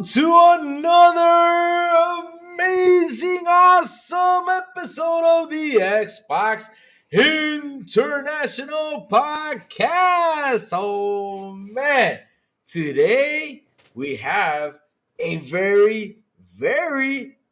to another amazing, awesome episode of the Xbox International Podcast. Oh man, today we have a very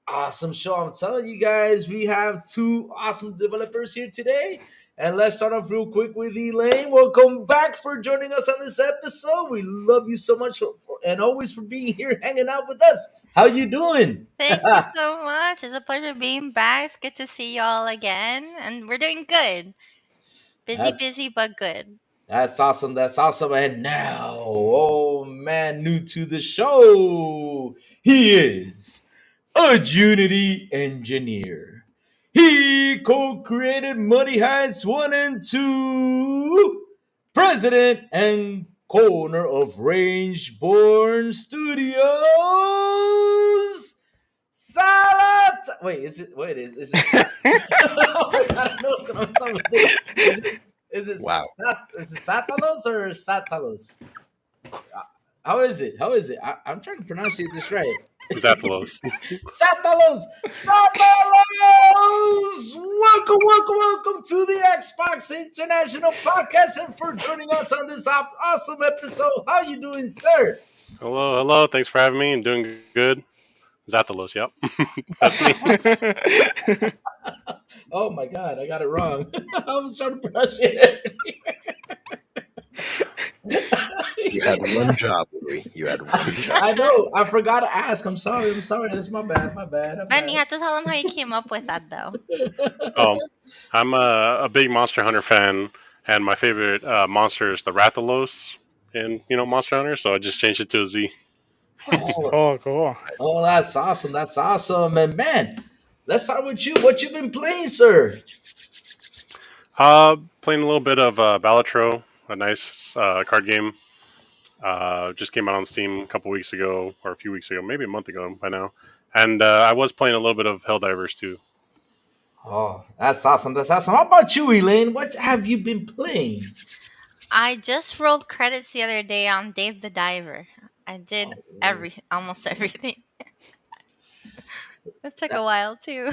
awesome show. I'm telling you guys, we have two awesome developers here today. And let's start off real quick with Elaine. Welcome back for joining us on this episode. We love you so much and always for being here hanging out with us. How you doing? Thank you so much. It's a pleasure being back. It's good to see you all again. And we're doing good. That's Busy, but good. that's awesome. That's awesome. And now, oh man, new to the show. He is a Unity engineer. He co-created Money Heist 1 and 2, president and co-owner of Rangeborn Studios. Salad. Wait, is it? Wait, is it? Oh my God, I know what's going on with this. Wow. Is it Satalos or Satalos? How is it? I'm trying to pronounce this right. Zappalos. Satalos! Welcome to the Xbox International Podcast and for joining us on this awesome episode. How you doing, sir? Hello. Thanks for having me. I'm doing good. Zappalos, yep. That's me. Oh my God, I got it wrong. I was trying to pronounce it. You had one job, Louis. You had one job. I know. I forgot to ask. I'm sorry. That's my bad. Ben, you have to tell them how you came up with that, though. I'm a big Monster Hunter fan, and my favorite monster is the Rathalos in Monster Hunter, so I just changed it to a Z. Oh, cool. Oh, that's awesome. And man, let's start with you. What you been playing, sir? Playing a little bit of Balatro, a nice card game. Just came out on Steam a couple weeks ago, or a few weeks ago, maybe a month ago by now. And I was playing a little bit of Helldivers too. Oh, that's awesome. How about you, Elaine? What have you been playing? I just rolled credits the other day on Dave the Diver. I did almost everything. It took a while, too.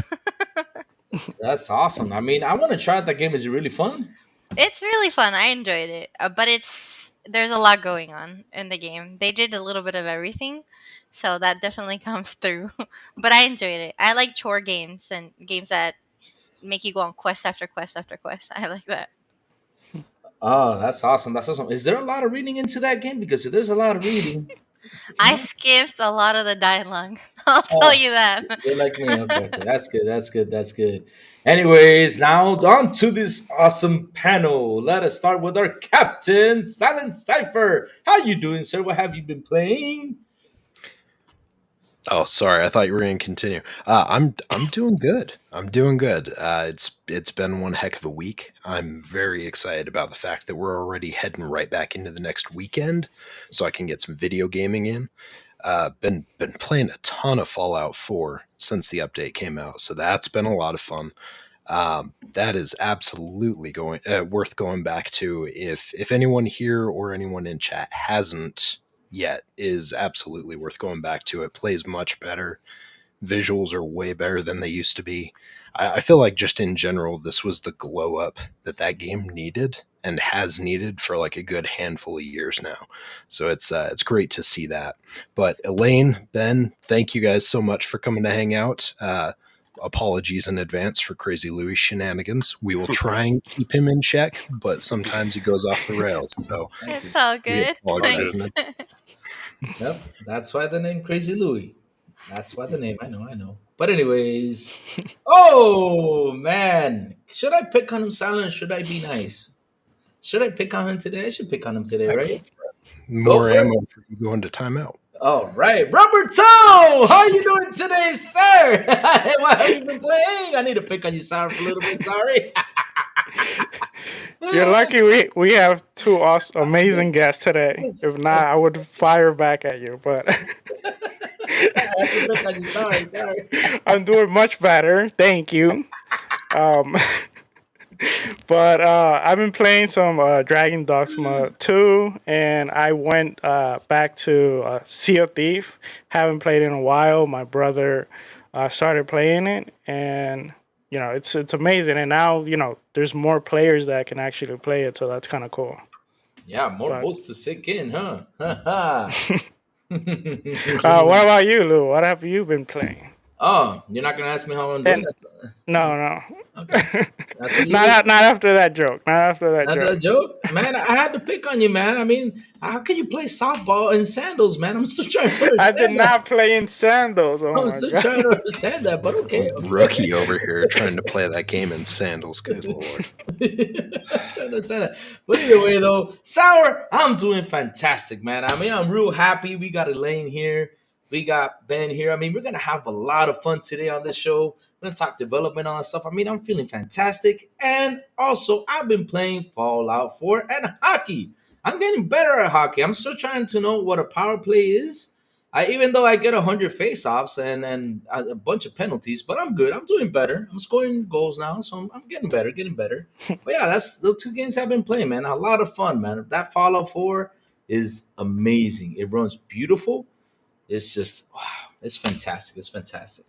That's awesome. I mean, I want to try that game. Is it really fun? It's really fun. I enjoyed it. But there's a lot going on in the game. They did a little bit of everything. So that definitely comes through. But I enjoyed it. I like chore games and games that make you go on quest after quest after quest. I like that. Oh, that's awesome. Is there a lot of reading into that game? Because if there's a lot of reading... I skipped a lot of the dialogue. I'll tell you that. You're like me. Okay. That's good. Anyways, now on to this awesome panel. Let us start with our captain, Silent Cypher. How you doing, sir? What have you been playing? Oh, sorry. I thought you were going to continue. I'm doing good. It's been one heck of a week. I'm very excited about the fact that we're already heading right back into the next weekend, so I can get some video gaming in. Been playing a ton of Fallout 4 since the update came out, so that's been a lot of fun. That is absolutely worth going back to. If anyone here or anyone in chat hasn't yet, is absolutely worth going back to. It plays much better. Visuals are way better than they used to be. I feel like just in general, this was the glow up that game needed and has needed for like a good handful of years now. So it's great to see that. But Elaine, Ben, thank you guys so much for coming to hang out. Apologies in advance for Crazy Louis shenanigans. We will try and keep him in check, but sometimes he goes off the rails. So it's all good. Yep, that's why the name Crazy Louis. That's why the name. I know. But anyways, oh man, should I pick on him, Silent? Or should I be nice? Should I pick on him today? I should pick on him today, right? More ammo for you going to timeout. All right, Roberto, how you doing today, sir? What have you been playing? I need to pick on you, sir, for a little bit. Sorry. You're lucky we have two amazing guests today. If not, I would fire back at you. But sorry. I'm doing much better. Thank you. But I've been playing some Dragon Dogma 2, and I went back to Sea of Thief. Haven't played in a while. My brother started playing it, and it's amazing. And now there's more players that can actually play it, so that's kind of cool. Yeah, more But boats to sink in, huh? Ha what about you, Lou? What have you been playing? Oh, you're not gonna ask me how I'm doing? And no, no. Okay. That's what you not get. not after that joke. Not after that Not that joke. joke, man. I had to pick on you, man. I mean, how can you play softball in sandals, man? I'm still trying to I did understand that. not play in sandals. Oh I'm my still god. trying to understand that, but okay, okay. Rookie over here trying to play that game in sandals. Good lord. Trying to say that. But either way, though, Sour, I'm doing fantastic, man. I mean, I'm real happy. We got Elaine here. We got Ben here. I mean, we're going to have a lot of fun today on this show. We're going to talk development on stuff. I mean, I'm feeling fantastic. And also, I've been playing Fallout 4 and hockey. I'm getting better at hockey. I'm still trying to know what a power play is. Even though I get 100 face-offs and a bunch of penalties, but I'm good. I'm doing better. I'm scoring goals now, so I'm getting better, getting better. But yeah, that's those two games I've been playing, man. A lot of fun, man. That Fallout 4 is amazing. It runs beautiful. It's just wow, it's fantastic. It's fantastic.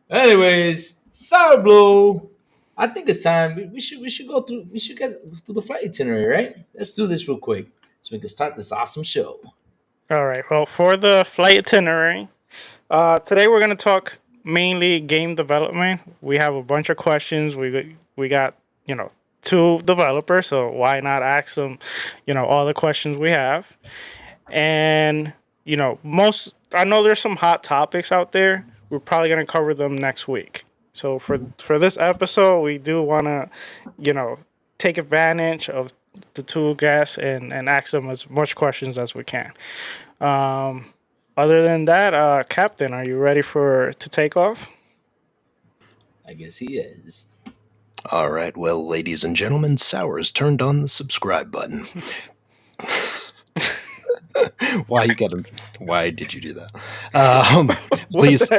Anyways, Sour Blow. I think it's time. We should go through. We should get through the flight itinerary, right? Let's do this real quick so we can start this awesome show. All right. Well, for the flight itinerary, today we're going to talk mainly game development. We have a bunch of questions. We got two developers, so why not ask them all the questions we have. And most I know there's some hot topics out there. We're probably going to cover them next week. So for this episode, we do want to take advantage of the two guests and ask them as much questions as we can. Um, Other than that, Captain, are you ready to take off? I guess he is. All right, well, ladies and gentlemen, Sour's turned on the subscribe button. Why you got him? Why did you do that? Please,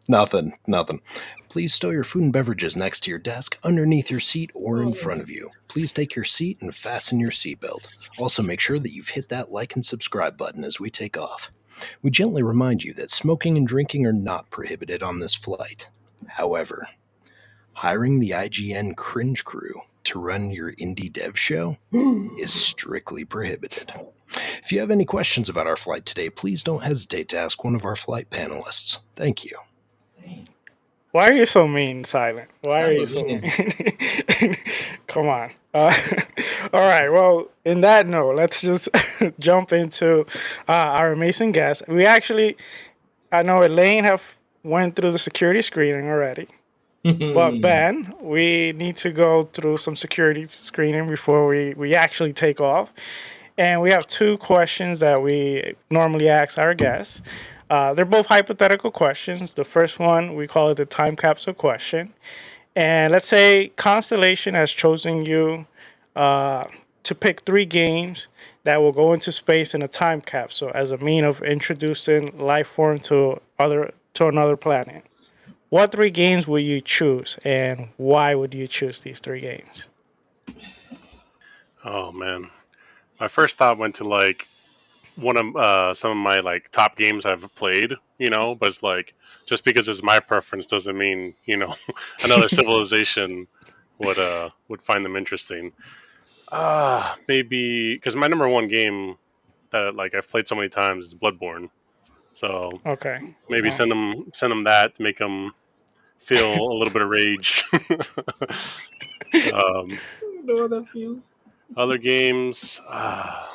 nothing. Please stow your food and beverages next to your desk, underneath your seat, or in front of you. Please take your seat and fasten your seatbelt. Also, make sure that you've hit that like and subscribe button as we take off. We gently remind you that smoking and drinking are not prohibited on this flight. However, hiring the IGN cringe crew to run your indie dev show is strictly prohibited. If you have any questions about our flight today, please don't hesitate to ask one of our flight panelists. Thank you. Why are you so mean, Silent? Why are That you was so mean. mean? Come on. All right. Well, in that note, let's just jump into our amazing guest. I know Elaine have went through the security screening already. But Ben, we need to go through some security screening before we actually take off. And we have two questions that we normally ask our guests. They're both hypothetical questions. The first one, we call it the time capsule question. And let's say Constellation has chosen you to pick 3 games that will go into space in a time capsule as a mean of introducing life form to another planet. What 3 games will you choose, and why would you choose these 3 games? Oh man, my first thought went to like one of some of my like top games I've played. But it's like just because it's my preference doesn't mean another civilization would find them interesting. Maybe because my number one game that like I've played so many times is Bloodborne. So Okay. maybe Well, send them that to make them feel a little bit of rage. um, I know how that feels. Other games, I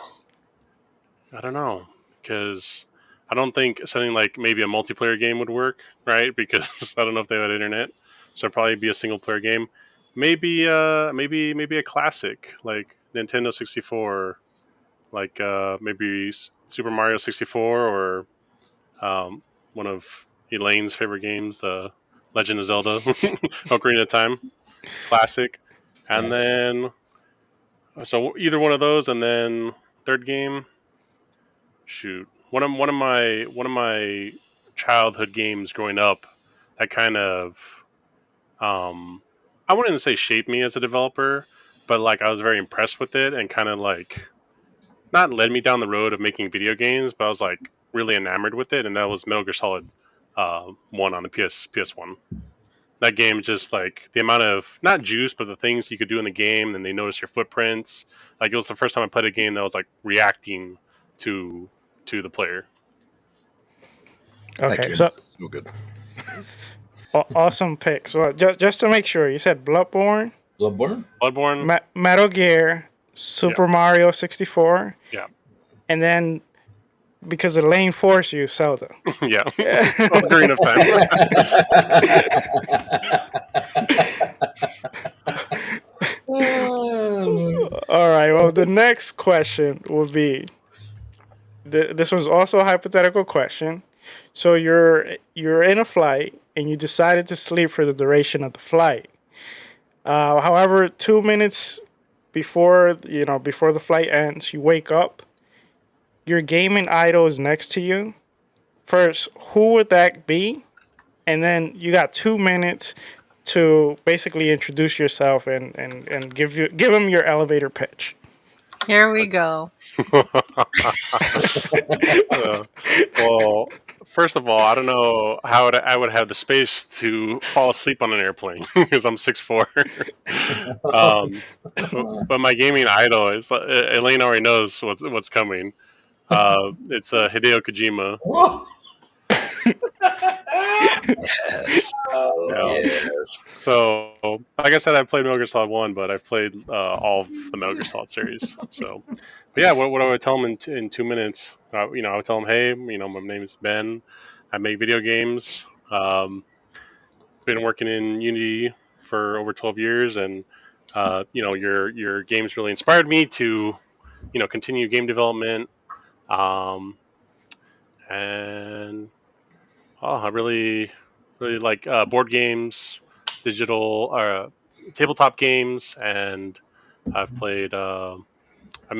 don't know, because I don't think something like maybe a multiplayer game would work, right? Because I don't know if they have internet, so it'd probably be a single player game. Maybe a classic like Nintendo 64, like maybe Super Mario 64, or one of Elaine's favorite games, Legend of Zelda, Ocarina of Time, classic. And Yes. then so either one of those, and then third game, shoot, one of my childhood games growing up that kind of um I wouldn't say shaped me as a developer, but like I was very impressed with it and kind of like not led me down the road of making video games, but I was like really enamored with it, and that was Metal Gear Solid 1 on the PS1. That game just like the amount of not juice, but the things you could do in the game, and they notice your footprints. Like it was the first time I played a game that was like reacting to the player. That Okay, game so is so good. awesome picks. Well, just to make sure, you said Bloodborne, Bloodborne? Bloodborne, Metal Gear, Super Mario 64, yeah, and then because Elaine forced you, Zelda. yeah, Ocarina of All right. Well, the next question would be this was also a hypothetical question. So you're in a flight and you decided to sleep for the duration of the flight. However, 2 minutes before the flight ends, you wake up. Your gaming idol is next to you. First, who would that be? And then you got 2 minutes to basically introduce yourself and give him your elevator pitch. Here we go. Well, first of all, I don't know how I would have the space to fall asleep on an airplane because I'm 6'4". But my gaming idol is Elaine already knows what's coming. It's Hideo Kojima. Whoa. Yes. Yes. So, like I said, I've played Metal Gear Solid 1, but I've played all of the Metal Gear Solid series. So, but yeah, what I would tell him in 2 minutes, I would tell him, hey, my name is Ben. I make video games. Been working in Unity for over 12 years, and your games really inspired me to, continue game development. And I really like board games, digital tabletop games, and I've played. I'm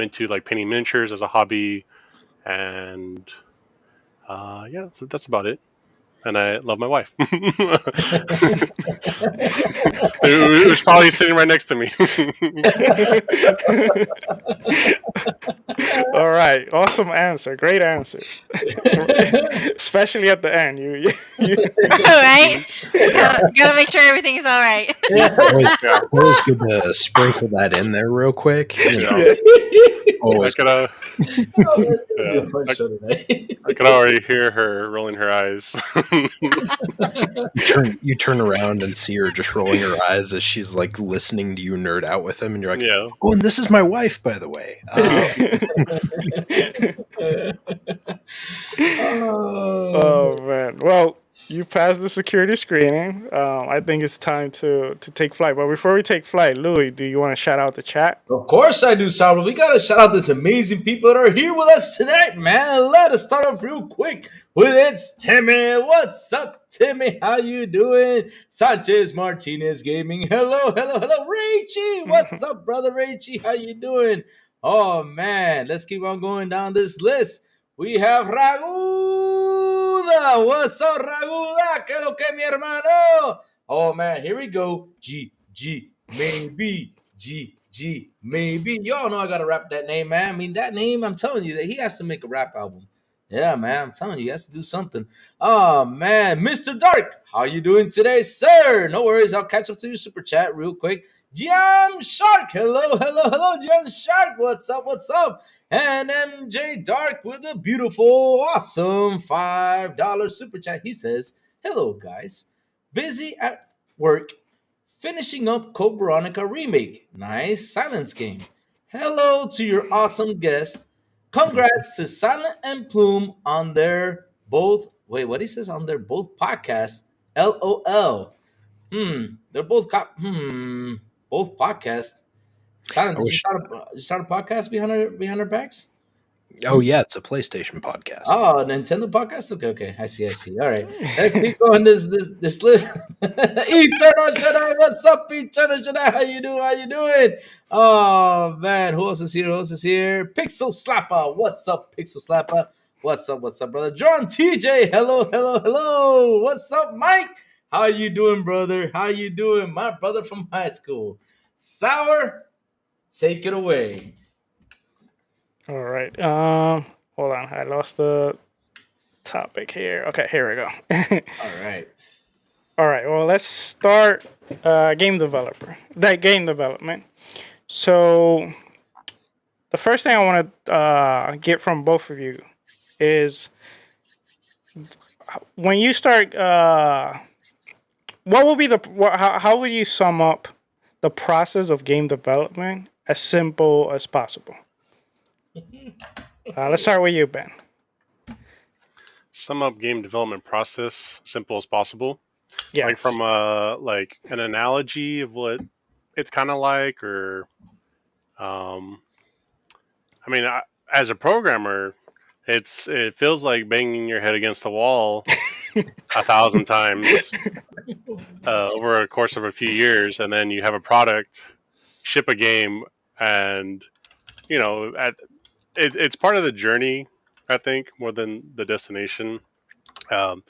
into like painting miniatures as a hobby, and yeah, that's about it. And I love my wife. Who's probably sitting right next to me. All right, awesome answer, great answer. Especially at the end, you Right? Gotta make sure everything is all right. Always good to sprinkle that in there real quick. Always. I could already hear her rolling her eyes. You turn around and see her just rolling her eyes as she's like listening to you nerd out with him, and you're like, Yeah. "Oh, and this is my wife, by the way." Oh man. Well, you passed the security screening. I think it's time to take flight. But before we take flight, Louis, do you want to shout out the chat? Of course I do, Salvador. We gotta shout out this amazing people that are here with us tonight, man. Let us start off real quick with it's Timmy. What's up, Timmy? How you doing? Sanchez Martinez Gaming. Hello. Rachie, what's up, brother Rachie? How you doing? Oh man, let's keep on going down this list. We have Raguda. What's up, Raguda? Que lo que, mi hermano? Oh man, here we go. G, maybe. G, maybe. Y'all know I gotta rap that name, man. I mean, that name, I'm telling you that he has to make a rap album. Yeah, man, I'm telling you, he has to do something. Oh man, Mr. Dark, how you doing today, sir? No worries, I'll catch up to your super chat real quick. Gian Shark, hello, Gian Shark. What's up? And MJ Dark with a beautiful, awesome $5 super chat. He says, hello, guys. Busy at work, finishing up Code Veronica remake. Nice silence game. Hello to your awesome guest. Congrats to Silent and Plume on their both. Wait, what he says on their both podcasts? LOL. They're both both podcasts. Silent, did you start a podcast behind our backs? Oh yeah, it's a PlayStation podcast. Oh, Nintendo podcast. Okay. I see. All right, let's keep going. This list. Eternal Jedi, what's up, Eternal Jedi? How you doing? Oh man, who else is here? Pixel Slapper, what's up, Pixel Slapper? What's up, brother? John TJ, hello. What's up, Mike? How you doing, brother? How you doing, my brother from high school? Sour, take it away. All right. Hold on. I lost the topic here. Okay, here we go. All right. All right. Well, let's start game development. So the first thing I want to get from both of you is when you start. What will be how would you sum up the process of game development as simple as possible? Let's start with you, Ben. Sum up game development process simple as possible. Yes. Like from like an analogy of what it's kind of like, or um, I mean, as a programmer, it feels like banging your head against the wall 1,000 times over a course of a few years, and then you have a product, ship a game, and it's part of the journey. I think more than the destination. Um,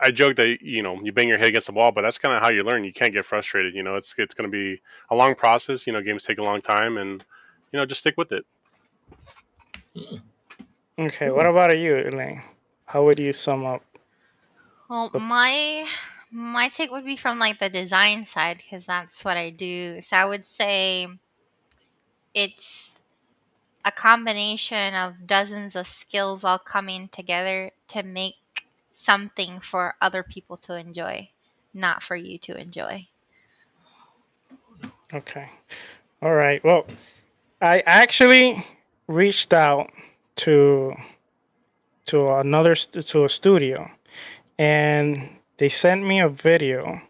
I joke that you bang your head against the wall, but that's kind of how you learn. You can't get frustrated. It's going to be a long process. Games take a long time, and just stick with it. Okay. What about you, Elaine? How would you sum up? Well, my take would be from like the design side because that's what I do. So I would say it's a combination of dozens of skills all coming together to make something for other people to enjoy, not for you to enjoy. Okay. All right. Well, I actually reached out to to a studio, and they sent me a video,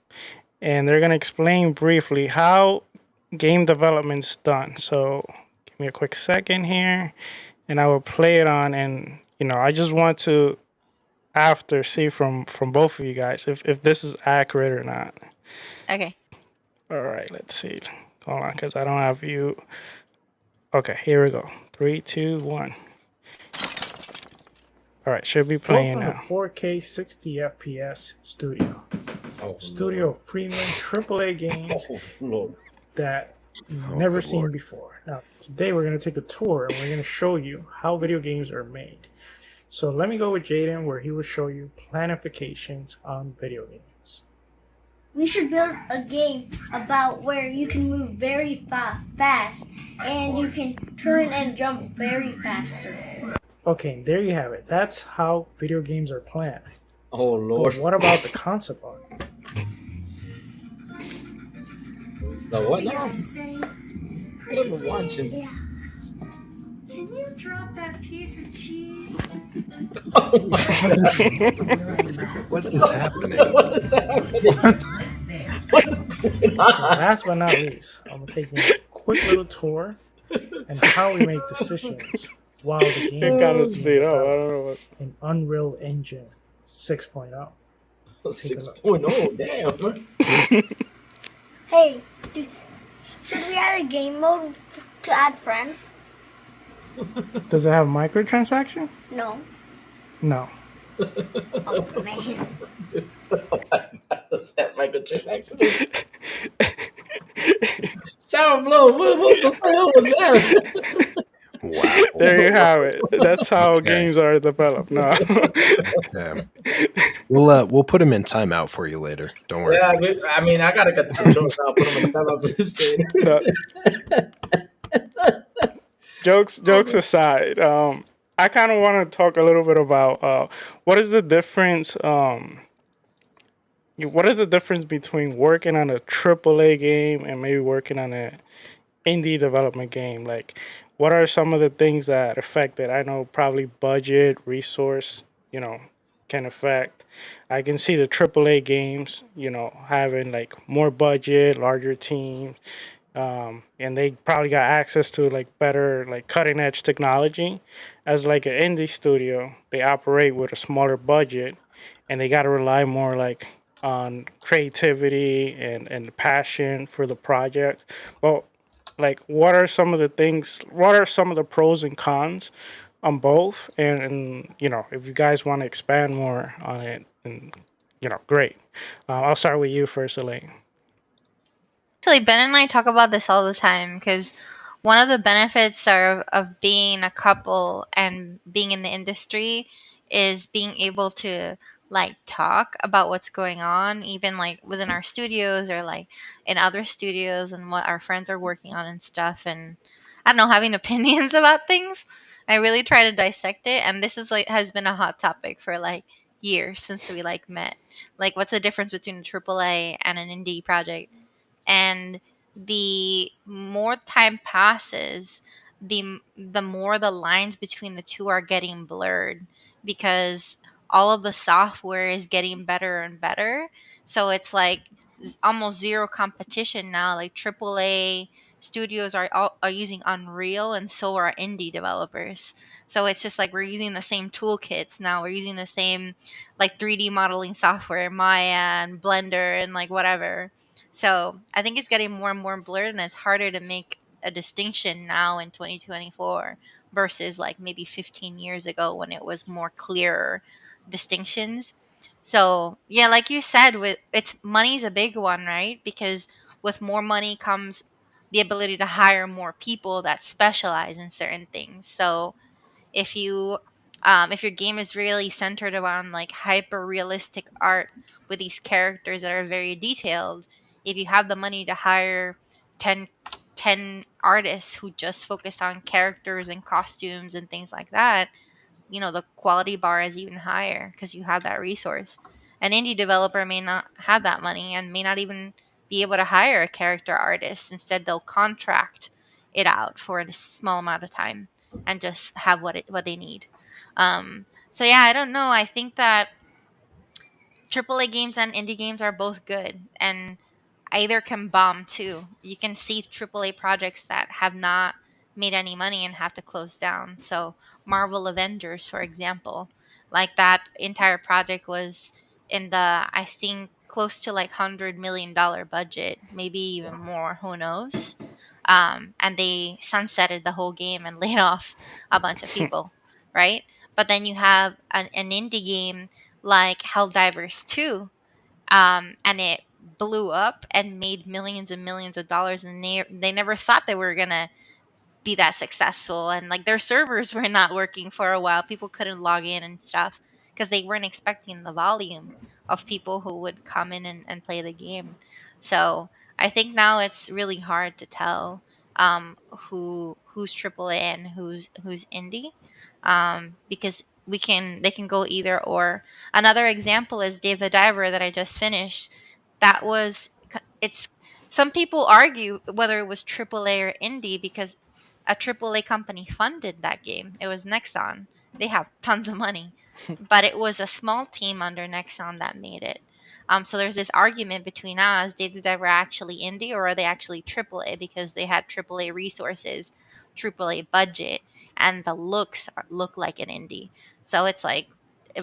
and they're gonna explain briefly how game development's done. So give me a quick second here, and I will play it on. And I just want to after see from both of you guys if this is accurate or not. Okay. All right, let's see. Hold on, because I don't have you. Okay, here we go. 3, 2, 1. All right, should be playing Welcome now. to 4K 60 FPS Studio. Studio of premium AAA games Lord. that you've Oh, never good seen Lord. before. Now, today we're going to take a tour and we're going to show you how video games are made. So let me go with Jaden where he will show you planifications on video games. We should build a game about where you can move very fast and you can turn and jump very faster. Okay, there you have it. That's how video games are planned. Oh Lord. But what about the concept art? The what now? What am I watching? Can you drop that piece of cheese? What is happening? What is happening? What's going on? Last but not least, I'm going to take you on a quick little tour and how we make decisions while the game It kind of is speed up. I developed don't know what. in Unreal Engine 6.0. 6.0, damn. Hey, should we add a game mode to add friends? Does it have microtransaction? No. No. Oh, man. What's that microtransaction? Sour blow. What the hell was that? Wow. There you have it. That's how Okay. games are developed. No. Okay. We'll put him in timeout for you later. Don't worry. Yeah, I mean, I gotta get the controls out. Put them in the time up for this thing. No. Jokes aside, I kind of want to talk a little bit about what is the difference. What is the difference between working on a AAA game and maybe working on a indie development game? Like, what are some of the things that affect it? I know probably budget, resource, can affect. I can see the AAA games, having like more budget, larger teams, and they probably got access to like better, like cutting edge technology. As like an indie studio, they operate with a smaller budget, and they got to rely more like on creativity and passion for the project. Well, like what are some of the things? What are some of the pros and cons on both? And if you guys want to expand more on it, and great. I'll start with you first, Elaine. Actually, Ben and I talk about this all the time because one of the benefits of being a couple and being in the industry is being able to like talk about what's going on, even like within our studios or like in other studios and what our friends are working on and stuff. And I don't know, having opinions about things. I really try to dissect it, and this is like has been a hot topic for like years since we like met. Like, what's the difference between a AAA and an indie project? And the more time passes, the more the lines between the two are getting blurred because all of the software is getting better and better. So it's like almost zero competition now. Like AAA studios are using Unreal, and so are indie developers. So it's just like we're using the same toolkits now. We're using the same like 3D modeling software, Maya and Blender and like whatever. So I think it's getting more and more blurred, and it's harder to make a distinction now in 2024 versus like maybe 15 years ago when it was more clearer distinctions. So yeah, like you said, with it's money's a big one, right? Because with more money comes the ability to hire more people that specialize in certain things. So if you if your game is really centered around like hyper realistic art with these characters that are very detailed, if you have the money to hire 10 10 artists who just focus on characters and costumes and things like that, the quality bar is even higher because you have that resource. An indie developer may not have that money and may not even be able to hire a character artist. Instead, they'll contract it out for a small amount of time and just have what they need. So yeah, I don't know. I think that AAA games and indie games are both good, and either can bomb too. You can see AAA projects that have not made any money and have to close down. So Marvel Avengers, for example, like that entire project was in the I think close to like $100 million budget, maybe even more. Who knows? And they sunsetted the whole game and laid off a bunch of people, right? But then you have an indie game like Helldivers 2, and it blew up and made millions and millions of dollars, and they never thought they were gonna be that successful, and like their servers were not working for a while. People couldn't log in and stuff because they weren't expecting the volume of people who would come in and play the game. So I think now it's really hard to tell who's AAA and who's indie, because they can go either or. Another example is Dave the Diver that I just finished. That was it's Some people argue whether it was AAA or indie because a AAA company funded that game. It was Nexon. They have tons of money, but it was a small team under Nexon that made it. So there's this argument between us: did they were actually indie or are they actually AAA because they had AAA resources, AAA budget, and the look like an indie. So it's like,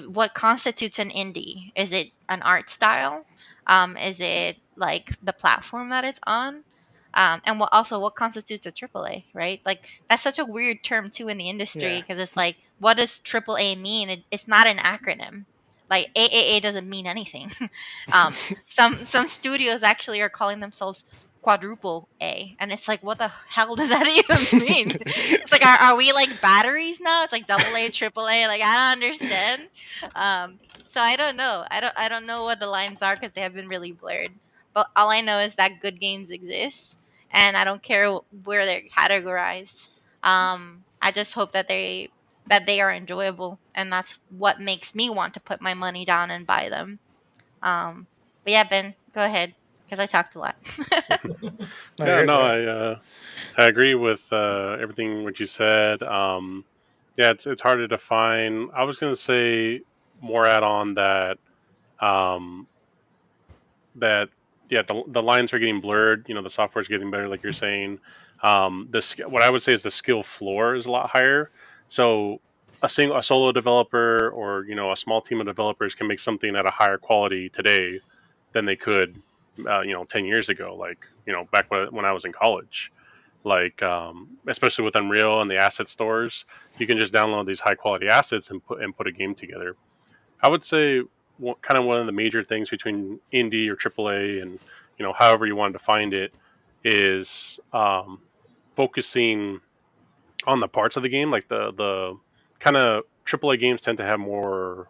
what constitutes an indie? Is it an art style? Is it like the platform that it's on? And what constitutes a AAA, right? Like that's such a weird term too in the industry Yeah. because it's like, what does AAA mean? It's not an acronym. Like AAA doesn't mean anything. Some studios actually are calling themselves quadruple A, and it's like, what the hell does that even mean? It's like, are we like batteries now? It's like double A, triple A. Like, I don't understand. So I don't know. I don't know what the lines are because they have been really blurred. But all I know is that good games exist, and I don't care where they're categorized. I just hope that they are enjoyable, and that's what makes me want to put my money down and buy them. But yeah, Ben, go ahead because I talked a lot. No, Yeah, you're no, good. I agree with everything what you said. Yeah, it's hard to define. I was gonna say more add on that um, that yeah, the lines are getting blurred. The software's getting better, like you're saying. What I would say is the skill floor is a lot higher. So a solo developer or a small team of developers can make something at a higher quality today than they could 10 years ago, like back when I was in college. Like especially with Unreal and the asset stores, you can just download these high quality assets and put a game together. I would say kind of one of the major things between indie or AAA and however you want to find it is focusing on the parts of the game, like the kind of AAA games tend to have more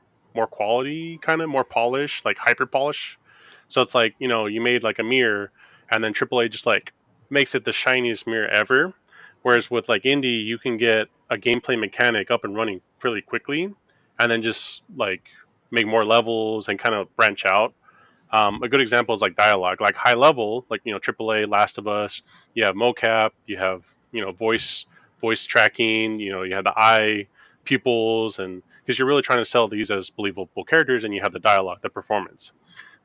quality, kind of more polish, like hyper polish. So it's like you made like a mirror, and then AAA just like makes it the shiniest mirror ever. Whereas with like indie, you can get a gameplay mechanic up and running pretty quickly, and then just like make more levels and kind of branch out. A good example is like dialogue, like high level, like AAA, Last of Us. You have mocap, you have voice tracking. You have the eye pupils, and because you're really trying to sell these as believable characters, and you have the dialogue, the performance.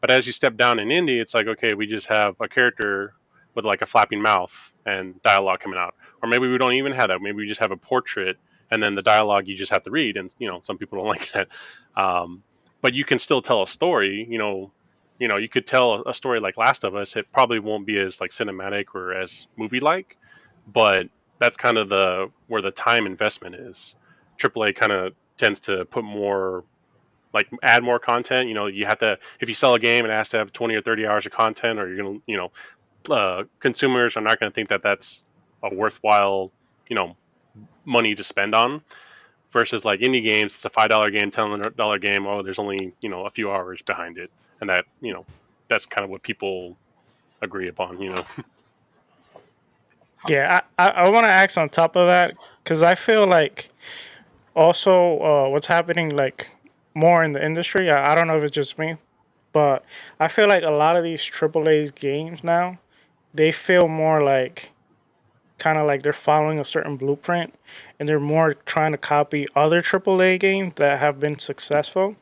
But as you step down in indie, it's like okay, we just have a character with like a flapping mouth and dialogue coming out, or maybe we don't even have that. Maybe we just have a portrait, and then the dialogue you just have to read, and some people don't like that. Um, but you can still tell a story. You could tell a story like Last of Us. It probably won't be as like cinematic or as movie like, but that's kind of the where the time investment is. AAA kind of tends to put more like add more content. You have to if you sell a game, it has to have 20 or 30 hours of content, or you're gonna consumers are not going to think that that's a worthwhile you know money to spend on. Versus like indie games, it's a $5 game, $10 game. Oh, there's only a few hours behind it, and that's kind of what people agree upon. Yeah, I want to ask on top of that because I feel like also what's happening like more in the industry. I don't know if it's just me, but I feel like a lot of these AAA games now they feel more like kind of like they're following a certain blueprint and they're more trying to copy other AAA games that have been successful.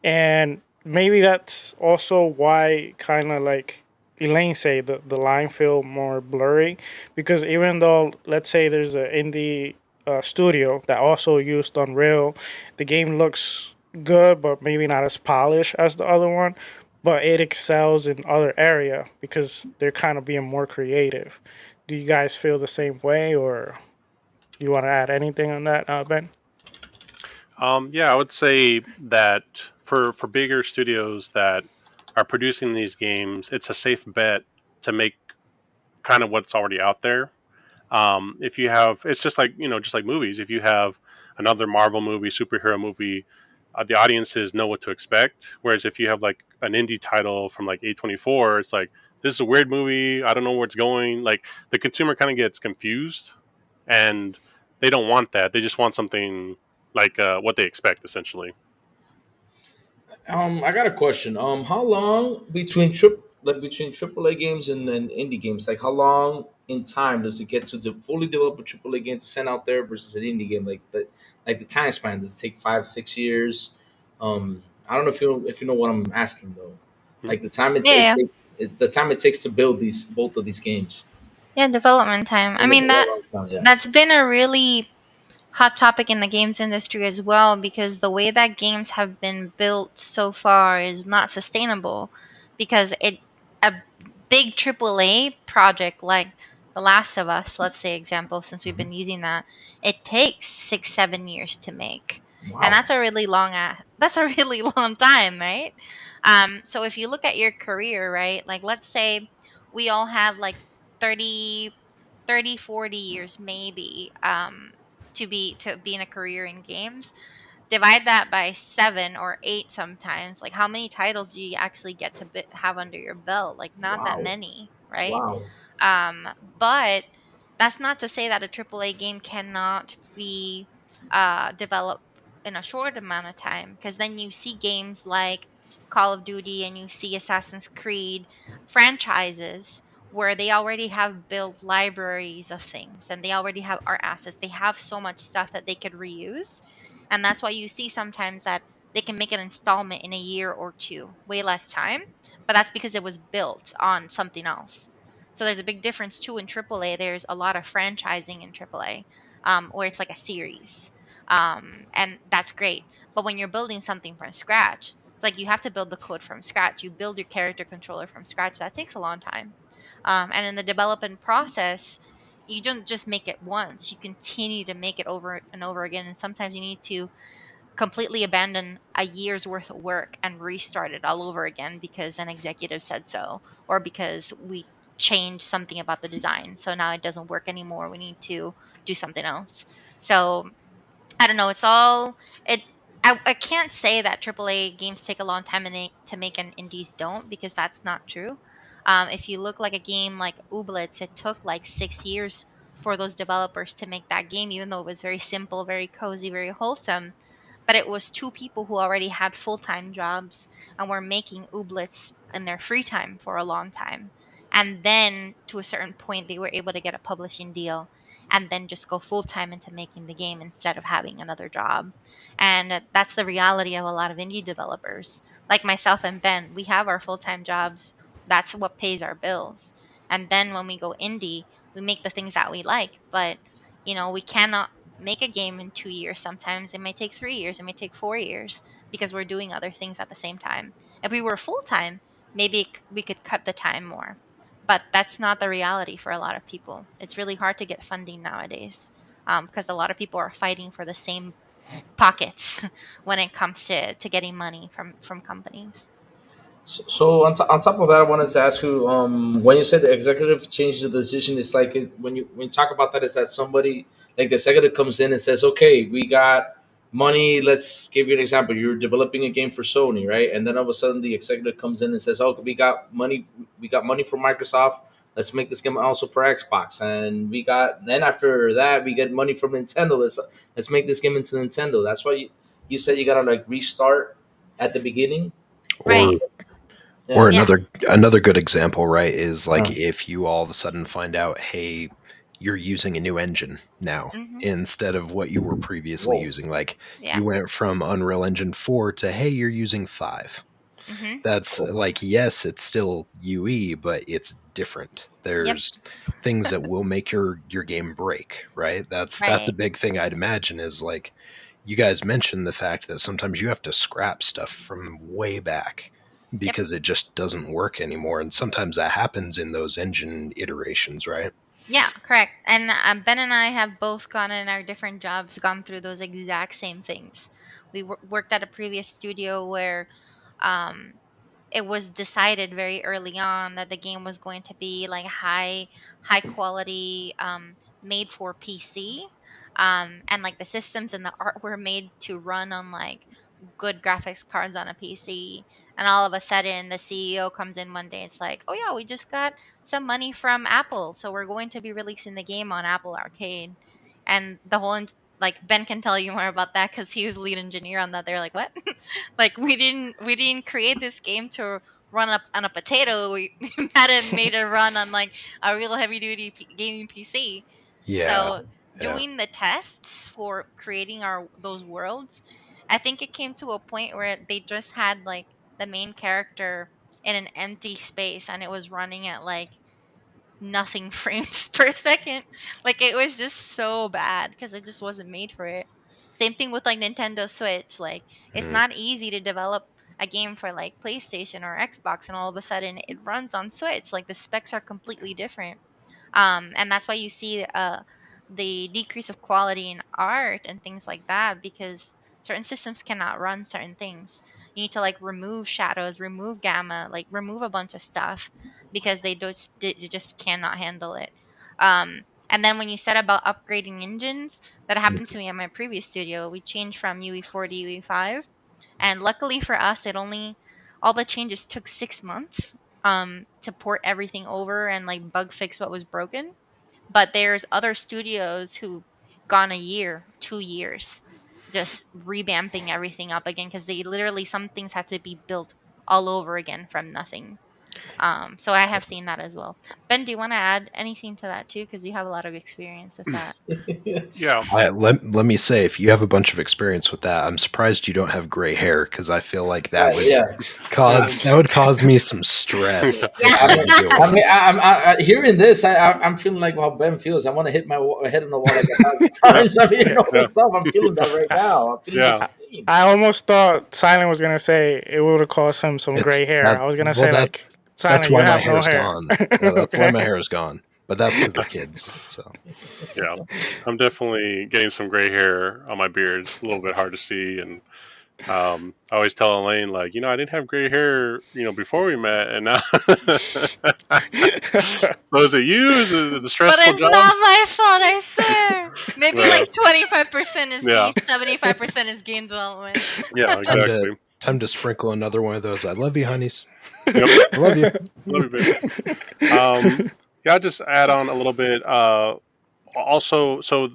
And maybe that's also why kind of like Elaine say the line feel more blurry because even though let's say there's an indie studio that also used Unreal, the game looks good but maybe not as polished as the other one, but it excels in other area because they're kind of being more creative. Do you guys feel the same way, or you want to add anything on that, Ben? Yeah, I would say that for bigger studios that are producing these games, it's a safe bet to make kind of what's already out there. If you have, it's just like movies. If you have another Marvel movie, superhero movie, the audiences know what to expect. Whereas if you have like an indie title from like A24, it's like this is a weird movie. I don't know where it's going. Like the consumer kind of gets confused, and they don't want that. They just want something like what they expect, essentially. I got a question. How long between AAA games and indie games? Like, how long in time does it get to fully develop a AAA game to send out there versus an indie game? Like the time span, does it take 5 6 years? I don't know if you know what I'm asking though. Hmm. Like the time Yeah, the time it takes to build these both of these games yeah, development time. I in the mean development time. Yeah. that's been a really hot topic in the games industry as well because the way that games have been built so far is not sustainable because it a big AAA project like The Last of Us, let's say example since we've Mhm. been using that, it takes 6 7 years to make. And Wow. that's a really that's a really long time, right? So if you look at your career, right? Like let's say we all have like 30 30 40 years maybe to be in a career in games. Divide that by 7 or 8 sometimes. Like how many titles do you actually get to have under your belt? Like not that Wow. many, right? Wow. um but that's not to say that a AAA game cannot be developed in a short amount of time, because then you see games like Call of Duty and you see Assassin's Creed franchises where they already have built libraries of things and they already have art assets. They have so much stuff that they could reuse. And that's why you see sometimes that they can make an installment in a year or two, way less time, but that's because it was built on something else. So there's a big difference too in AAA. There's a lot of franchising in AAA, where it's like a series, and that's great. But when you're building something from scratch, it's like you have to build the code from scratch. You build your character controller from scratch. That takes a long time. And in the development process, you don't just make it once. You continue to make it over and over again. And sometimes you need to completely abandon a year's worth of work and restart it all over again because an executive said so, or because we changed something about the design. So now it doesn't work anymore. We need to do something else. So I don't know. It's all it. I can't say that AAA games take a long time to make and indies don't, because that's not true. If you look like a game like Ooblets, it took like 6 years for those developers to make that game, even though it was very simple, very cozy, very wholesome. But it was two people who already had full time jobs and were making Ooblets in their free time for a long time. And then to a certain point, they were able to get a publishing deal and then just go full time into making the game instead of having another job. And that's the reality of a lot of indie developers. Like myself and Ben, we have our full time jobs. That's what pays our bills. And then when we go indie, we make the things that we like. But, we cannot make a game in 2 years. Sometimes it may take 3 years, it may take 4 years because we're doing other things at the same time. If we were full time, maybe we could cut the time more, but that's not the reality for a lot of people. It's really hard to get funding nowadays, because a lot of people are fighting for the same pockets when it comes to getting money from companies. So on top of that, I wanted to ask you, when you said the executive changed the decision, it's like when you talk about that, is that somebody like the executive comes in and says, "Okay, we got money. Let's give you an example. You're developing a game for Sony, right? And then all of a sudden, the executive comes in and says, "Oh, we got money. We got money from Microsoft. Let's make this game also for Xbox. And we got then after that, we get money from Nintendo. Let's make this game into Nintendo." That's why you said you gotta like restart at the beginning. Or Right. or Yeah. Yeah. another good example, right, is like Uh, if you all of a sudden find out, hey, you're using a new engine now Hmm. instead of what you were previously Whoa. using. Like Yeah. you went from Unreal Engine 4 to hey, you're using 5. Hmm. That's Oh. like, yes, it's still UE, but it's different. Yep. There's things that will make your game break, right? That's a Right. big thing, I'd imagine, is like you guys mentioned the fact that sometimes you have to scrap stuff from way back Yep. because it just doesn't work anymore, and sometimes that happens in those engine iterations, right? Yeah, correct. And Ben and I have both gone in our different jobs, gone through those exact same things. We worked at a previous studio where um, it was decided very early on that the game was going to be like high quality, made for PC, and like the systems and the art were made to run on like good graphics cards on a PC. And all of a sudden the CEO comes in one day, it's like, oh yeah, we just got some money from Apple, so we're going to be releasing the game on Apple Arcade. And the whole like Ben can tell you more about that because he was lead engineer on that. They're like, what? Like we didn't create this game to run up on a potato. We had it made it run on like a real heavy duty gaming PC. Yeah, So yeah. doing the tests for creating our those worlds, I think it came to a point where they just had like the main character in an empty space and it was running at like nothing frames per second. Like it was just so bad because it just wasn't made for it. Same thing with like Nintendo Switch. Like it's Mm. not easy to develop a game for like PlayStation or Xbox and all of a sudden it runs on Switch. Like the specs are completely different. And that's why you see the decrease of quality in art and things like that, because certain systems cannot run certain things. You need to like remove shadows, remove gamma, like remove a bunch of stuff because they just cannot handle it. And then when you said about upgrading engines, that happened to me at my previous studio. We changed from UE4 to UE5, and luckily for us, it only all the changes took 6 months to port everything over and like bug fix what was broken. But there's other studios who gone a year, 2 years, just revamping everything up again because they literally some things had to be built all over again from nothing. So I have seen that as well. Ben, do you want to add anything to that too? Because you have a lot of experience with that. Yeah. Let me say, if you have a bunch of experience with that, I'm surprised you don't have gray hair, because I feel like that would Yeah. cause me some stress Yeah. if I had to deal I with mean, it. hearing this, I'm feeling like how Ben feels. I want to hit my head on the wall like 1,000 times. I mean, all Yeah. this stuff. I'm feeling that right now. I'm feeling the Yeah. pain. I almost thought Silent was gonna say it would have caused him some It's gray hair. that I was gonna well say like, that's Silent, you why my have no hair's hair. gone. Yeah, that's why Okay. my hair is gone. but that's because of kids. So Yeah, I'm definitely getting some gray hair on my beard. It's a little bit hard to see, and I always tell Elaine, like, I didn't have gray hair, before we met, and now. So is it you? Is it the But stressful it's job? not my fault, I swear. Maybe Yeah, like 25% is yeah, me, 75% is game development. yeah, time to exactly. time to sprinkle another one of those. I love you, honeys. Yep, I love you. love you, baby. Yeah, I'll just add on a little bit. Also, so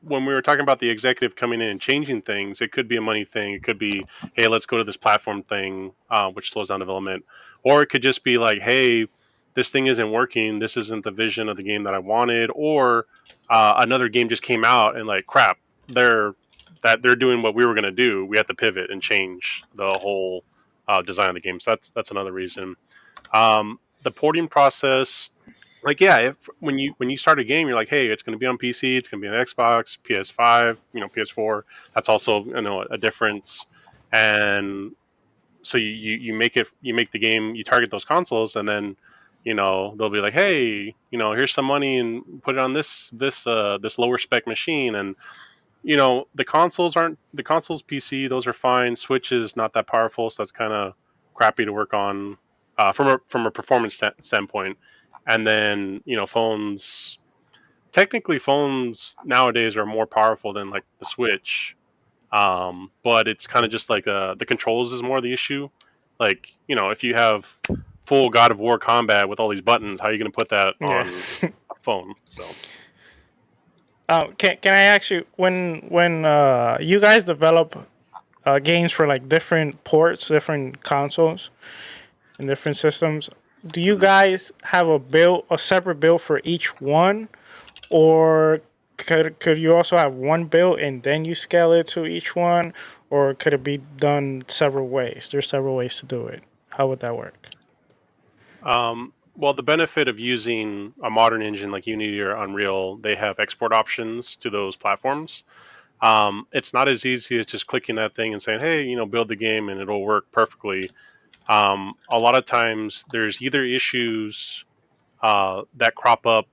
when we were talking about the executive coming in and changing things, it could be a money thing. It could be, hey, let's go to this platform thing, which slows down development, or it could just be like, hey, this thing isn't working. This isn't the vision of the game that I wanted, or another game just came out and like, crap, they're doing what we were gonna do. We have to pivot and change the whole design of the game. So that's another reason. The porting process, like, yeah, if when you start a game, you're like, hey, it's going to be on PC, it's going to be on Xbox, PS5, PS4. That's also a difference. And so you make the game, you target those consoles, and then they'll be like, hey, here's some money and put it on this lower spec machine. And the consoles PC, those are fine. Switch is not that powerful, so that's kind of crappy to work on from a performance standpoint. And then phones. Technically, phones nowadays are more powerful than like the Switch, but it's kind of just like the controls is more the issue. Like if you have full God of War combat with all these buttons, how are you going to put that Yeah. on a phone? So. Can I ask you when you guys develop games for like different ports, different consoles, and different systems? Do you guys have a separate build for each one, or could you also have one build and then you scale it to each one, or could it be done several ways? There's several ways to do it. How would that work? Well, the benefit of using a modern engine like Unity or Unreal, they have export options to those platforms. It's not as easy as just clicking that thing and saying, hey, build the game and it'll work perfectly. A lot of times there's either issues that crop up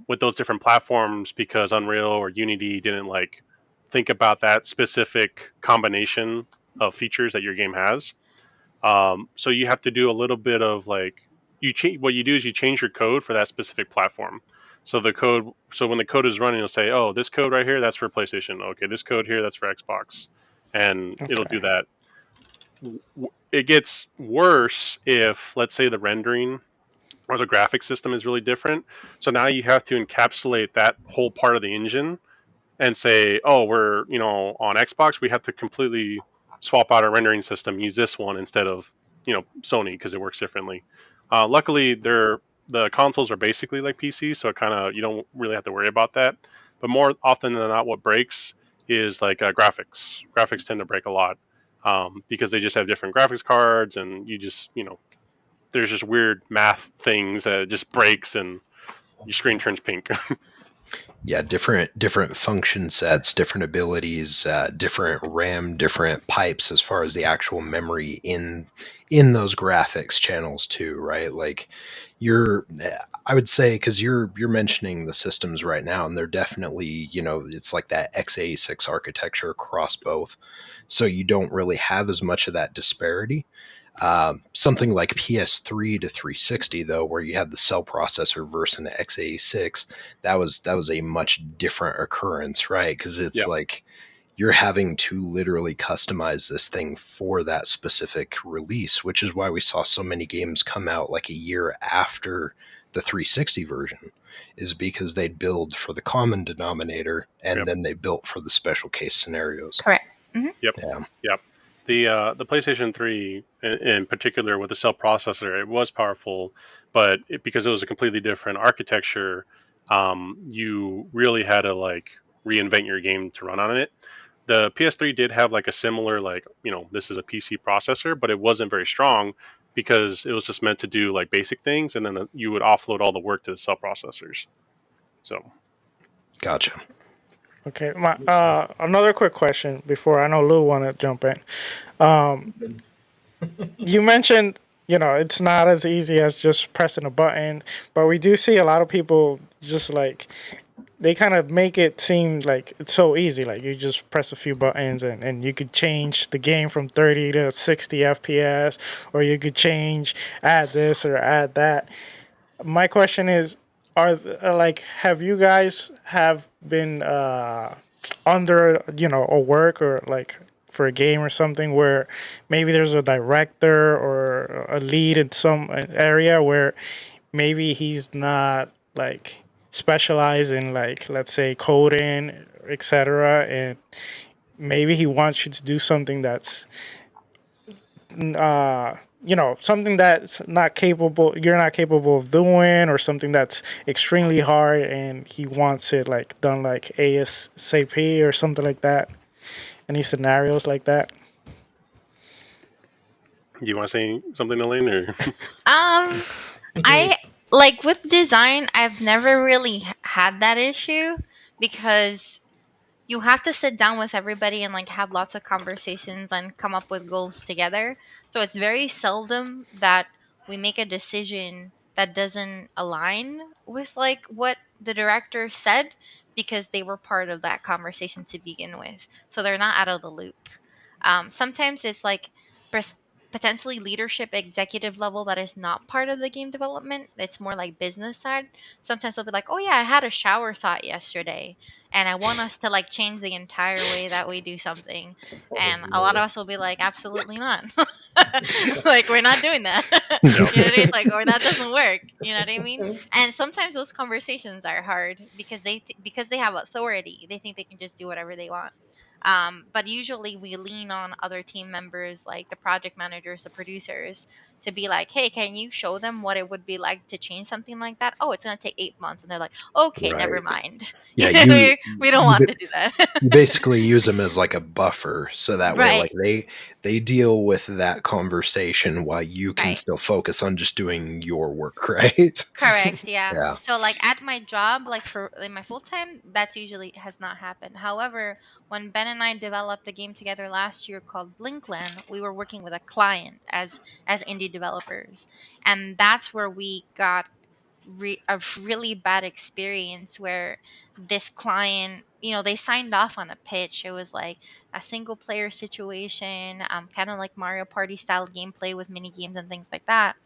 with those different platforms because Unreal or Unity didn't like think about that specific combination of features that your game has. So you have to do a little bit of like what you do is you change your code for that specific platform. So when the code is running, it'll say, "Oh, this code right here, that's for PlayStation. Okay, this code here, that's for Xbox," and it'll do Okay. that. It gets worse if, let's say, the rendering or the graphic system is really different. So now you have to encapsulate that whole part of the engine and say, "Oh, we're on Xbox, we have to completely swap out our rendering system, use this one instead of Sony because it works differently." Luckily, the consoles are basically like PC, so it kind of you don't really have to worry about that. But more often than not, what breaks is like graphics. Graphics tend to break a lot because they just have different graphics cards, and you just there's just weird math things that it just breaks and your screen turns pink. Yeah, different function sets, different abilities, different RAM, different pipes as far as the actual memory in those graphics channels too, right? Like I would say because you're mentioning the systems right now, and they're definitely it's like that x86 architecture across both, so you don't really have as much of that disparity. Something like PS3 to 360, though, where you had the cell processor versus an x86, that was a much different occurrence, right? Because it's Yeah. like you're having to literally customize this thing for that specific release, which is why we saw so many games come out like a year after the 360 version, is because they'd build for the common denominator and Yep. then they built for the special case scenarios. Correct. Yep. Yeah. Yep. The PlayStation 3 in particular with the cell processor, it was powerful, but because it was a completely different architecture, you really had to like reinvent your game to run on it. The PS3 did have like a similar like this is a PC processor, but it wasn't very strong because it was just meant to do like basic things, and then you would offload all the work to the cell processors. So Gotcha. Okay. Another quick question before I know Lou want to jump in. You mentioned it's not as easy as just pressing a button. But we do see a lot of people just like they kind of make it seem like it's so easy. Like you just press a few buttons and you could change the game from 30 to 60 FPS, or you could add this or add that. My question is, like, have you guys have been under, a work or like for a game or something where maybe there's a director or a lead in some area where maybe he's not like specialized in, like, let's say coding, etc., and maybe he wants you to do something that's something that's not capable you're not capable of doing, or something that's extremely hard and he wants it like done like ASAP or something like that? Any scenarios like that? Do you want to say something, Elaine? Or Um, I like with design, I've never really had that issue because you have to sit down with everybody and like have lots of conversations and come up with goals together. So it's very seldom that we make a decision that doesn't align with like what the director said, because they were part of that conversation to begin with. So they're not out of the loop. Sometimes it's like pres- potentially leadership executive level that is not part of the game development. It's more like business side. Sometimes they'll be like, oh yeah, I had a shower thought yesterday and I want us to like change the entire way that we do something. And a lot of us will be like, absolutely not. Like, we're not doing that. No. You know what I mean? It's like, or that doesn't work. You know what I mean? And sometimes those conversations are hard because because they have authority. They think they can just do whatever they want. But usually we lean on other team members, like the project managers, the producers, to be like, hey, can you show them what it would be like to change something like that? Oh, it's going to take 8 months. And they're like, okay, never Right. mind. Yeah, We don't you want ba- to do that. you basically use them as like a buffer, so that way Right, like they deal with that conversation while you can right. still focus on just doing your work, right? Correct, yeah. Yeah. So like at my job, like for in my full time, that's usually has not happened. However, when Ben and I developed a game together last year called Blinkland, we were working with a client as indie developers. And that's where we got a really bad experience where this client, they signed off on a pitch. It was like a single player situation, kind of like Mario Party style gameplay with mini games and things like that.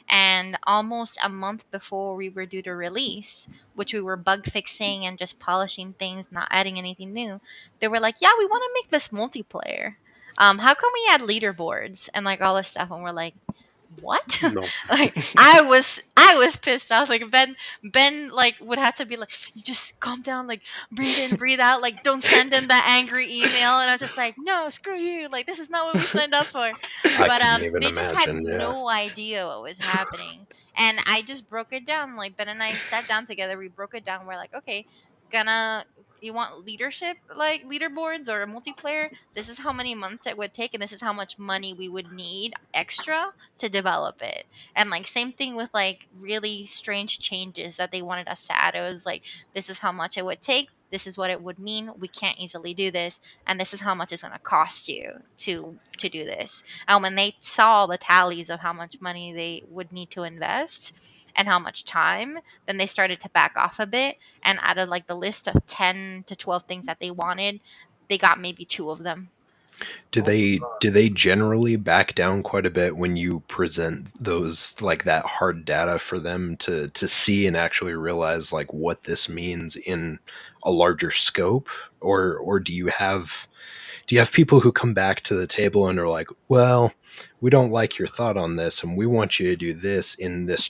And almost a month before we were due to release, which we were bug fixing and just polishing things, not adding anything new, they were like, yeah, we want to make this multiplayer. How can we add leaderboards and like all this stuff? And we're like, what? no? Like, I was pissed off. Like Ben like would have to be like, you just calm down, like breathe in, breathe out, like don't send in the angry email. And I'm just like, no, screw you, like this is not what we signed up for. I But couldn't even they just had imagine. Yeah. no idea what was happening. And I just broke it down. Like Ben and I sat down together, we broke it down. We're like, okay, gonna you want leadership, like leaderboards or a multiplayer? This is how many months it would take, and this is how much money we would need extra to develop it. And like same thing with like really strange changes that they wanted us to add. It was like, this is how much it would take, this is what it would mean, we can't easily do this, and this is how much it's going to cost you to do this. And when they saw the tallies of how much money they would need to invest and how much time, then they started to back off a bit, and out of like the list of 10 to 12 things that they wanted, they got maybe two of them. Do they generally back down quite a bit when you present those, like, that hard data for them to see and actually realize like what this means in a larger scope? Or do you have people who come back to the table and are like, well, we don't like your thought on this and we want you to do this in this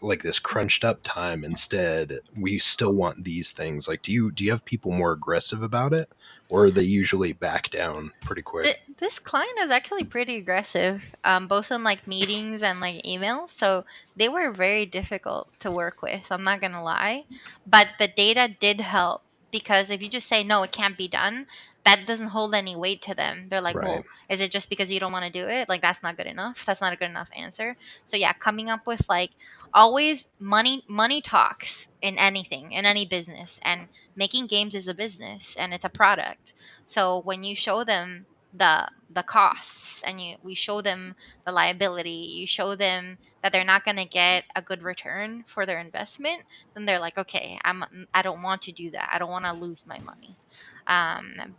like this crunched up time instead? We still want these things. Like, do you have people more aggressive about it, or they usually back down pretty quick? This client is actually pretty aggressive, both in like meetings and like emails. So they were very difficult to work with. I'm not gonna lie, but the data did help, because if you just say no, it can't be done, that doesn't hold any weight to them. They're like, Right. well, is it just because you don't want to do it? Like that's not good enough. That's not a good enough answer. So yeah, coming up with like always money talks in anything, in any business, and making games is a business and it's a product. So when you show them the costs, and we show them the liability, you show them that they're not going to get a good return for their investment, then they're like, okay, I don't want to do that, I don't want to lose my money.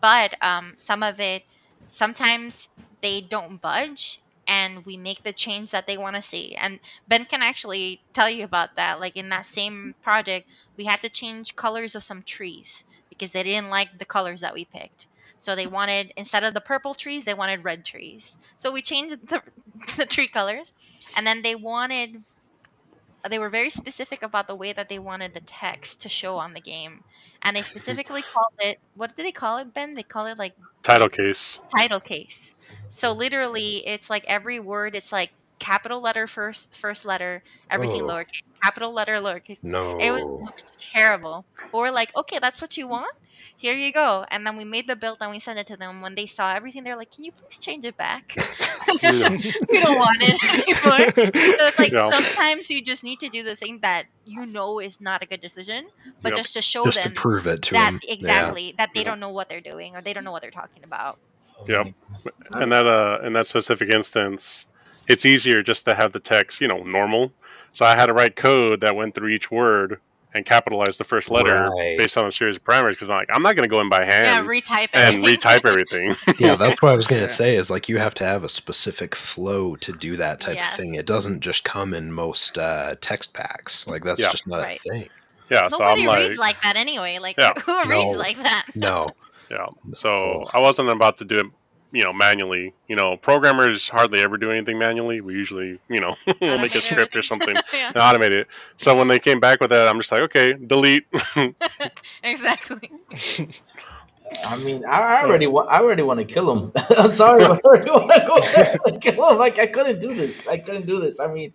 But some of it, sometimes they don't budge, and we make the change that they want to see. And Ben can actually tell you about that. Like in that same project, we had to change colors of some trees because they didn't like the colors that we picked. So they wanted, instead of the purple trees, they wanted red trees. So we changed the tree colors. And then they were very specific about the way that they wanted the text to show on the game. And they specifically called it, what did they call it, Ben? They call it Title case. title case. So literally it's like every word, it's like capital letter first letter, everything Oh lowercase, capital letter lowercase. It was no. looked terrible. But we're like, okay, that's what you want, here you go. And then we made the build and we sent it to them. When they saw everything, they're like, can you please change it back? Yeah, We don't want it anymore. So it's like yeah, sometimes you just need to do the thing that you know is not a good decision, but yep, just to show Just to them prove it to that them. Yeah. exactly that they yep, don't know what they're doing, or they don't know what they're talking about. Oh yep. my And God. that in that specific instance, it's easier just to have the text, normal. So I had to write code that went through each word and capitalize the first letter Right. based on a series of parameters. Because I'm not going to go in by Yeah, hand retype and everything. retype everything. Yeah, that's what I was gonna Yeah. say. Is like you have to have a specific flow to do that type of Yes. thing. It doesn't just come in most text packs. Like that's Yeah, just not a Right. thing. yeah. So I'm Nobody reads like, like that anyway. Like yeah, who reads No, like that? no, yeah. no. So I wasn't about to do it, manually. Programmers hardly ever do anything manually. We usually, we'll make a Automate script or everything. something Yeah. and automate it. So when they came back with that, I'm just like, okay, delete. Exactly. I mean, I Yeah. already want. I already want to kill him. I'm sorry, but I already want to go ahead and kill him. Like I couldn't do this. I couldn't do this. I mean,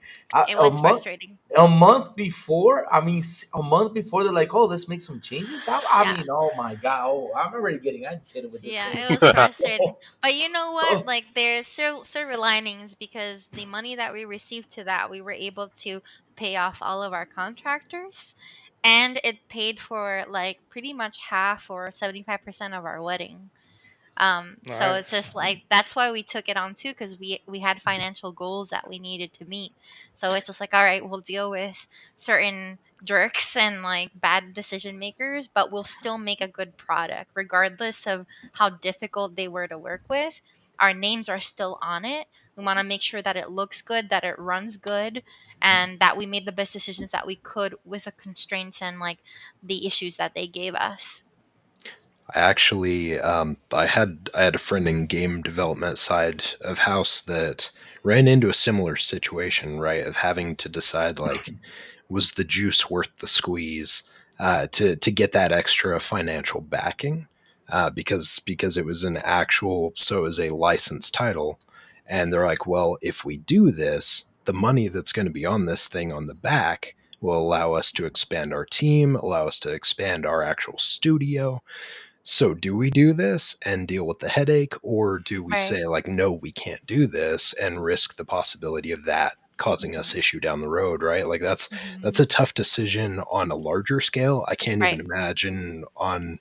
It a was month, frustrating. a month before. I mean, a month before they're like, "Oh, let's make some changes." I Yeah. mean, oh my god, oh, I'm already getting agitated with this Yeah, thing. it was frustrating. But you know what? Oh, Like there's silver linings, because the money that we received to that, we were able to pay off all of our contractors, and it paid for like pretty much half or 75% of our wedding. So it's Nice. just like that's why we took it on too, because we had financial goals that we needed to meet. So it's just like, all right, we'll deal with certain jerks and like bad decision makers, but we'll still make a good product regardless of how difficult they were to work with. Our names are still on it. We want to make sure that it looks good, that it runs good, and that we made the best decisions that we could with the constraints and like the issues that they gave us. I actually, I had a friend in game development side of house that ran into a similar situation, right? Of having to decide like, was the juice worth the squeeze to get that extra financial backing? Because it was an actual, so it was a licensed title, and they're like, well, if we do this, the money that's going to be on this thing on the back will allow us to expand our team, allow us to expand our actual studio. So, do we do this and deal with the headache, or do we Right. say, like, no, we can't do this and risk the possibility of that causing us issue down the road, right? Like, that's Hmm. a tough decision on a larger scale. I can't even Right. imagine on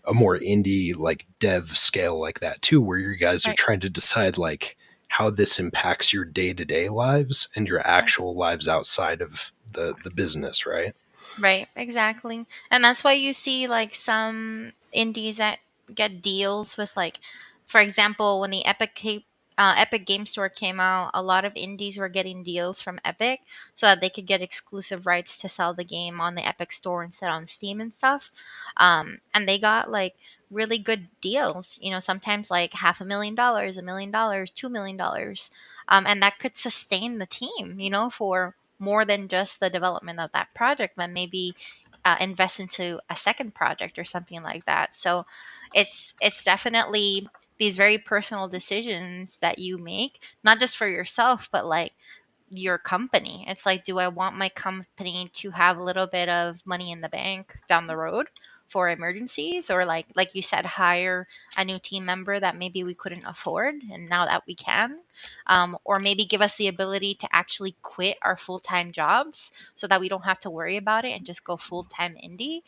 a more indie, like, dev scale like that, too, where you guys are Right. trying to decide, like, how this impacts your day to day lives and your Right. actual lives outside of the business, right? Right, exactly. And that's why you see like some indies that get deals with like, for example, when the Epic Game Store came out, a lot of indies were getting deals from Epic so that they could get exclusive rights to sell the game on the Epic Store instead on Steam and stuff. And they got like really good deals, sometimes like $500,000, $1 million, $2 million. And that could sustain the team, for more than just the development of that project, but maybe invest into a second project or something like that. So it's definitely these very personal decisions that you make, not just for yourself, but like your company. It's like, do I want my company to have a little bit of money in the bank down the road for emergencies, or like you said, hire a new team member that maybe we couldn't afford and now that we can, or maybe give us the ability to actually quit our full-time jobs so that we don't have to worry about it and just go full-time indie.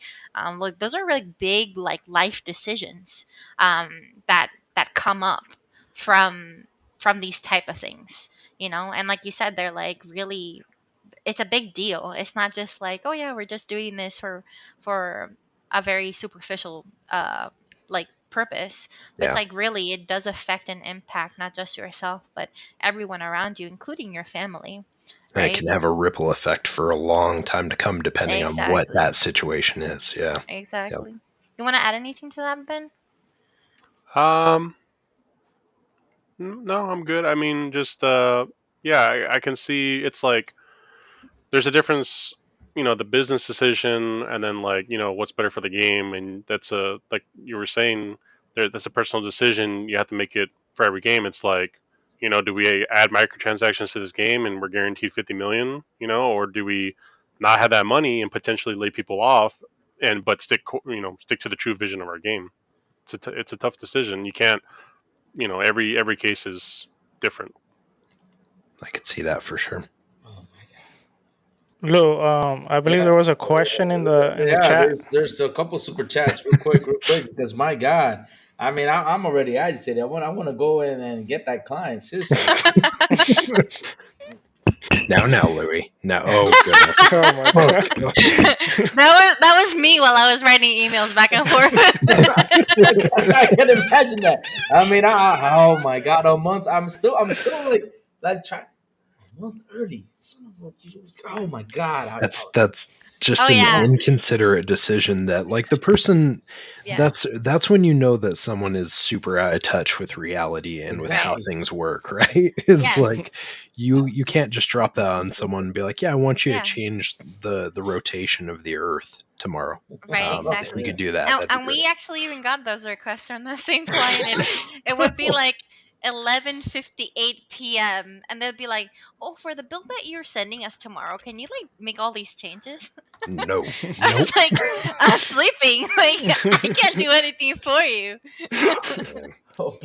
Like those are really big like life decisions, that come up from these type of things, and like you said, they're like really, it's a big deal. It's not just like, oh yeah, we're just doing this for a very superficial like purpose, but it's Yeah. like really it does affect and impact not just yourself but everyone around you, including your family, And it right? can have a ripple effect for a long time to come, depending on what Exactly. that situation is. Yeah. Yep. Exactly. You want to add anything to that, Ben? Um, no, I'm good. I mean, just yeah, I can see it's like there's a difference, the business decision and then like, what's better for the game, and that's a like you were saying there that's a personal decision. You have to make it for every game. It's like, do we add microtransactions to this game and we're guaranteed 50 million, or do we not have that money and potentially lay people off and but stick to the true vision of our game. It's a tough decision. You can't, every case is different. I could see that for sure. Oh my Lou, I believe god. there was a question in the Yeah, chat. there's a couple super chats real quick, because my God, I mean, I'm already agitated. I want to go in and get that client. Seriously. Now, Louis. Now, oh goodness. Oh my Oh, god. God. That was me while I was writing emails back and forth. I can imagine that. I mean, oh my God, a month. I'm still like trying a month early. Son of a, oh my God. That's just Oh an yeah. inconsiderate decision that, like, the person Yeah. that's when you know that someone is super out of touch with reality and with how Exactly. things work, right? Is Yeah. like you can't just drop that on someone and be like, yeah, I want you to Yeah. change the rotation of the earth tomorrow. Right, If exactly. you could do that, And, that'd be and great. we actually even got those requests from the same client, and it would be like 11:58 p.m. and they'd be like, "Oh, for the bill that you're sending us tomorrow, can you like make all these changes?" No. I Nope. was like, "I'm sleeping. Like, I can't do anything for you." Oh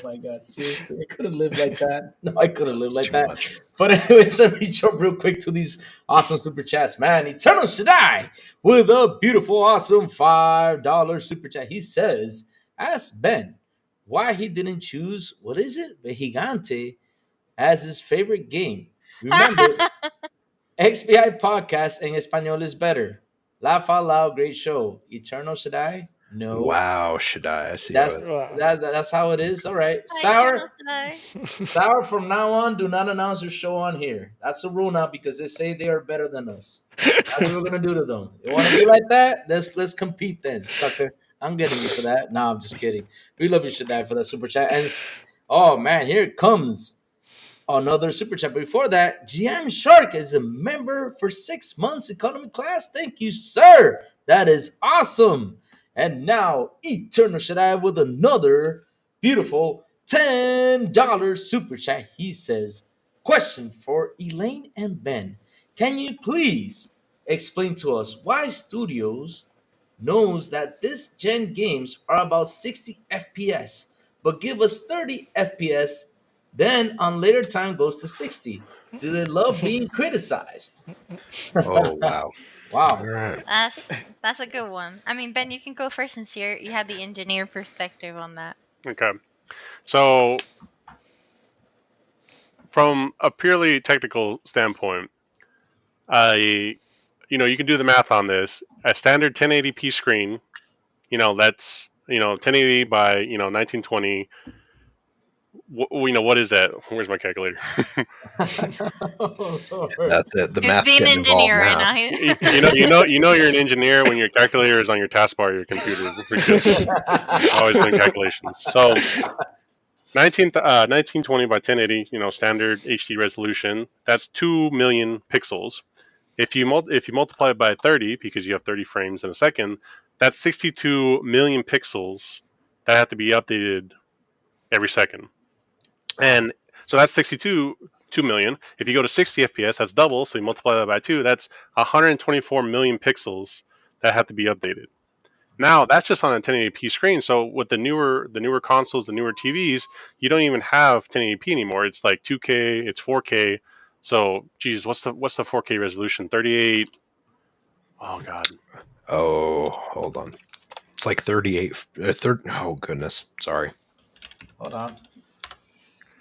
my God, seriously, I couldn't live like that. No, I couldn't live It's like too that. much. But anyways, let me jump real quick to these awesome super chats, man. Eternal Shaddai with a beautiful, awesome $5 super chat. He says, ask Ben why he didn't choose, what is it, Gigante, as his favorite game. Remember, XBI podcast en español is better. Laugh out loud, great show. Eternal Shaddai? No. Wow, should I see That's what Wow. that's how it is. All right. Hi, Eternal Shaddai. Sour from now on, do not announce your show on here. That's a rule now because they say they are better than us. That's what we're gonna do to them. You want to be like that? Let's compete then, sucker. I'm getting you for that. No, I'm just kidding. We love you, Shaddai, for that super chat. And oh man, here it comes. Another super chat. But before that, GM Shark is a member for 6 months economy class. Thank you, sir. That is awesome. And now Eternal Shaddai with another beautiful $10 super chat. He says, question for Elaine and Ben. Can you please explain to us why studios knows that this gen games are about 60 FPS, but give us 30 FPS, then on later time goes to 60? Do they love being criticized? oh wow. All Wow. right. That's a good one. I mean, Ben, you can go first since you had the engineer perspective on that. Okay. So from a purely technical standpoint, I you can do the math on this. A standard 1080p screen, that's 1080 by 1920. What is that? Where's my calculator? Oh, Lord. That's it. The He's math's being an getting involved engineer right now. now. You're an engineer when your calculator is on your taskbar of your computer. We're just always doing calculations. So 1920 by 1080, standard HD resolution. That's 2 million pixels. If you multiply it by 30, because you have 30 frames in a second, that's 62 million pixels that have to be updated every second. And so that's 2 million. If you go to 60 FPS, that's double. So you multiply that by 2, that's 124 million pixels that have to be updated. Now that's just on a 1080p screen. So with the newer consoles, the newer TVs, you don't even have 1080p anymore. It's like 2K, it's 4K. So, geez, what's the 4K resolution? 38. Oh God. Oh, hold on. It's like 38. Oh goodness. Sorry. Hold on.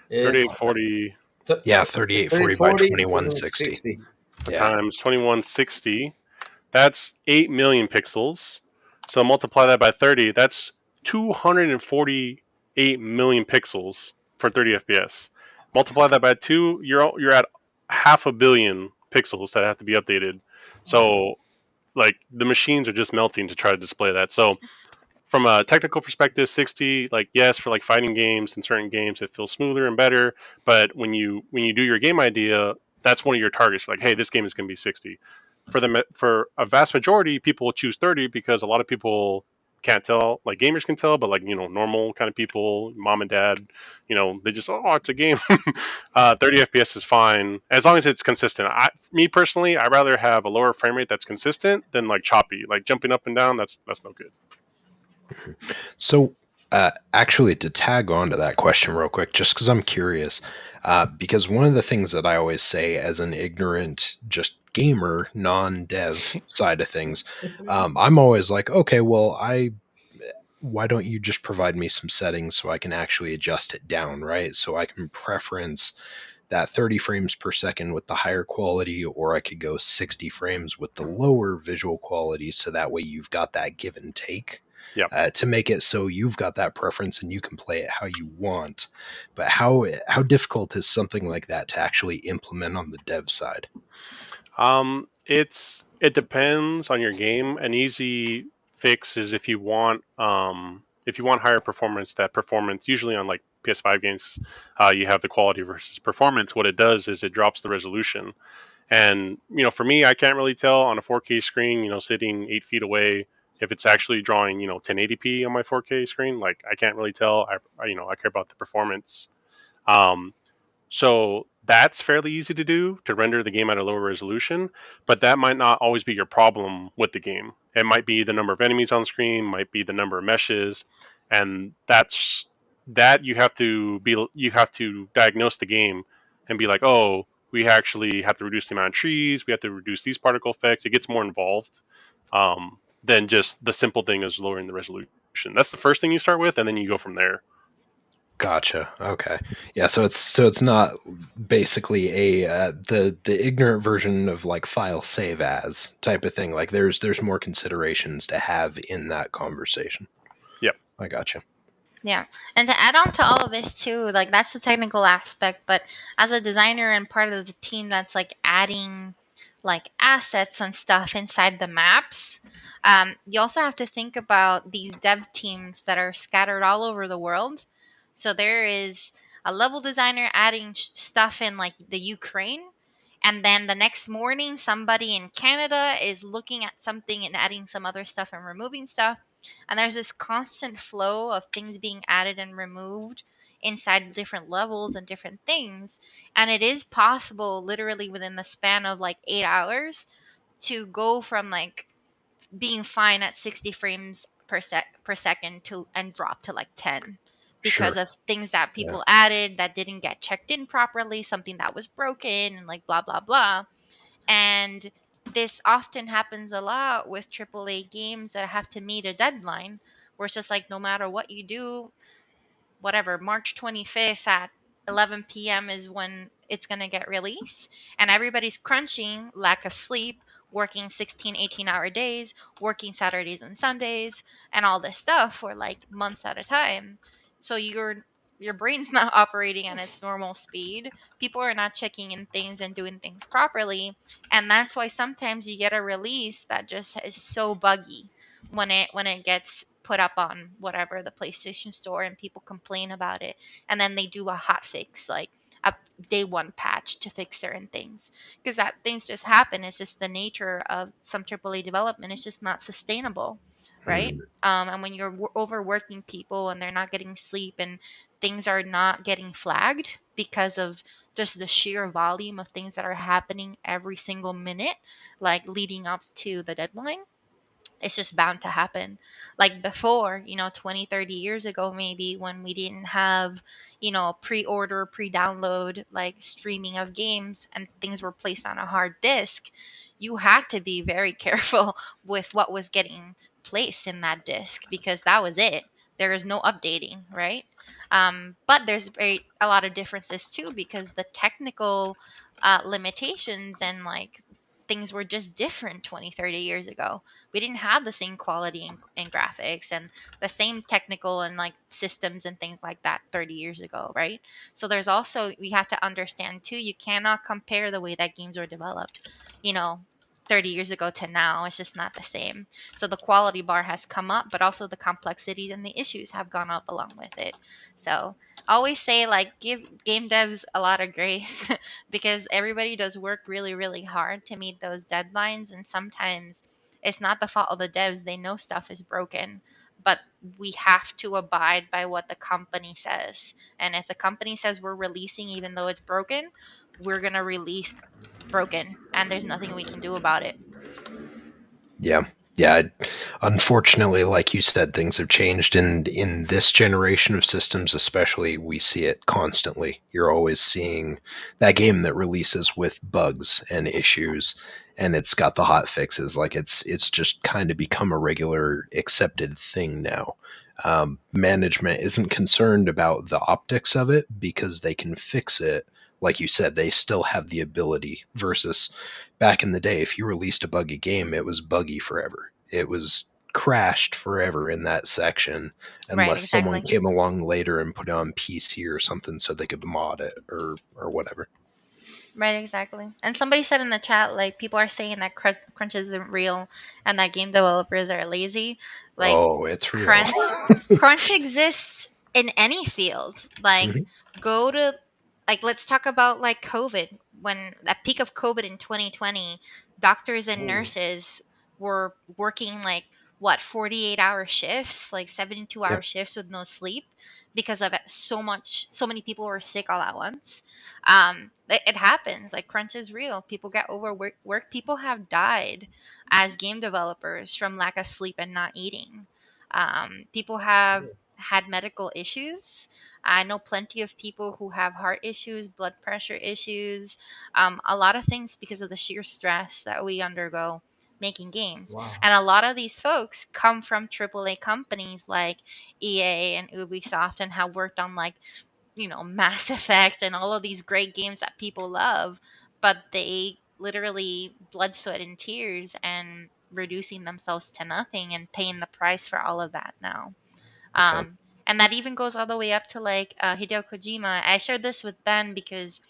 It's 3840 Yeah, 3840 by 3040, 2160. 2160. Yeah. times 2160. That's 8 million pixels. So multiply that by 30. That's 248 million pixels for 30 FPS. Multiply that by 2, you're at half a billion pixels that have to be updated. So like the machines are just melting to try to display that. So from a technical perspective, 60, like yes, for like fighting games and certain games it feels smoother and better, but when you do your game idea, that's one of your targets, like hey, this game is going to be 60. For a vast majority, people will choose 30 because a lot of people can't tell, like gamers can tell, but like normal kind of people, mom and dad, they just, oh, it's a game. 30 FPS is fine as long as it's consistent. Me personally, I'd rather have a lower frame rate that's consistent than like choppy, like jumping up and down. That's no good. So, actually, to tag on to that question real quick, just because I'm curious, because one of the things that I always say as an ignorant, just gamer, non-dev side of things, I'm always like, okay, well, why don't you just provide me some settings so I can actually adjust it down, right? So I can preference that 30 frames per second with the higher quality, or I could go 60 frames with the lower visual quality. So that way you've got that give and take Yep. to make it so you've got that preference and you can play it how you want. But how difficult is something like that to actually implement on the dev side? It depends on your game. An easy fix is if you want higher performance. That performance usually on like PS5 games, you have the quality versus performance. What it does is it drops the resolution. And for me, I can't really tell on a 4K screen, sitting 8 feet away, if it's actually drawing 1080p on my 4K screen. Like I can't really tell. I care about the performance. Um, so that's fairly easy to do, to render the game at a lower resolution, but that might not always be your problem with the game. It might be the number of enemies on screen, might be the number of meshes, and that you have to diagnose the game and be like, oh, we actually have to reduce the amount of trees, we have to reduce these particle effects. It gets more involved than just the simple thing as lowering the resolution. That's the first thing you start with, and then you go from there. Gotcha. Okay. Yeah. So it's not basically a the ignorant version of like file save as type of thing. Like there's more considerations to have in that conversation. Yep. I gotcha. Yeah. And to add on to all of this too, like that's the technical aspect, but as a designer and part of the team that's like adding like assets and stuff inside the maps, you also have to think about these dev teams that are scattered all over the world. So there is a level designer adding stuff in like the Ukraine, and then the next morning somebody in Canada is looking at something and adding some other stuff and removing stuff, and there's this constant flow of things being added and removed inside different levels and different things. And it is possible, literally within the span of like 8 hours, to go from like being fine at 60 frames per second to and drop to like 10 because Sure. of things that Yeah. people added that didn't get checked in properly, something that was broken, and like blah blah blah. And this often happens a lot with AAA games that have to meet a deadline, where it's just like no matter what you do, whatever, March 25th at 11 p.m. is when it's going to get released. And everybody's crunching, lack of sleep, working 16, 18-hour days, working Saturdays and Sundays, and all this stuff for like months at a time. So your brain's not operating at its normal speed. People are not checking in things and doing things properly. And that's why sometimes you get a release that just is so buggy when it gets put up on whatever the PlayStation Store and people complain about it, and then they do a hot fix like a day one patch to fix certain things, because that things just happen. It's just the nature of some AAA development. It's just not sustainable, right? Hmm. And when you're overworking people and they're not getting sleep and things are not getting flagged because of just the sheer volume of things that are happening every single minute, like leading up to the deadline, it's just bound to happen. Like before, 20, 30 years ago, maybe, when we didn't have, pre-order, pre-download, like streaming of games, and things were placed on a hard disk, you had to be very careful with what was getting placed in that disk, because that was it. there is no updating, right? But there's a lot of differences too, because the technical limitations and like things were just different 20, 30 years ago. We didn't have the same quality in graphics and the same technical and like systems and things like that 30 years ago, right? So there's also, we have to understand too, you cannot compare the way that games were developed, you know, 30 years ago to now. It's just not the same. So the quality bar has come up, but also the complexities and the issues have gone up along with it. So I always say, like, give game devs a lot of grace because everybody does work really, really hard to meet those deadlines. And sometimes it's not the fault of the devs. They know stuff is broken, but we have to abide by what the company says. And if the company says we're releasing even though it's broken, we're going to release broken, and there's nothing we can do about it. Yeah. Unfortunately, like you said, things have changed, and in this generation of systems especially, we see it constantly. You're always seeing that game that releases with bugs and issues, and it's got the hot fixes. Like it's just kind of become a regular accepted thing now. Management isn't concerned about the optics of it because they can fix it. Like you said, they still have the ability, versus back in the day, if you released a buggy game, it was buggy forever. It was crashed forever in that section Right, unless someone exactly. came along later and put it on PC or something so they could mod it or whatever. Right, exactly. And somebody said in the chat, like, people are saying that crunch isn't real and that game developers are lazy. Like, Oh, it's real. crunch exists in any field. Like, Mhm. go to, like, let's talk about like COVID. When at peak of COVID in 2020, doctors and nurses were working like what, 48-hour shifts, like 72-hour Yep. shifts with no sleep because of it. So many people were sick all at once. It happens. Like, crunch is real. People get overworked. People have died as game developers from lack of sleep and not eating. People have had medical issues. I know plenty of people who have heart issues, blood pressure issues, a lot of things because of the sheer stress that we undergo making games. Wow. And a lot of these folks come from AAA companies like EA and Ubisoft and have worked on like, you know, Mass Effect and all of these great games that people love, but they literally blood, sweat, and tears and reducing themselves to nothing and paying the price for all of that now. Yep. And that even goes all the way up to like Hideo Kojima. I shared this with Ben because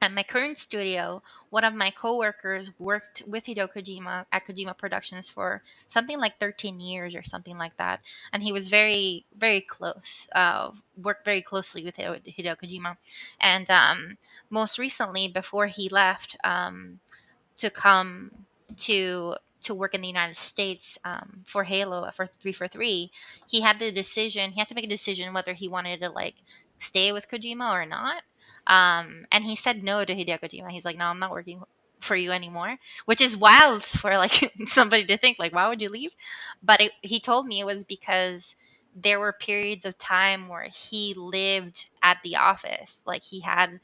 at my current studio, one of my coworkers worked with Hideo Kojima at Kojima Productions for something like 13 years or something like that, and he was very, very close. Worked very closely with Hideo Kojima, and most recently, before he left to come to work in the United States for Halo for 343, he had the decision. He had to make a decision whether he wanted to like stay with Kojima or not. And he said no to Hideo Kojima. He's like, no, I'm not working for you anymore, which is wild for like somebody to think like, why would you leave? But he told me it was because there were periods of time where he lived at the office, like he had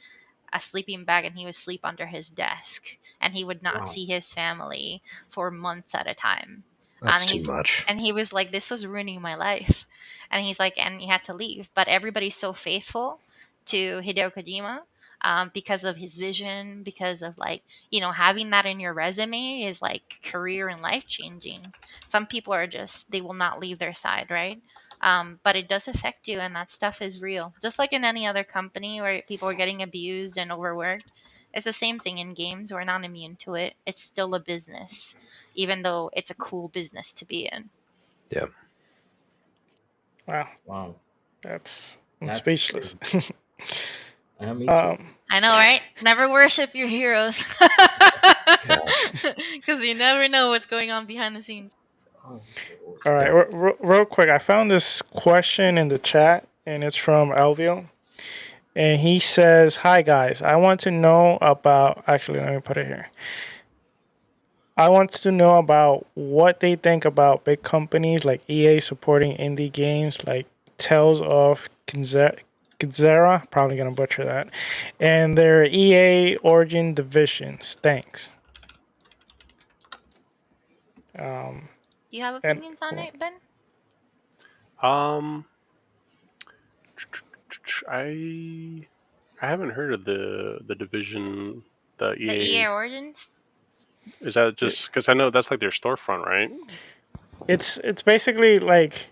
a sleeping bag and he would sleep under his desk and he would not Wow. see his family for months at a time. That's too He's much. and he was like, this was ruining my life. And he's like, and he had to leave. But everybody's so faithful to Hideo Kojima because of his vision, because of like, you know, having that in your resume is like career and life changing. Some people are just, they will not leave their side, right? But it does affect you, and that stuff is real. Just like in any other company where people are getting abused and overworked, it's the same thing in games. We're not immune to it. It's still a business, even though it's a cool business to be in. Yeah. Wow, Wow. I'm That's speechless. crazy. Me too. I know, right? Never worship your heroes. Because you never know what's going on behind the scenes. Oh, Lord. All right, real quick, I found this question in the chat, and it's from Elvio. And he says, "Hi guys, I want to know about." Actually, let me put it here. I want to know about what they think about big companies like EA supporting indie games like Tales of Kizera, probably gonna butcher that, and their EA Origin divisions. Thanks. Do you have And opinions on it, Ben? Um, I I haven't heard of the division, the The EA EA. Origins. Is that It, just because I know that's like their storefront, right? it's basically like,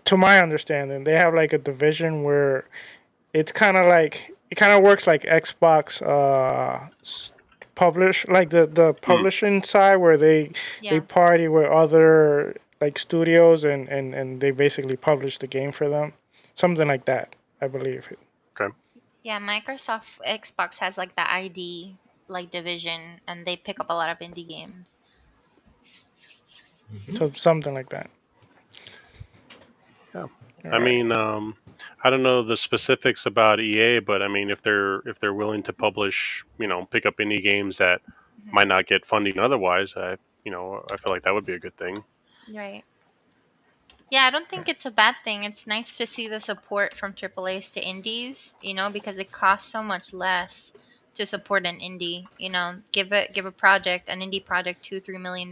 to my understanding, they have like a division where it's kind of like it kind of works like Xbox publish like the Mm, publishing side where they Yeah. party with other like studios and they basically publish the game for them, something like that, I believe. okay. Yeah, Microsoft Xbox has like the ID like division, and they pick up a lot of indie games. So something like that. Yeah. All I right. mean, I don't know the specifics about EA, but I mean, if they're willing to publish, pick up indie games that Mhm. might not get funding otherwise, I feel like that would be a good thing. Right. Yeah, I don't think it's a bad thing. It's nice to see the support from AAAs to indies, because it costs so much less to support an indie. Give a project, an indie project, $2-3 million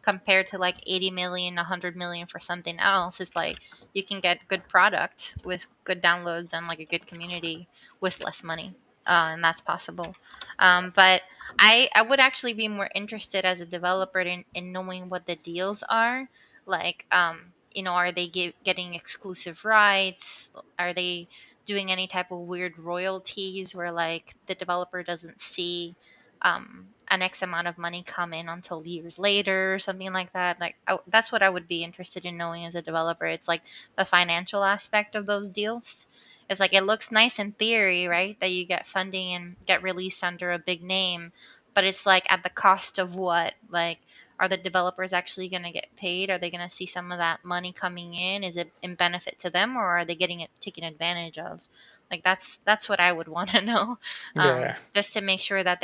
compared to like 80 million, 100 million for something else. It's like you can get good product with good downloads and like a good community with less money. And that's possible. But I would actually be more interested as a developer in knowing what the deals are, like are they getting exclusive rights? Are they doing any type of weird royalties where like the developer doesn't see an X amount of money come in until years later or something like that? Like that's what I would be interested in knowing as a developer. It's like the financial aspect of those deals. It's like it looks nice in theory, right, that you get funding and get released under a big name, but it's like at the cost of what? Like, are the developers actually going to get paid? Are they going to see some of that money coming in? Is it in benefit to them, or are they getting it taken advantage of? Like that's what I would want to know, Yeah. just to make sure that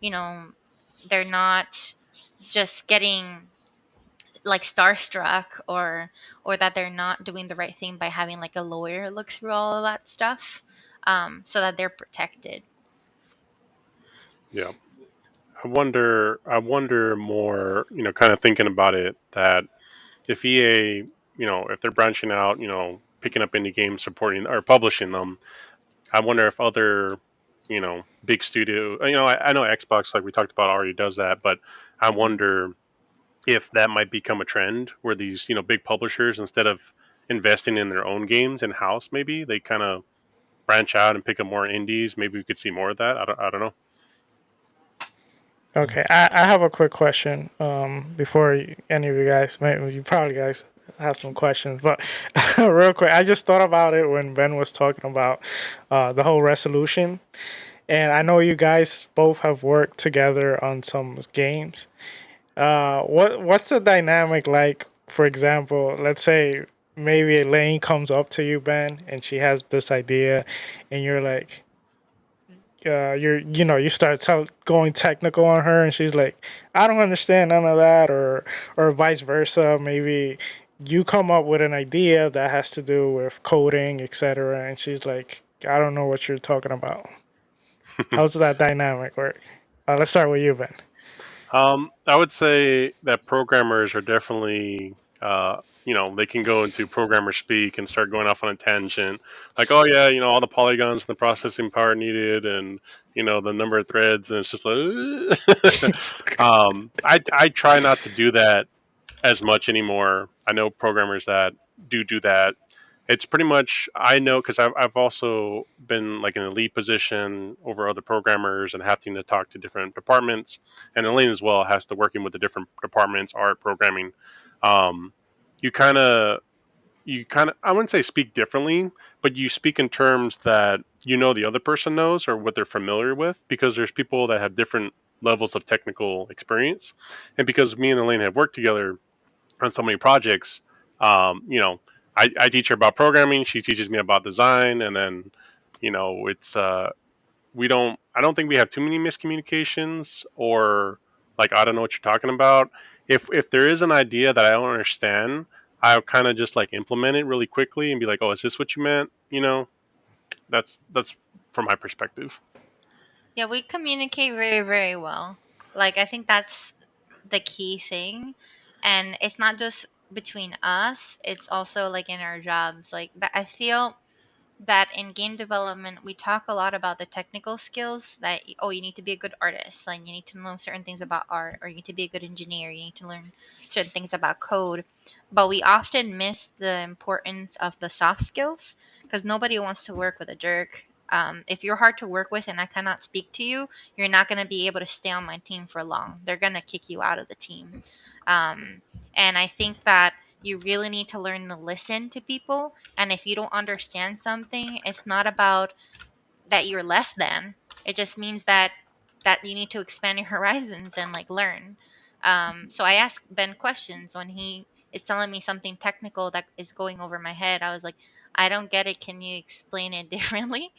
you know, they're not just getting like starstruck, or that they're not doing the right thing by having like a lawyer look through all of that stuff, so that they're protected. Yeah. I wonder more, kind of thinking about it, that if EA, if they're branching out, picking up indie games, supporting or publishing them, I wonder if other, big studio, I know Xbox, like we talked about, already does that, but I Mhm. wonder if that might become a trend where these, big publishers, instead of investing in their own games in house, maybe they kind of branch out and pick up more indies. Maybe we could see more of that. I don't know. Okay, I have a quick question. Before any of you guys, maybe you probably guys have some questions, but real quick, I just thought about it when Ben was talking about the whole resolution, and I know you guys both have worked together on some games. What's the dynamic like? For example, let's say maybe Elaine comes up to you, Ben, and she has this idea, and you're like, you start going technical on her, and she's like, I don't understand none of that, or vice versa. Maybe you come up with an idea that has to do with coding, etc., and she's like, I don't know what you're talking about. How's that dynamic work? Let's start with you, Ben. I would say that programmers are definitely, they can go into programmer speak and start going off on a tangent, like, oh yeah, all the polygons and the processing power needed, and the number of threads, and it's just like, I try not to do that as much anymore. I know programmers that do that. It's pretty much, I know, because I've also been like in a lead position over other programmers and having to talk to different departments, and Elaine as well has to working with the different departments, art, programming. Um, you kind of I wouldn't say speak differently, but you speak in terms that the other person knows or what they're familiar with, because there's people that have different levels of technical experience, and because me and Elaine have worked together on so many projects. I teach her about programming. She teaches me about design, and then, it's we don't. I don't think we have too many miscommunications, or like, I don't know what you're talking about. If there is an idea that I don't understand, I'll kind of just like implement it really quickly and be like, oh, is this what you meant? That's from my perspective. Yeah, we communicate very, very well. Like, I think that's the key thing. And it's not just between us, it's also like in our jobs. Like that, I feel that in game development we talk a lot about the technical skills that oh, you need to be a good artist, like you need to know certain things about art, or you need to be a good engineer, you need to learn certain things about code, but we often miss the importance of the soft skills because nobody wants to work with a jerk. If you're hard to work with and I cannot speak to you, you're not going to be able to stay on my team for long. They're going to kick you out of the team. um, and I think that you really need to learn to listen to people, and if you don't understand something, it's not about that you're less than. It just means that you need to expand your horizons and like learn. So I ask Ben questions when he is telling me something technical that is going over my head. I was like, I don't get it. Can you explain it differently?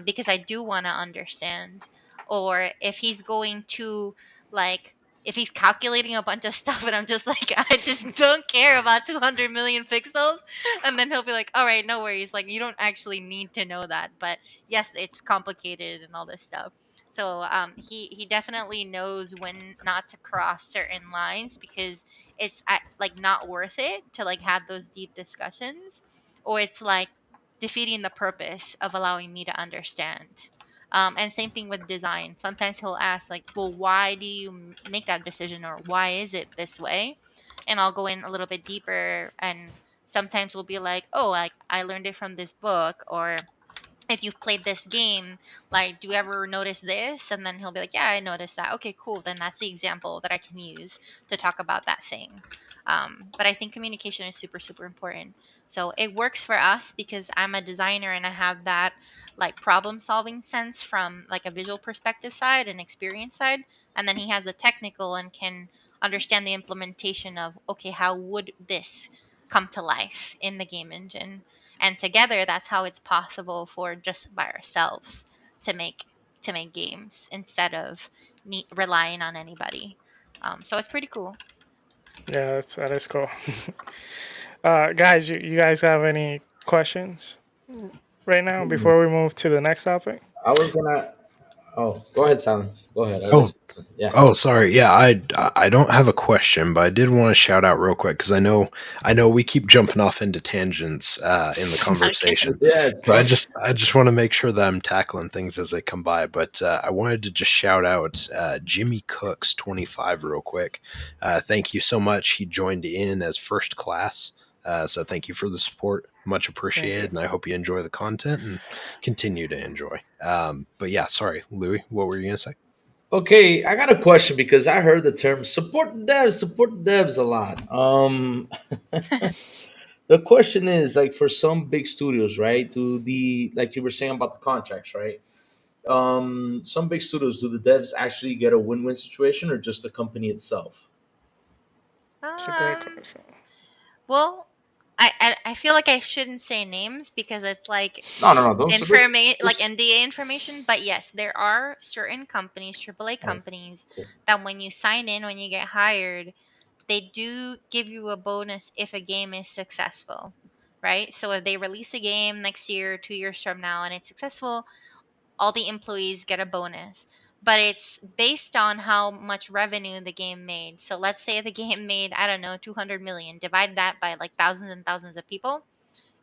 Because I do want to understand. Or if he's going to like if he's calculating a bunch of stuff and I'm just like, I just don't care about 200 million pixels. And then he'll be like, all right, no worries. Like, you don't actually need to know that. But yes, it's complicated and all this stuff. So he definitely knows when not to cross certain lines because it's like not worth it to like have those deep discussions, or it's like defeating the purpose of allowing me to understand. And same thing with design. Sometimes he'll ask like, "Well, why do you make that decision, or why is it this way?" And I'll go in a little bit deeper, and sometimes we'll be like, "Oh, like I learned it from this book," or if you've played this game, like, do you ever notice this? And then he'll be like, yeah, I noticed that. Okay, cool. Then that's the example that I can use to talk about that thing. But I think communication is super, super important. So it works for us because I'm a designer and I have that like problem solving sense from like a visual perspective side and experience side. And then he has a technical and can understand the implementation of, okay, how would this come to life in the game engine? And together that's how it's possible for just by ourselves to make games instead of relying on anybody. So it's pretty cool. Yeah, that is cool. Guys, you guys have any questions right now before we move to the next topic? I was gonna. Oh, go ahead, Sam. Go ahead. I Oh, listen. Yeah. oh, sorry. Yeah, I don't have a question, but I did want to shout out real quick because I know we keep jumping off into tangents in the Okay. conversation. Yeah, it's So I fun. just I just want to make sure that I'm tackling things as they come by. But I wanted to just shout out Jimmy Cooks 25 real quick. Thank you so much. He joined in as first class. So thank you for the support. Much Thank you. appreciated, and I hope you enjoy the content and continue to enjoy. But yeah, sorry, Louis, what were you gonna say? Okay, I got a question because I heard the term support devs a lot. The question is like for some big studios, right? Do the like you were saying about the contracts, right? Some big studios, do the devs actually get a win-win situation or just the company itself? It's a great Um. question. Well, I feel like I shouldn't say names because it's like No, no, no. Don't. like Just NDA information. But yes, there are certain companies, AAA all right, companies, cool. that when you sign in, when you get hired, they do give you a bonus if a game is successful, right? So if they release a game next year, 2 years from now, and it's successful, all the employees get a bonus. But it's based on how much revenue the game made. So let's say the game made, I don't know, 200 million. Divide that by like thousands and thousands of people,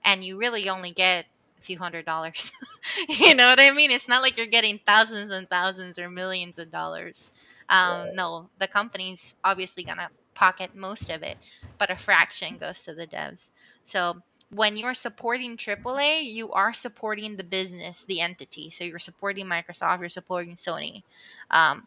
and you really only get a few $100s. You know what I mean? It's not like you're getting thousands and thousands or millions of dollars. No, the company's obviously gonna pocket most of it, but a fraction goes to the devs. So when you're supporting AAA, you are supporting the business, the entity. So you're supporting Microsoft, you're supporting Sony.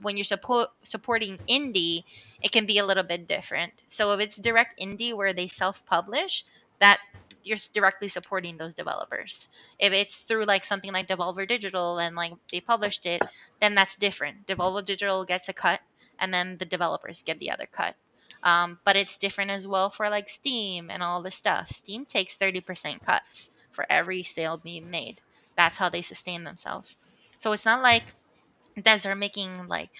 When you're supporting indie, it can be a little bit different. So if it's direct indie where they self-publish, that you're directly supporting those developers. If it's through like something like Devolver Digital and like they published it, then that's different. Devolver Digital gets a cut, and then the developers get the other cut. But it's different as well for like Steam and all this stuff. Steam takes 30% cuts for every sale being made. That's how they sustain themselves. So it's not like devs are making like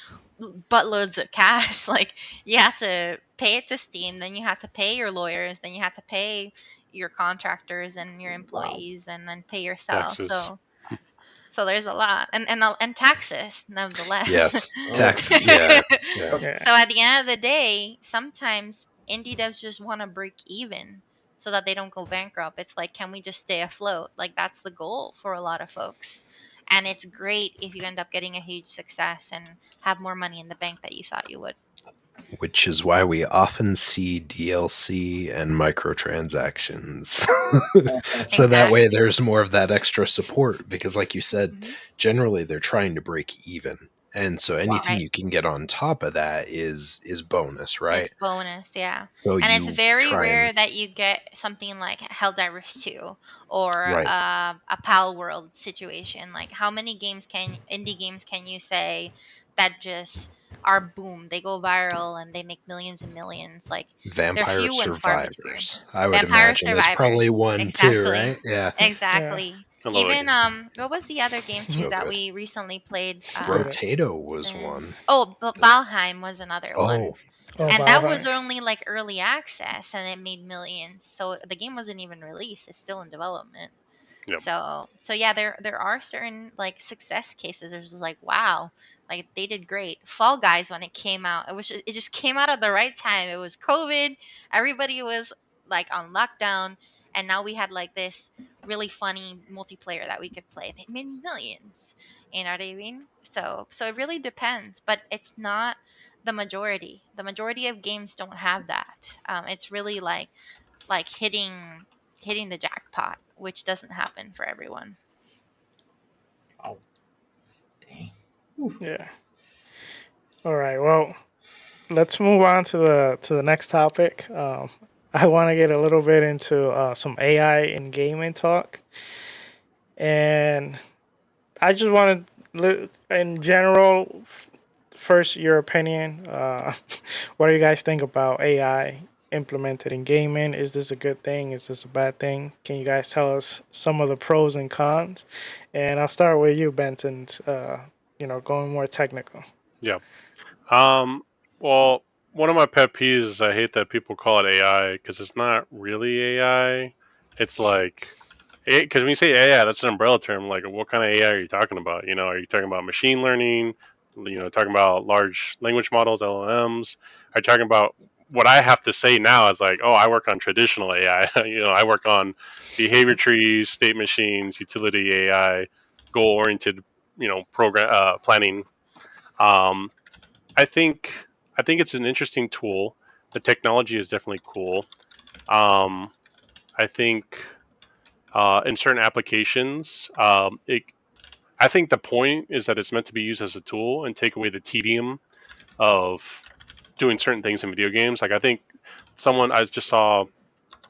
buttloads of cash. Like you have to pay it to Steam, then you have to pay your lawyers, then you have to pay your contractors and your Wow. employees, and then pay yourself. Taxes. So there's a lot, and taxes nevertheless. Yes, Oh, tax. Yeah, yeah. Yeah. So at the end of the day, sometimes indie devs just want to break even so that they don't go bankrupt. It's like, can we just stay afloat? Like, that's the goal for a lot of folks. And it's great if you end up getting a huge success and have more money in the bank that you thought you would. Which is why we often see DLC and microtransactions. So that way Exactly. there's more of that extra support because, like you said, Hmm. generally they're trying to break even. And so anything Right. you can get on top of that is bonus, It's right? bonus, yeah. So And it's you very try and rare that you get something like Helldivers 2 or right. a Pal World situation. Like, how many indie games can you say that just are boom, they go viral and they make millions and millions? Like, they're Vampire few and far between. Survivors, I would Vampire imagine, is probably Survivors, one too, exactly. right? Yeah. Yeah. Exactly. I love that Even game. what was the other game too So that good. we recently played? Forget it. Rotato was The one. Valheim was another one. Oh, Oh, And that was Valheim. only like early access and it made millions. So the game wasn't even released. It's still in development. Yep. So yeah, there are certain like success cases. There's just like, wow, like they did great. Fall Guys, when it came out, it just came out at the right time. It was COVID. Everybody was like on lockdown, and now we had like this really funny multiplayer that we could play. They made millions. You know what I mean? So it really depends, but it's not the majority. The majority of games don't have that. It's really like hitting the jackpot, which doesn't happen for everyone. Oh, dang. Yeah. All right. Well, let's move on to the next topic. I want to get a little bit into some AI in gaming talk, and I just want to, in general, first your opinion. What do you guys think about AI implemented in gaming? Is this a good thing? Is this a bad thing? Can you guys tell us some of the pros and cons? And I'll start with you, Benton. Going more technical. Yeah. Um. Well, one of my pet peeves is I hate that people call it AI because it's not really AI. It's like, because when you say AI, that's an umbrella term. Like, what kind of AI are you talking about? Are you talking about machine learning? Talking about large language models, LLMs? Are you talking about what I have to say now is like, oh, I work on traditional AI. I work on behavior trees, state machines, utility AI, goal-oriented, program planning. Um, I think I think it's an interesting tool. The technology is definitely cool. Um, I think in certain applications, I think the point is that it's meant to be used as a tool and take away the tedium of doing certain things in video games. Like I think someone I just saw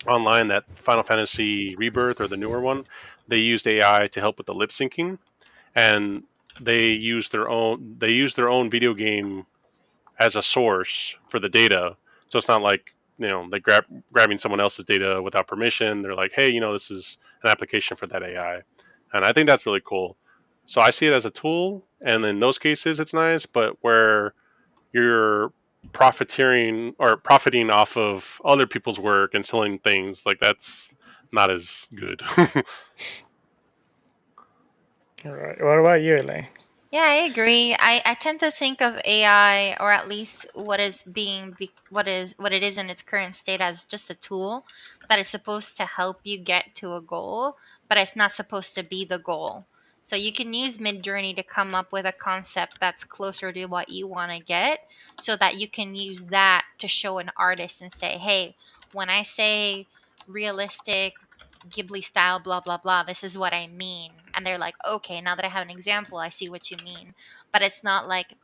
online that Final Fantasy Rebirth or the newer one, they used AI to help with the lip syncing, and they used their own video game as a source for the data. So it's not like they grabbing someone else's data without permission. They're like, hey, this is an application for that AI, and I think that's really cool. So I see it as a tool, and in those cases, it's nice. But where you're profiting off of other people's work and selling things, like that's not as good. All right. What about you, Elaine? Yeah, I agree. I tend to think of AI, or at least what it is in its current state, as just a tool that is supposed to help you get to a goal, but it's not supposed to be the goal. So you can use Midjourney to come up with a concept that's closer to what you want to get, so that you can use that to show an artist and say, hey, when I say realistic Ghibli style, blah, blah, blah. This is what I mean. And they're like, okay, now that I have an example, I see what you mean. But it's not like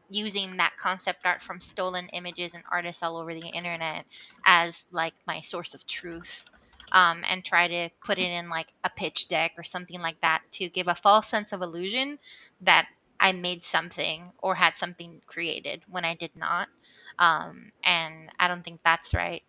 using that concept art from stolen images and artists all over the internet as like my source of truth. And try to put it in like a pitch deck or something like that to give a false sense of illusion that I made something or had something created when I did not. And I don't think that's right.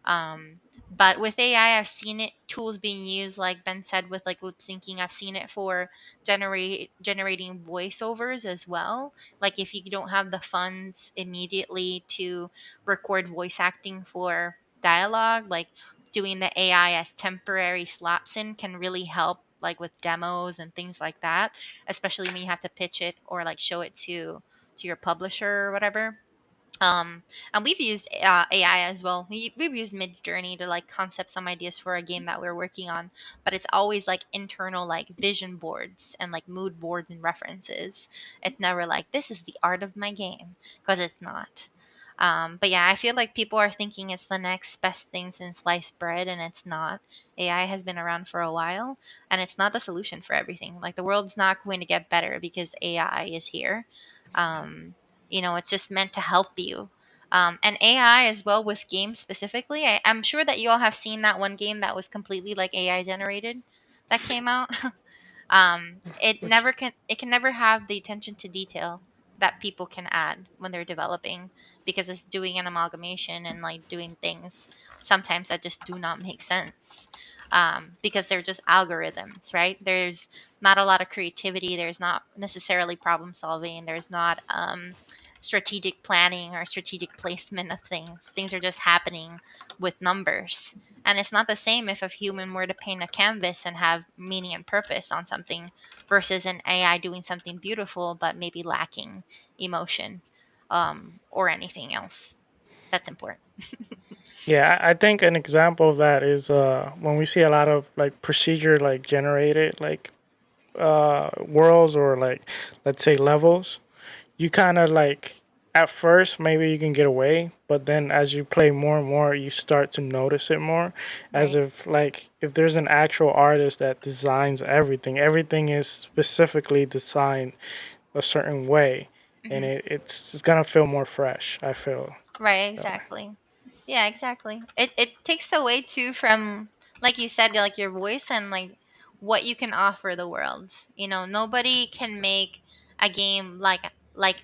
Um, but with AI, I've seen it tools being used, like Ben said, with like lip syncing. I've seen it for generating voiceovers as well. Like if you don't have the funds immediately to record voice acting for dialogue, like doing the AI as temporary slots in can really help, like with demos and things like that, especially when you have to pitch it or like show it to your publisher or whatever. And we've used AI as well. We've used Mid Journey to like concept some ideas for a game that we're working on, but it's always like internal like vision boards and like mood boards and references. It's never like this is the art of my game, because it's not. But yeah, I feel like people are thinking it's the next best thing since sliced bread, and it's not. AI has been around for a while, and it's not the solution for everything. Like the world's not going to get better because AI is here. Um, it's just meant to help you. And AI as well with games specifically. I'm sure that you all have seen that one game that was completely like AI generated that came out. Which It can never have the attention to detail that people can add when they're developing, because it's doing an amalgamation and like doing things sometimes that just do not make sense, because they're just algorithms, right? There's not a lot of creativity, there's not necessarily problem solving, there's not strategic planning or strategic placement of things are just happening with numbers. And it's not the same if a human were to paint a canvas and have meaning and purpose on something versus an AI doing something beautiful but maybe lacking emotion, or anything else that's important. Yeah, I think an example of that is when we see a lot of like procedure like generated like worlds or like let's say levels. You kind of like at first maybe you can get away, but then as you play more and more, you start to notice it more, as Right. if like if there's an actual artist that designs everything, everything is specifically designed a certain way, and Hmm. it's gonna feel more fresh. I feel Right, that way. exactly. Yeah, exactly. It takes away too from, like you said, like your voice and like what you can offer the world. Nobody can make a game like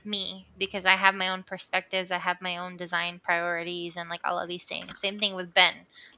me, because I have my own perspectives, I have my own design priorities and like all of these things. Same thing with Ben.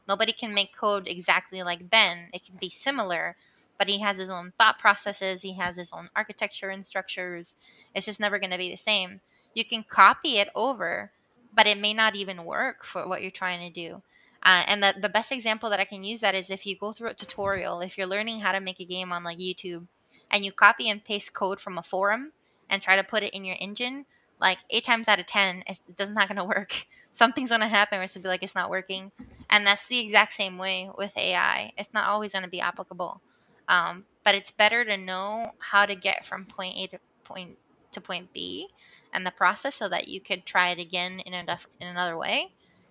Nobody can make code exactly like Ben. It can be similar, but he has his own thought processes, he has his own architecture and structures. It's just never going to be the same. You can copy it over, but it may not even work for what you're trying to do. And the best example that I can use that is if you go through a tutorial, if you're learning how to make a game on like YouTube, and you copy and paste code from a forum and try to put it in your engine, like 8 times out of 10, it's not going to work. Something's going to happen where it's going to be like it's not working. And that's the exact same way with AI. It's not always going to be applicable. But it's better to know how to get from point A to point B and the process, so that you could try it again in another way,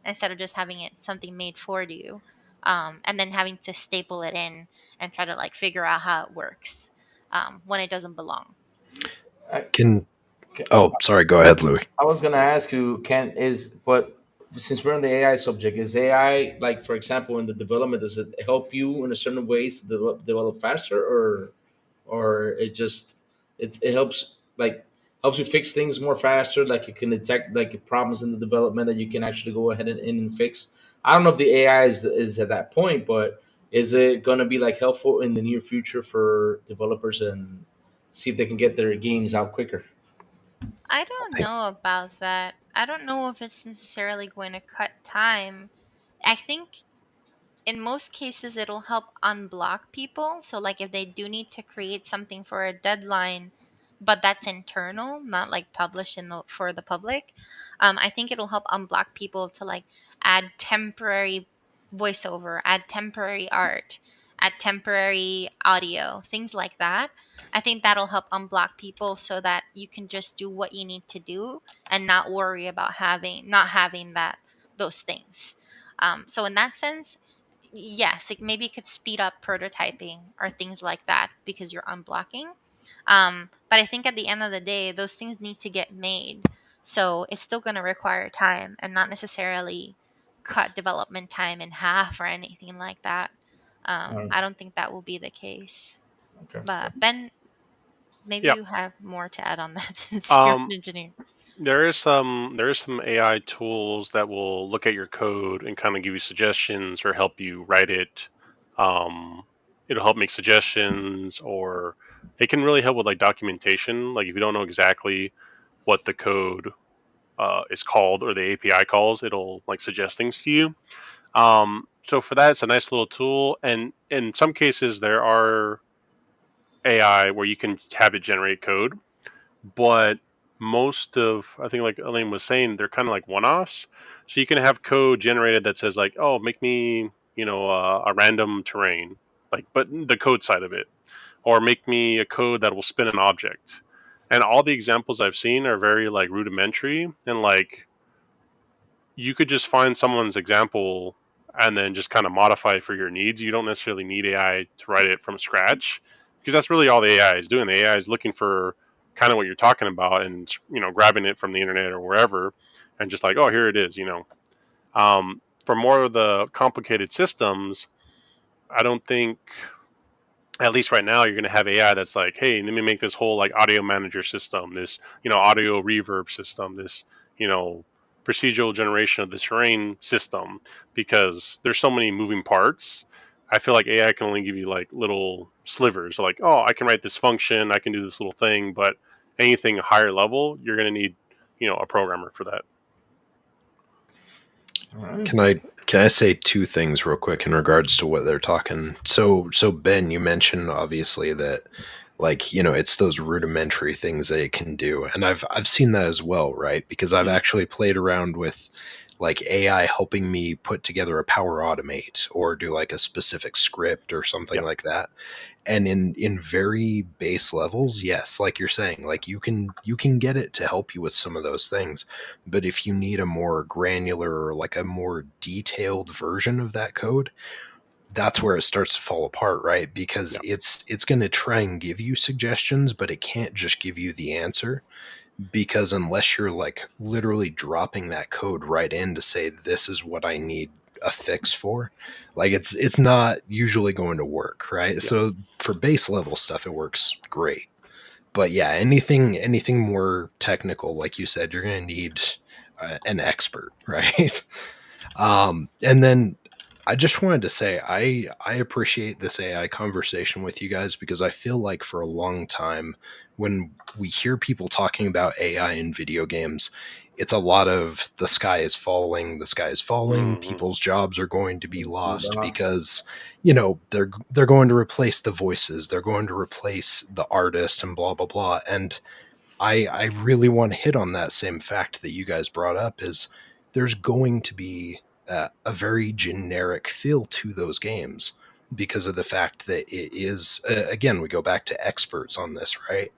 instead of just having it something made for you, and then having to staple it in and try to like figure out how it works, when it doesn't belong. I, Can I, Oh, sorry, go ahead, Louis. I was gonna ask you, but since we're on the AI subject, is AI like, for example, in the development, does it help you in a certain ways to develop faster, or it helps like helps you fix things more faster, like it can detect like problems in the development that you can actually go ahead and fix. I don't know if the AI is at that point, but is it going to be like helpful in the near future for developers and see if they can get their games out quicker? I don't know about that. I don't know if it's necessarily going to cut time. I think in most cases it'll help unblock people. So like if they do need to create something for a deadline, but that's internal, not like published for the public, I think it'll help unblock people to like add temporary voiceover, add temporary art, add temporary audio, things like that. I think that'll help unblock people so that you can just do what you need to do and not worry about having not having that those things. So in that sense, yes, like maybe it could speed up prototyping or things like that because you're unblocking. But I think at the end of the day, those things need to get made. So it's still going to require time and not necessarily cut development time in half or anything like that. Oh, I don't think that will be the case. okay. But Ben, maybe Yeah. you have more to add on that since you're Um, an engineer. there is some AI tools that will look at your code and kind of give you suggestions or help you write it. Um, it'll help make suggestions, or it can really help with like documentation. Like if you don't know exactly what the code is called or the API calls, it'll like suggest things to you. So for that, it's a nice little tool. And in some cases, there are AI where you can have it generate code, but most of, I think, like Elaine was saying, they're kind of like one-offs. So you can have code generated that says like, oh, make me, a random terrain, like, but the code side of it, or make me a code that will spin an object. And all the examples I've seen are very like rudimentary, and like you could just find someone's example and then just kind of modify it for your needs. You don't necessarily need AI to write it from scratch, because that's really all the AI is doing. The AI is looking for kind of what you're talking about, and grabbing it from the internet or wherever, and just like, oh, here it is. For more of the complicated systems, I don't think, at least right now, you're going to have AI that's like, hey, let me make this whole like audio manager system, this audio reverb system, this you know procedural generation of the terrain system, because there's so many moving parts. I feel like AI can only give you like little slivers, like, oh, I can write this function, I can do this little thing, but anything higher level, you're going to need a programmer for that. All right. Can I say two things real quick in regards to what they're talking? So Ben, you mentioned obviously that like, it's those rudimentary things that it can do. And I've seen that as well, right? Because I've actually played around with like AI helping me put together a power automate or do like a specific script or something Yep. like that. And in very base levels, yes, like you're saying, like you can get it to help you with some of those things. But if you need a more granular or like a more detailed version of that code, that's where it starts to fall apart, right? Because Yep. it's going to try and give you suggestions, but it can't just give you the answer, because unless you're like literally dropping that code right in to say this is what I need a fix for, like it's not usually going to work, right? Yep. So for base level stuff it works great. But yeah, anything more technical, like you said, you're going to need an expert, right? And then I just wanted to say I appreciate this AI conversation with you guys, because I feel like for a long time when we hear people talking about AI in video games, it's a lot of the sky is falling, the sky is falling, Mm-hmm. people's jobs are going to be lost Lost. because they're going to replace the voices, they're going to replace the artist and blah blah blah. And I really want to hit on that same fact that you guys brought up, is there's going to be a very generic feel to those games because of the fact that it is, again, we go back to experts on this, right?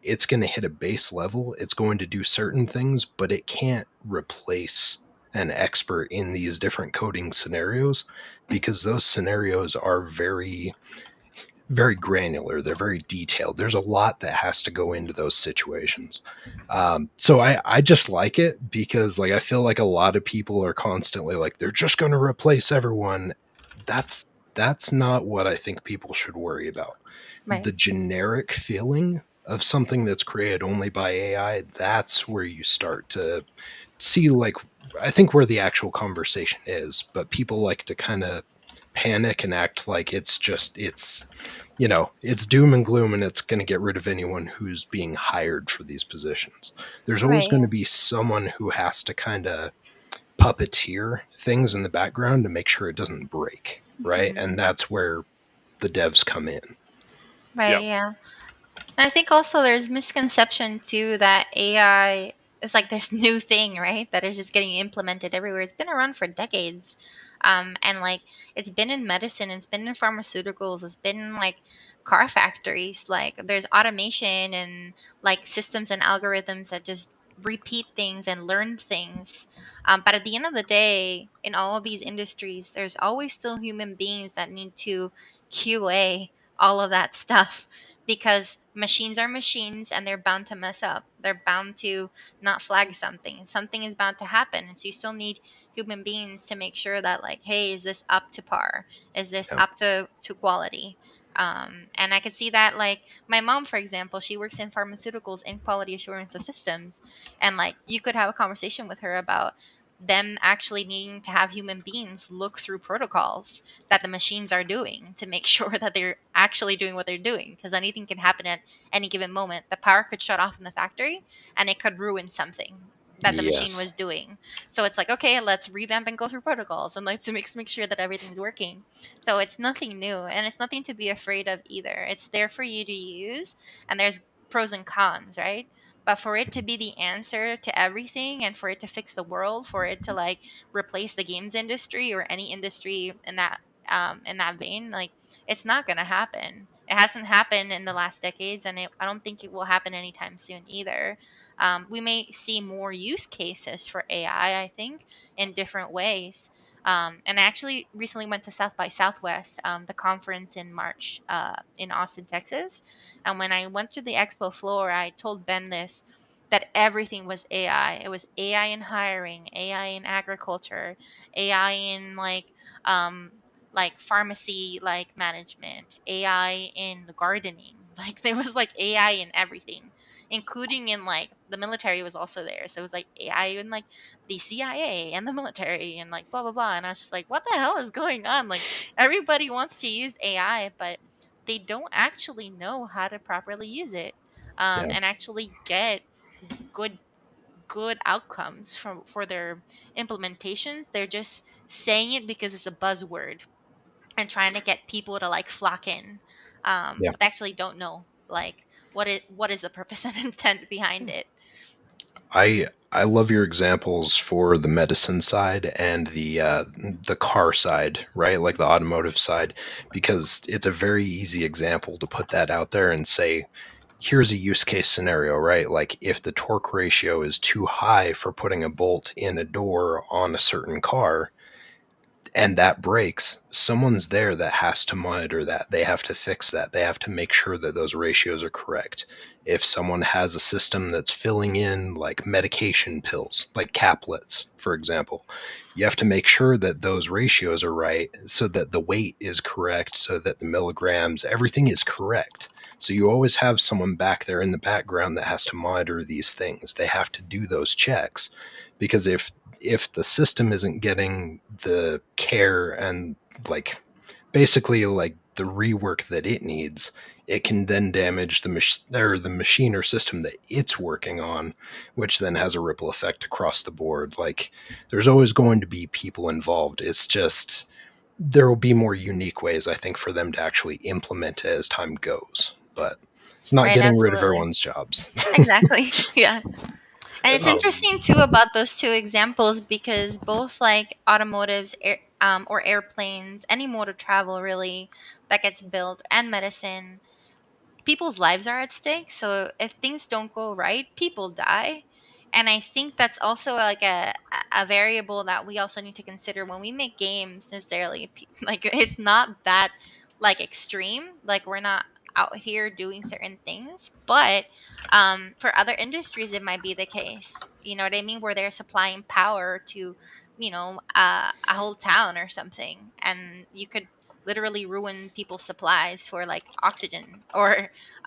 It's going to hit a base level, it's going to do certain things, but it can't replace an expert in these different coding scenarios, because those scenarios are very granular. They're very detailed. There's a lot that has to go into those situations. So I just like it, because like I feel like a lot of people are constantly like they're just going to replace everyone. That's not what I think people should worry about. Right. The generic feeling of something that's created only by AI, that's where you start to see, like, I think where the actual conversation is. But people like to kind of panic and act like it's doom and gloom and it's going to get rid of anyone who's being hired for these positions. There's always Right. going to be someone who has to kind of puppeteer things in the background to make sure it doesn't break, right? Mhm. And that's where the devs come in. Right. Yep. Yeah. And I think also there's misconception too that AI is like this new thing, right? That is just getting implemented everywhere. It's been around for decades. And like it's been in medicine, it's been in pharmaceuticals, it's been in like car factories. Like there's automation and like systems and algorithms that just repeat things and learn things. But at the end of the day, in all of these industries, there's always still human beings that need to QA all of that stuff, because machines are machines and they're bound to mess up. They're bound to not flag something. Something is bound to happen. And so you still need human beings to make sure that like, hey, is this up to par? Is this Yeah. up to quality? And I could see that like my mom, for example, she works in pharmaceuticals in quality assurance of systems. And like you could have a conversation with her about them actually needing to have human beings look through protocols that the machines are doing to make sure that they're actually doing what they're doing, because anything can happen at any given moment. The power could shut off in the factory and it could ruin something that the machine Yes. was doing. So it's like, okay, let's revamp and go through protocols and let's make sure that everything's working. So it's nothing new and it's nothing to be afraid of either. It's there for you to use, and there's pros and cons, right? But for it to be the answer to everything, and for it to fix the world, for it to like replace the games industry or any industry in that vein, like it's not gonna happen. It hasn't happened in the last decades, and I don't think it will happen anytime soon either. We may see more use cases for AI, I think, in different ways. And I actually recently went to South by Southwest, the conference in March in Austin, Texas. And when I went to the expo floor, I told Ben this, that everything was AI. It was AI in hiring, AI in agriculture, AI in um, like pharmacy like management, AI in gardening. Like there was like AI in everything, including in like the military was also there. So it was like AI in like the CIA and the military and like blah blah blah. And I was just like, what the hell is going on? Like everybody wants to use AI, but they don't actually know how to properly use it, Yeah. and actually get good good outcomes from for their implementations. They're just saying it because it's a buzzword and trying to get people to like flock in, Yeah. but they actually don't know like what is the purpose and intent behind it. I love your examples for the medicine side and the car side, right? Like the automotive side, because it's a very easy example to put that out there and say, here's a use case scenario, right? Like if the torque ratio is too high for putting a bolt in a door on a certain car, and that breaks, someone's there that has to monitor that. They have to fix that. They have to make sure that those ratios are correct. If someone has a system that's filling in like medication pills, like caplets, for example, you have to make sure that those ratios are right so that the weight is correct, so that the milligrams, everything is correct. So you always have someone back there in the background that has to monitor these things. They have to do those checks, because if the system isn't getting the care and like basically like the rework that it needs, it can then damage the machine or system that it's working on, which then has a ripple effect across the board. Like there's always going to be people involved. It's just there will be more unique ways, I think, for them to actually implement it as time goes. But it's not Right, getting rid of absolutely. everyone's jobs. Exactly. Yeah. And it's Um, interesting too about those two examples, because both like automotives, or airplanes, any mode of travel really that gets built, and medicine, people's lives are at stake. So if things don't go right, people die. And I think that's also like a variable that we also need to consider when we make games necessarily. Like it's not that like extreme. Like we're not out here doing certain things, but for other industries it might be the case. You know what I mean? Where they're supplying power to, a whole town or something, and you could literally ruin people's supplies for like oxygen,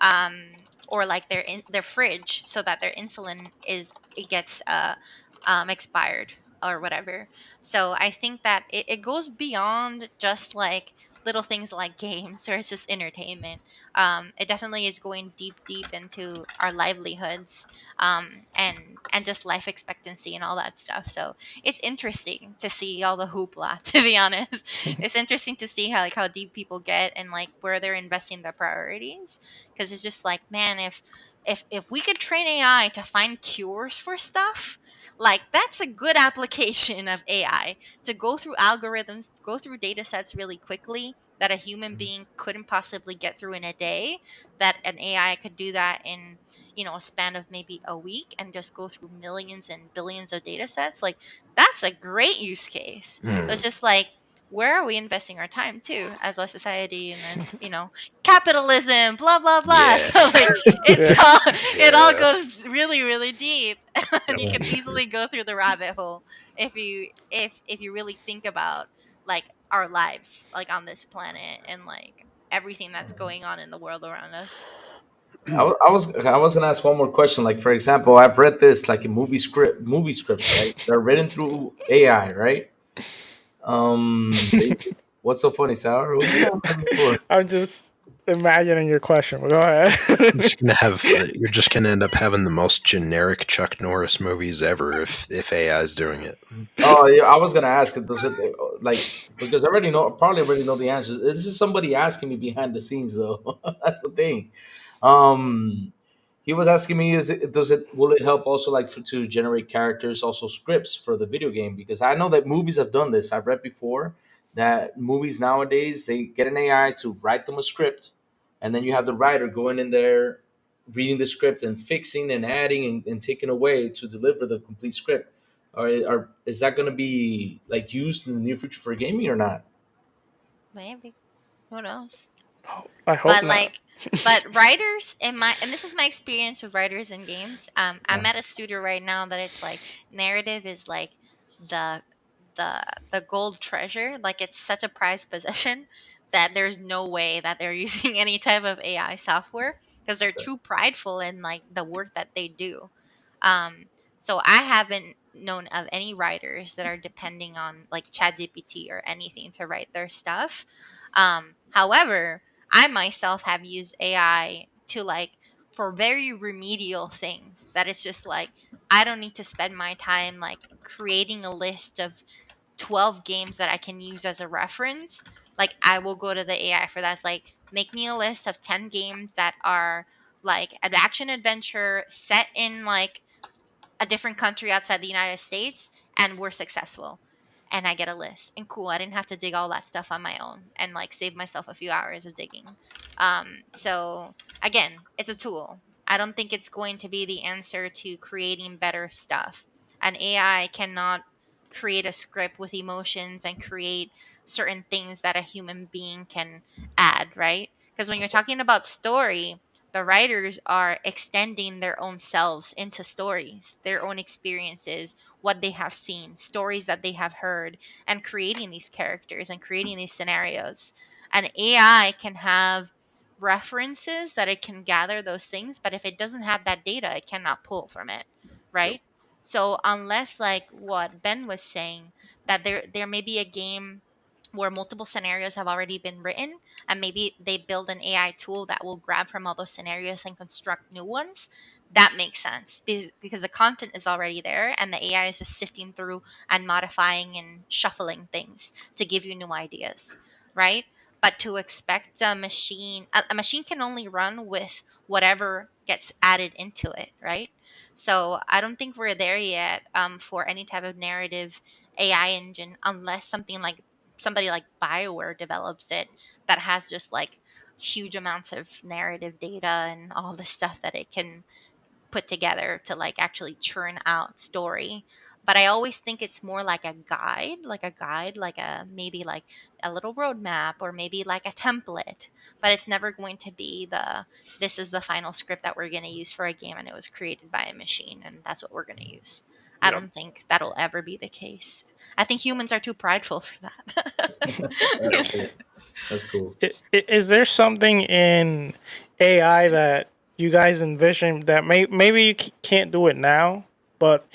um or like their fridge, so that their insulin is it gets expired or whatever. So I think that it goes beyond just like little things like games or it's just entertainment. It definitely is going deep into our livelihoods, and just life expectancy and all that stuff. So it's interesting to see all the hoopla, to be honest. It's interesting to see how deep people get and like where they're investing their priorities, because it's just like, man, if we could train AI to find cures for stuff, like that's a good application of AI, to go through algorithms, go through data sets really quickly that a human being couldn't possibly get through in a day, that an AI could do that in, a span of maybe a week, and just go through millions and billions of data sets. Like that's a great use case. So Hmm. it's just like, where are we investing our time too as a society? And then, capitalism, blah blah blah. Yeah. So like it's Yeah. all it all Yeah. goes really really deep, and you Yeah, can for sure. easily go through the rabbit hole if you really think about like our lives like on this planet, and like everything that's going on in the world around us. I was gonna ask one more question. Like for example, I've read this like in movie scripts, right? They're written through AI, right? What's so funny, Sour? What you laughing for? I'm just imagining your question, but go You're ahead. just gonna you're just gonna end up having the most generic Chuck Norris movies ever if AI is doing it. Oh, yeah, I was gonna ask it. Does it like because I already know, probably already know the answers. This is somebody asking me behind the scenes, though. That's the thing. Um, he was asking me, will it help also like to generate characters, also scripts for the video game? Because I know that movies have done this. I've read before that movies nowadays they get an AI to write them a script, and then you have the writer going in there, reading the script and fixing and adding and taking away to deliver the complete script. Or is that going to be like used in the near future for gaming or not? Maybe. Who knows? I hope But not. like, but writers in my and this is my experience with writers in games. I'm Yeah. at a studio right now that it's like narrative is like the the the gold treasure. Like it's such a prized possession that there's no way that they're using any type of AI software because they're too prideful in like the work that they do. Um, so I haven't known of any writers that are depending on like ChatGPT or anything to write their stuff. However, I myself have used AI to like for very remedial things that it's just like I don't need to spend my time like creating a list of 12 games that I can use as a reference. Like I will go to the AI for that. It's like make me a list of 10 games that are like an action adventure set in like a different country outside the United States and we're successful. And I get a list. And cool, I didn't have to dig all that stuff on my own and like save myself a few hours of digging. So again, it's a tool. I don't think it's going to be the answer to creating better stuff. An AI cannot create a script with emotions and create certain things that a human being can add, right? Because when you're talking about story, the writers are extending their own selves into stories, their own experiences, what they have seen, stories that they have heard, and creating these characters and creating these scenarios. An AI can have references that it can gather those things, but if it doesn't have that data, it cannot pull from it, Yep. right? So unless like what Ben was saying, that there may be a game where multiple scenarios have already been written and maybe they build an AI tool that will grab from all those scenarios and construct new ones, that makes sense because the content is already there and the AI is just sifting through and modifying and shuffling things to give you new ideas, right? But to expect a machine can only run with whatever gets added into it, right? So I don't think we're there yet for any type of narrative AI engine unless somebody like BioWare develops it that has just like huge amounts of narrative data and all the stuff that it can put together to like actually churn out story. But I always think it's more like a maybe like a little roadmap or maybe like a template. But it's never going to be this is the final script that we're going to use for a game and it was created by a machine and that's what we're going to use. I Yep. don't think that'll ever be the case. I think humans are too prideful for That's that. cool. That's cool. Is there something in AI that you guys envision that maybe you can't do it now, but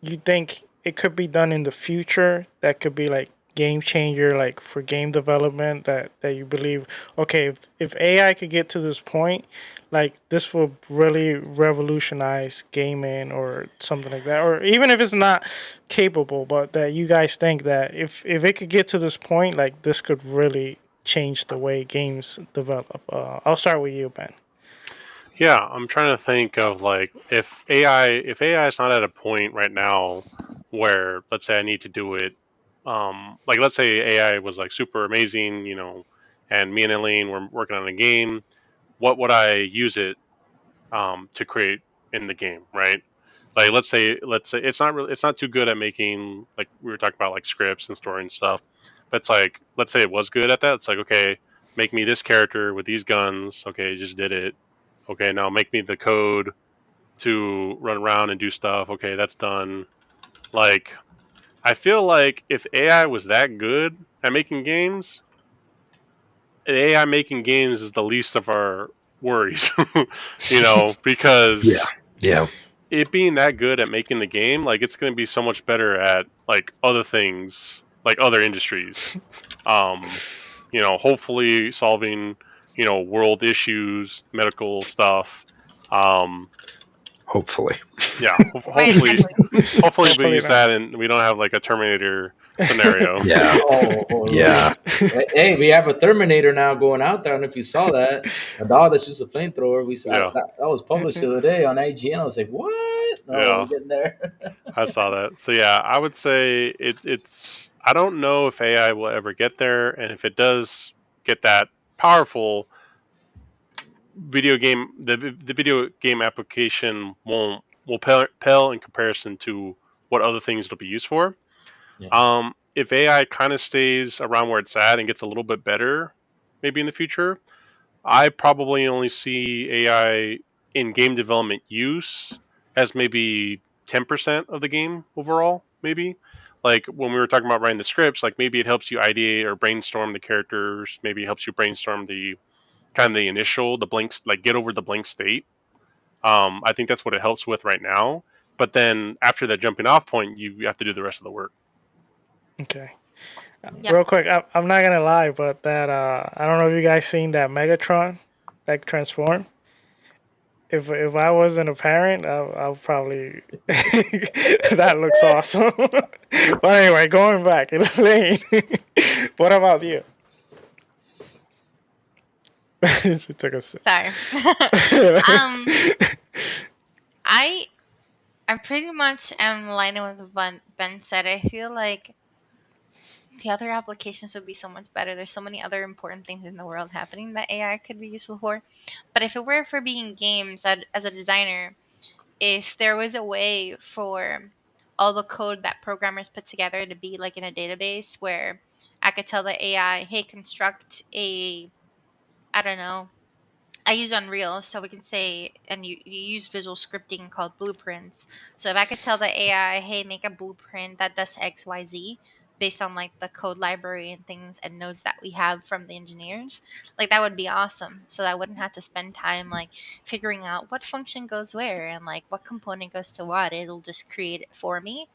you think it could be done in the future that could be like game changer like for game development that you believe okay if AI could get to this point like this will really revolutionize gaming or something like that or even if it's not capable but that you guys think that if it could get to this point like this could really change the way games develop. I'll start with you, Ben. Yeah, I'm trying to think of like if AI is not at a point right now where let's say I need to do it, like let's say AI was like super amazing, and me and Elaine were working on a game. What would I use it to create in the game, right? Like let's say it's not too good at making like we were talking about like scripts and story and stuff, but it's like let's say it was good at that. It's like okay, make me this character with these guns. Okay, just did it. Okay, now make me the code to run around and do stuff. Okay, that's done. Like I feel like if AI was that good at making games, AI making games is the least of our worries, Yeah. because Yeah. it being that good at making the game, like it's going to be so much better at like other things, like other industries. Um, hopefully solving, world issues, medical stuff. Um, Hopefully. yeah, Right, hopefully, exactly. hopefully we Hopefully use not. that and we don't have like a Terminator scenario. Yeah. Oh, Yeah. hey, we have a Terminator now going out there. I don't know if you saw that. A dog that's just a flamethrower. We saw Yeah, that was published the other day on IGN. I was like, what? No, we're yeah, getting there. I saw that. So yeah, I would say it's. I don't know if AI will ever get there, and if it does get that powerful, the video game application will pale in comparison to what other things it'll be used for. Yeah. If AI kind of stays around where it's at and gets a little bit better, maybe in the future, I probably only see AI in game development use as maybe 10% of the game overall, maybe. Like when we were talking about writing the scripts, like maybe it helps you ideate or brainstorm the characters, maybe it helps you brainstorm the kind of the initial, the blanks, like get over the blank state. I think that's what it helps with right now. But then after that jumping off point, you have to do the rest of the work. Okay. Yep. Real quick, I'm not gonna lie, but that I don't know if you guys seen that Megatron, like transform. If I wasn't a parent, I'll probably that looks awesome. But anyway, going back, Elaine, what about you? She took a sip. Sorry. I I pretty much am aligning with what Ben said. I feel like the other applications would be so much better. There's so many other important things in the world happening that AI could be useful for. But if it were for being games, as a designer, if there was a way for all the code that programmers put together to be like in a database where I could tell the AI, hey, construct a, I don't know, I use Unreal, so we can say, and you use visual scripting called blueprints. So if I could tell the AI, hey, make a blueprint that does X, Y, Z, based on like the code library and things and nodes that we have from the engineers, like that would be awesome. So that I wouldn't have to spend time like figuring out what function goes where and like what component goes to what. It'll just create it for me.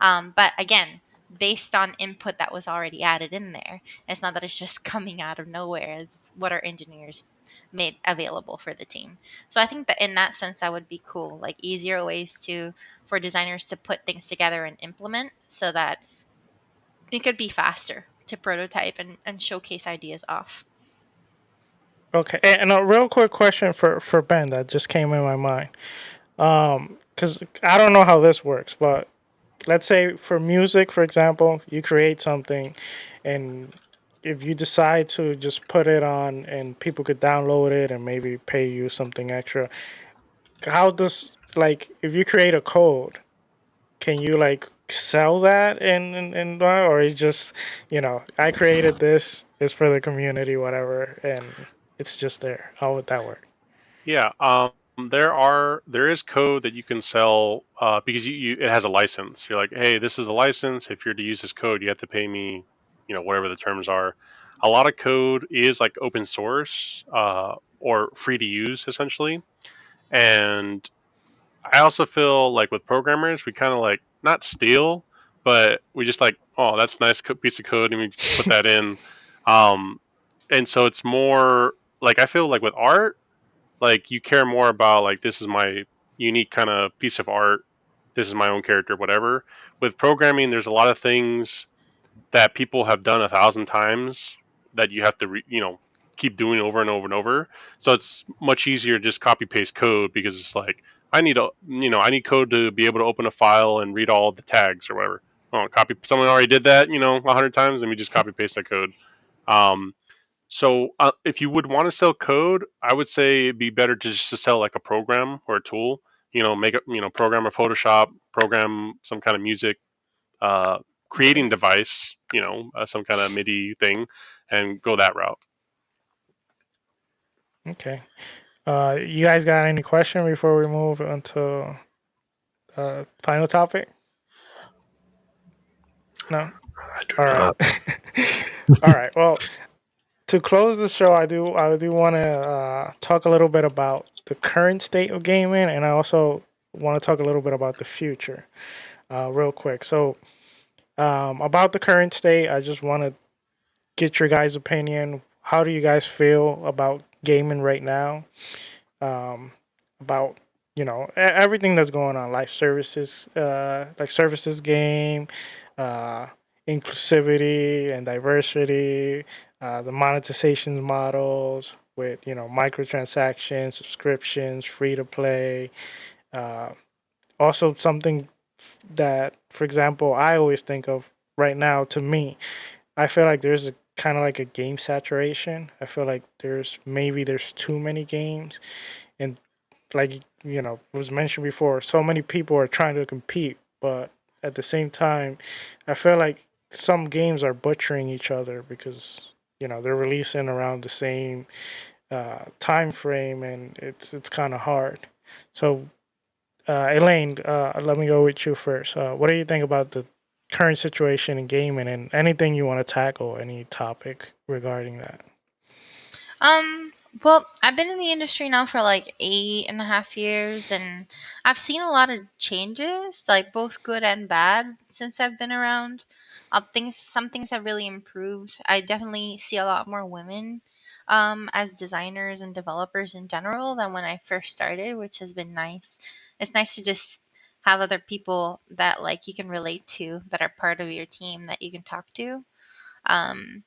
But again, based on input that was already added in there. It's not that it's just coming out of nowhere. It's what our engineers made available for the team. So I think that in that sense, that would be cool. Like easier ways to for designers to put things together and implement so that it could be faster to prototype and showcase ideas off. Okay, and a real quick question for Ben that just came in my mind. Because I don't know how this works, but let's say for music, for example, you create something, and if you decide to just put it on and people could download it and maybe pay you something extra, how does like if you create a code, can you like sell that and or it's just I created this, it's for the community, whatever, and it's just there. How would that work? Yeah, there is code that you can sell because it has a license. You're like, hey, this is a license. If you're to use this code, you have to pay me, whatever the terms are. A lot of code is like open source or free to use essentially, and I also feel like with programmers, we kind of like not steal, but we just like, oh, that's a nice piece of code, and we just put that in. Um, and so it's more like I feel like with art, like you care more about like this is my unique kind of piece of art, this is my own character, whatever. With programming, there's a lot of things that people have done 1,000 times that you have to keep doing over and over and over. So it's much easier to just copy paste code because it's like I need code to be able to open a file and read all the tags or whatever. Oh, copy, someone already did that 100 times, let me just copy paste that code. um, if you would want to sell code, I would say it'd be better to just to sell like a program or a tool. Make it, program a Photoshop, program some kind of music, uh, Okay. creating device, some kind of MIDI thing, and go that route. Okay. You guys got any question before we move on to final topic? No. I do All right. not. All right. Well, to close the show, I do want to talk a little bit about the current state of gaming, and I also want to talk a little bit about the future, real quick. So, about the current state, I just want to get your guys' opinion. How do you guys feel about gaming right now? About everything that's going on, life services, like services game, uh, inclusivity and diversity, the monetization models with microtransactions, subscriptions, free to play. Uh, Also, something that, for example, I always think of right now. To me, I feel like there's a kind of like a game saturation. I feel like there's too many games, and like was mentioned before, so many people are trying to compete, but at the same time, I feel like some games are butchering each other because they're releasing around the same time frame, and it's kind of hard. So, Elaine, let me go with you first. What do you think about the current situation in gaming and anything you want to tackle, any topic regarding that? Um, well, I've been in the industry now for like 8.5 years, and I've seen a lot of changes, like both good and bad, since I've been around. Some things have really improved. I definitely see a lot more women, as designers and developers in general than when I first started, which has been nice. It's nice to just have other people that like you can relate to that are part of your team that you can talk to. Um,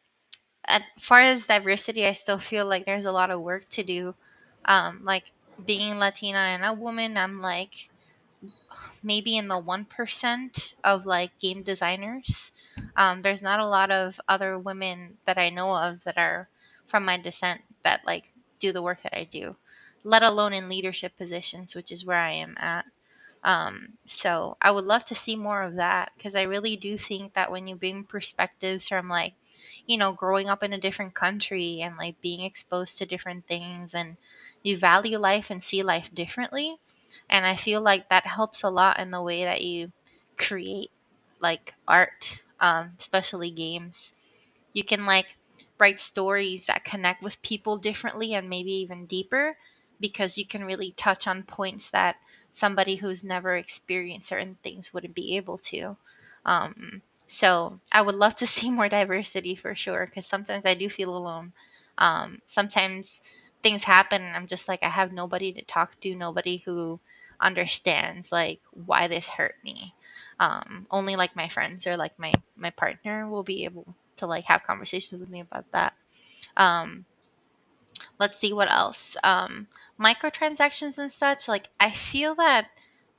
as far as diversity, I still feel like there's a lot of work to do. Like being Latina and a woman, I'm like maybe in the 1% of like game designers. There's not a lot of other women that I know of that are from my descent that like do the work that I do, let alone in leadership positions, which is where I am at. So I would love to see more of that because I really do think that when you bring perspectives from like, growing up in a different country and like being exposed to different things and you value life and see life differently. And I feel like that helps a lot in the way that you create like art, especially games. You can like write stories that connect with people differently and maybe even deeper because you can really touch on points that somebody who's never experienced certain things wouldn't be able to. So I would love to see more diversity for sure because sometimes I do feel alone. Sometimes things happen and I'm just like I have nobody to talk to, nobody who understands like why this hurt me. Only like my friends or like my partner will be able to like have conversations with me about that. Um, let's see what else. Microtransactions and such. Like I feel that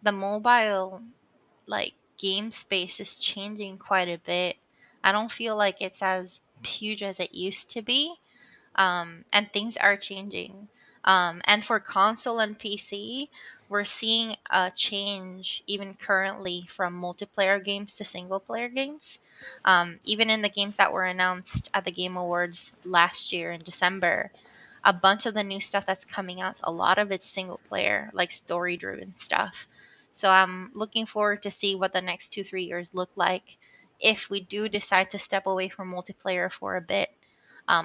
the mobile like game space is changing quite a bit. I don't feel like it's as huge as it used to be, and things are changing. And for console and PC, we're seeing a change even currently from multiplayer games to single player games. Even in the games that were announced at the Game Awards last year in December, a bunch of the new stuff that's coming out, a lot of it's single player, like story driven stuff. So I'm looking forward to see what the next 2-3 years look like if we do decide to step away from multiplayer for a bit.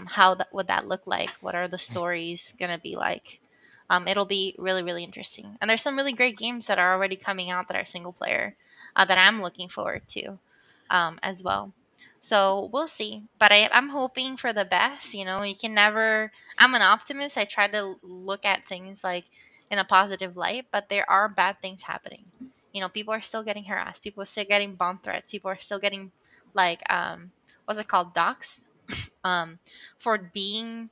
How that would that look like? What are the stories gonna be like? It'll be really really interesting. And there's some really great games that are already coming out that are single player that I'm looking forward to as well. So we'll see. But I'm hoping for the best. You can never. I'm an optimist. I try to look at things like in a positive light, but there are bad things happening. People are still getting harassed. People are still getting bomb threats. People are still getting like what's it called, docs, um, for being,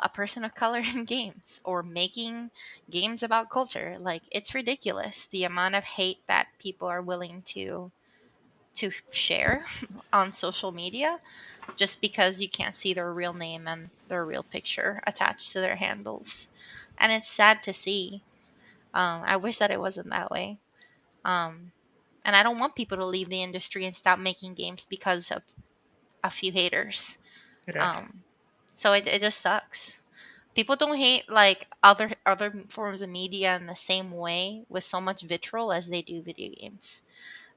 a person of color in games or making games about culture. Like it's ridiculous the amount of hate that people are willing to share on social media just because you can't see their real name and their real picture attached to their handles. And it's sad to see. I wish that it wasn't that way. Um, and I don't want people to leave the industry and stop making games because of a few haters. Yeah, Um, so it just sucks. People don't hate like other forms of media in the same way with so much vitriol as they do video games.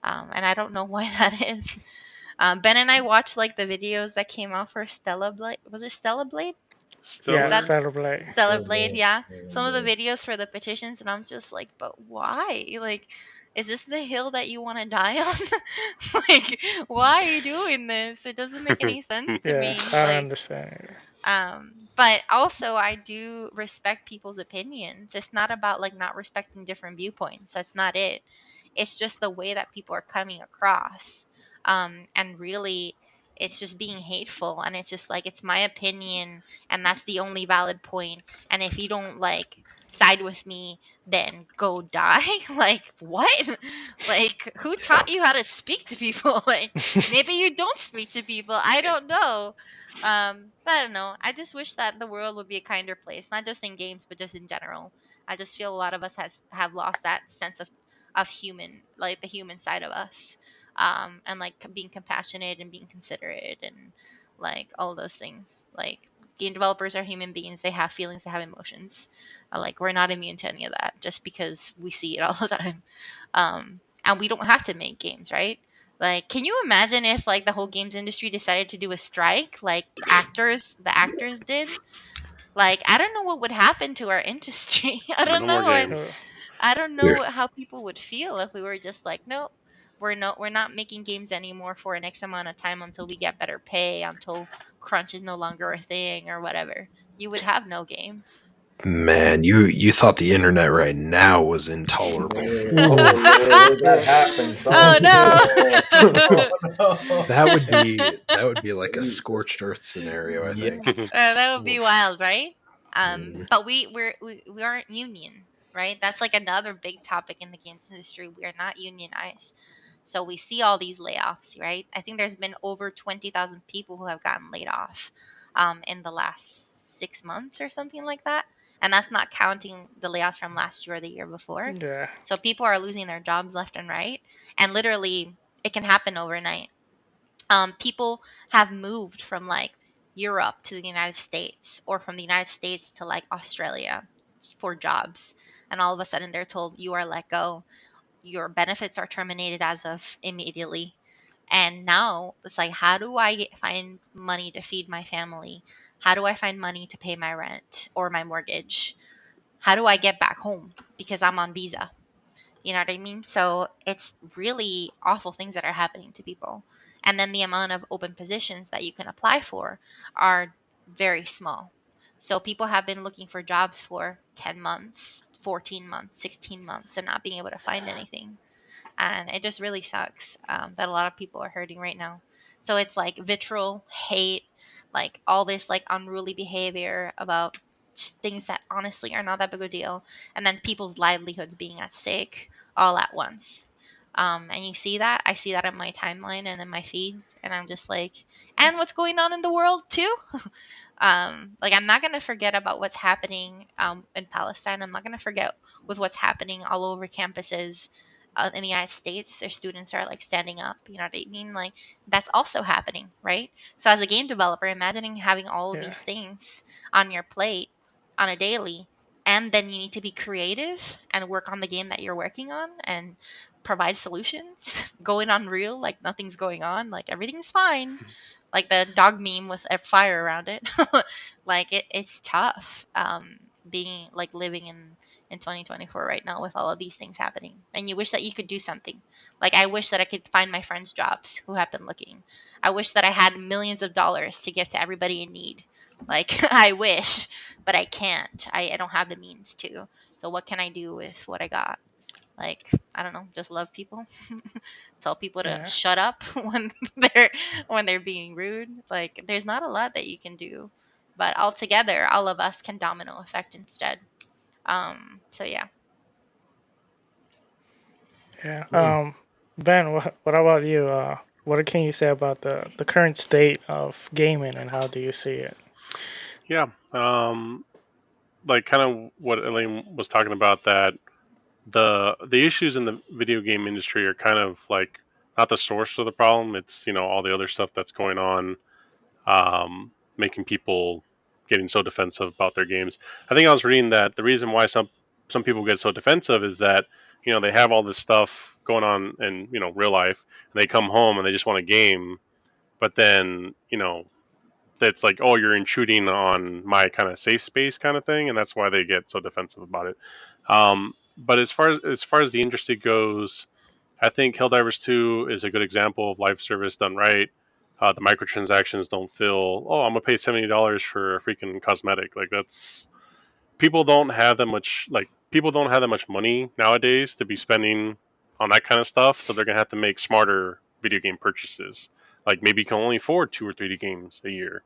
And I don't know why that is. Ben and I watched like the videos that came out for Stella Blade. Was it Stella Blade? Is yeah, that Stellar. celebrate. Stellar So Blade? bad. Yeah. Some of the So videos for the petitions, and I'm just like, but why? Like, is this the hill that you want to die on? Like, why are you doing this? It doesn't make any sense to Yeah, me. I don't Like, understand it. but also I do respect people's opinions. It's not about like not respecting different viewpoints. That's not it. It's just the way that people are coming across. And really it's just being hateful, and it's just like, it's my opinion and that's the only valid point, and if you don't like side with me, then go die. Like, what? Like, who taught you how to speak to people? Like, maybe you don't speak to people, I don't know. But I don't know, I just wish that the world would be a kinder place, not just in games but just in general. I just feel a lot of us have lost that sense of human, like the human side of us, and like being compassionate and being considerate and like all those things. Like, game developers are human beings, they have feelings, they have emotions. Like, we're not immune to any of that just because we see it all the time. And we don't have to make games, right? Like, can you imagine if like the whole games industry decided to do a strike like the actors did? Like, I don't know what would happen to our industry. I don't No more know. games. I don't know We're how people would feel if we were just like, no, we're not making games anymore for an X amount of time until we get better pay, until crunch is no longer a thing or whatever. You would have no games. Man, you thought the internet right now was intolerable. Oh Oof. Lord, if that happens, Oh oh no. no, no. That would be like a Jesus. scorched earth scenario, I Yeah. think. That would be Oof. wild, right? Mm. But we aren't union, right? That's like another big topic in the games industry. We are not unionized, so we see all these layoffs, right? I think there's been over 20,000 people who have gotten laid off, in the last 6 months or something like that, and that's not counting the layoffs from last year or the year before. Yeah. So people are losing their jobs left and right, and literally it can happen overnight. People have moved from like Europe to the United States, or from the United States to like Australia for jobs. And all of a sudden they're told you are let go. Your benefits are terminated as of immediately. And now it's like, how do I find money to feed my family? How do I find money to pay my rent or my mortgage? How do I get back home because I'm on visa? You know what I mean? So it's really awful things that are happening to people. And then the amount of open positions that you can apply for are very small. So people have been looking for jobs for 10 months, 14 months, 16 months, and not being able to find anything. And it just really sucks, that a lot of people are hurting right now. So it's like vitriol, hate, like all this like unruly behavior about just things that honestly are not that big of a deal, and then people's livelihoods being at stake all at once. And you see that, I see that in my timeline and in my feeds, and I'm just like, and what's going on in the world too. Like, I'm not going to forget about what's happening, in Palestine. I'm not going to forget with what's happening all over campuses, in the United States. Their students are like standing up. You know what I mean? Like, that's also happening, right? So as a game developer, imagining having all of Yeah. these things on your plate on a daily, and then you need to be creative and work on the game that you're working on and provide solutions, going on real like nothing's going on, like everything's fine, like the dog meme with a fire around it. Like, it's tough, being like living in 2024 right now with all of these things happening, and you wish that you could do something. Like, I wish that I could find my friends jobs who have been looking. I wish that I had millions of dollars to give to everybody in need. Like, I wish, but I can't. I don't have the means to. So what can I do with what I got? Like, I don't know, just love people. Tell people to Yeah. shut up when they're being rude. Like, there's not a lot that you can do, but altogether all of us can domino effect instead. So yeah. Yeah. Mm. Ben, what about you? What can you say about the current state of gaming and how do you see it? Yeah. Like kind of what Elaine was talking about, that the issues in the video game industry are kind of like not the source of the problem. It's, all the other stuff that's going on, making people getting so defensive about their games. I think I was reading that the reason why some people get so defensive is that, they have all this stuff going on in, real life, and they come home and they just want a game, but then, it's like, oh, you're intruding on my kind of safe space kind of thing, and that's why they get so defensive about it. But as far as the industry goes, I think Helldivers 2 is a good example of live service done right. The microtransactions don't feel, oh, I'm gonna pay $70 for a freaking cosmetic. Like, that's, people don't have that much money nowadays to be spending on that kind of stuff, so they're gonna have to make smarter video game purchases. Like maybe you can only afford 2 or 3 games a year,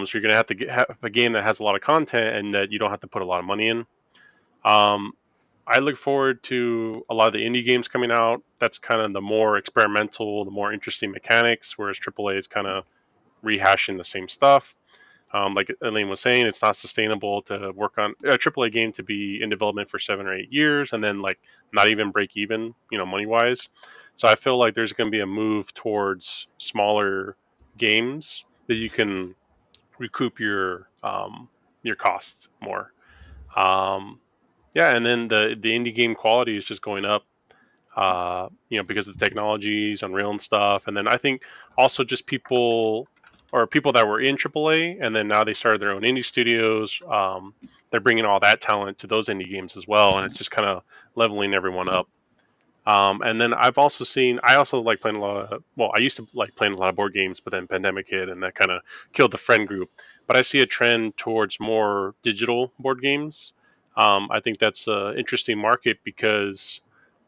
so you're gonna have to have a game that has a lot of content and that you don't have to put a lot of money in. Um, I look forward to a lot of the indie games coming out. That's kind of the more experimental, the more interesting mechanics, whereas AAA is kind of rehashing the same stuff. Like Elaine was saying, it's not sustainable to work on a AAA game to be in development for 7 or 8 years and then like not even break even, money wise. So I feel like there's going to be a move towards smaller games that you can recoup your costs more. Um, yeah, and then the indie game quality is just going up, because of the technologies, Unreal and stuff. And then I think also just people that were in AAA and then now they started their own indie studios. They're bringing all that talent to those indie games as well, and it's just kind of leveling everyone up. And then I also like playing I used to like playing a lot of board games, but then pandemic hit and that kind of killed the friend group. But I see a trend towards more digital board games. I think that's an interesting market because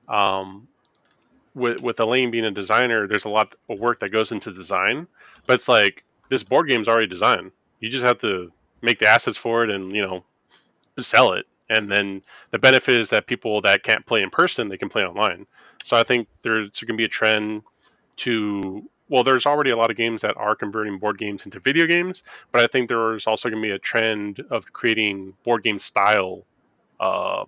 um, with Elaine being a designer, there's a lot of work that goes into design, but it's like this board game's already designed. You just have to make the assets for it and sell it. And then the benefit is that people that can't play in person, they can play online. So I think there's going to be a trend to there's already a lot of games that are converting board games into video games, but I think there's also going to be a trend of creating board game style uh,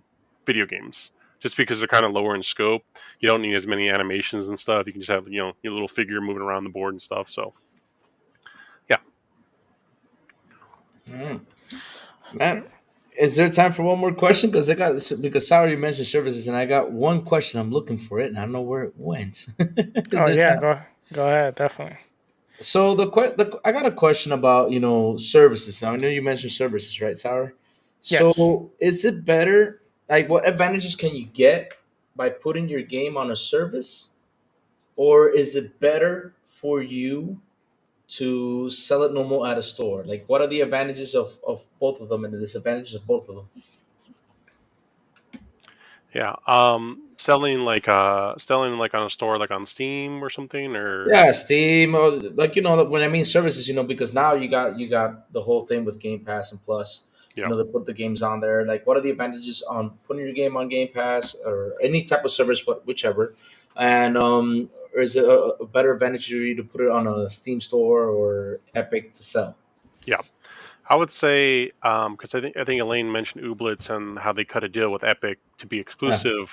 video games. Just because they're kind of lower in scope, you don't need as many animations and stuff. You can just have your little figure moving around the board and stuff. So yeah, Mm. Man, is there time for one more question? Because Sarah mentioned services, and I got one question. I'm looking for it, and I don't know where it went. Is Oh there yeah, time? go ahead, definitely. So I got a question about services. Now, I know you mentioned services, right, Sarah? Yes. So is it better? Like, what advantages can you get by putting your game on a service, or is it better for you to sell it normal at a store? Like, what are the advantages of both of them and the disadvantages of both of them? yeah. Selling like on a store, like on Steam or something, or Yeah, Steam, or like when I mean services, because now you got the whole thing with Game Pass and Plus. yeah. They put the games on there. Like, what are the advantages on putting your game on Game Pass or any type of service, but whichever? And or is it a better advantage for you to put it on a Steam store or Epic to sell? Yeah. I would say because I think Elaine mentioned Ooblets and how they cut a deal with Epic to be Yeah. exclusive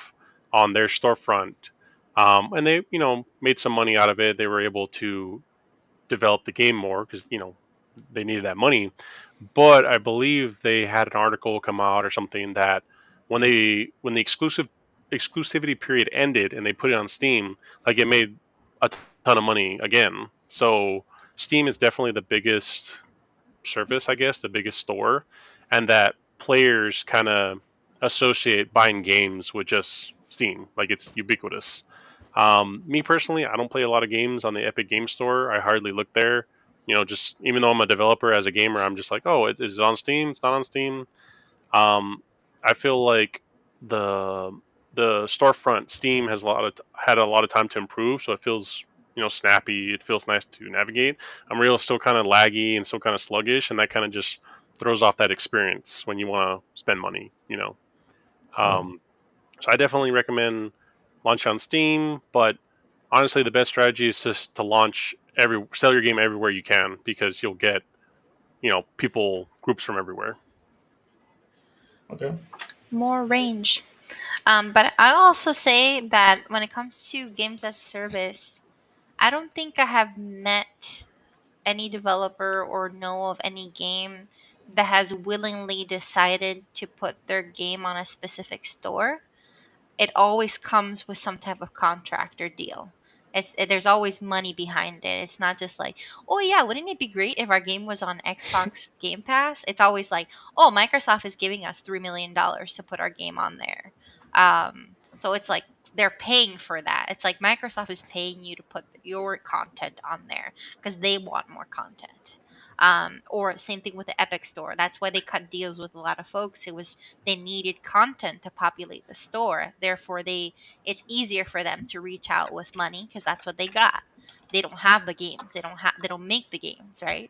on their storefront, and they made some money out of it. They were able to develop the game more because they needed that money. But I believe they had an article come out or something that when the exclusivity period ended and they put it on Steam, like it made a ton of money again. So Steam is definitely the biggest service, I guess, the biggest store, and that players kind of associate buying games with just Steam, like it's ubiquitous. Me personally, I don't play a lot of games on the Epic Game Store. I hardly look there. Just even though I'm a developer as a gamer, I'm just like, oh, is it on Steam? It's not on Steam. Um, I feel like the the storefront Steam has had a lot of time to improve, so it feels snappy. It feels nice to navigate. Unreal is still kind of laggy and still kind of sluggish, and that kind of just throws off that experience when you want to spend money. Oh, Um, so I definitely recommend launch on Steam, but honestly, the best strategy is just to sell your game everywhere you can because you'll get people groups from everywhere. okay. More range. But I'll also say that when it comes to games as a service, I don't think I have met any developer or know of any game that has willingly decided to put their game on a specific store. It always comes with some type of contract or deal. There's always money behind it. It's not just like, oh yeah, wouldn't it be great if our game was on Xbox Game Pass? It's always like, oh, Microsoft is giving us $3 million to put our game on there. So it's like they're paying for that. It's like Microsoft is paying you to put your content on there because they want more content. Or same thing with the Epic Store. That's why they cut deals with a lot of folks. It was they needed content to populate the store. Therefore, it's easier for them to reach out with money because that's what they got. They don't have the games. They don't make the games, right?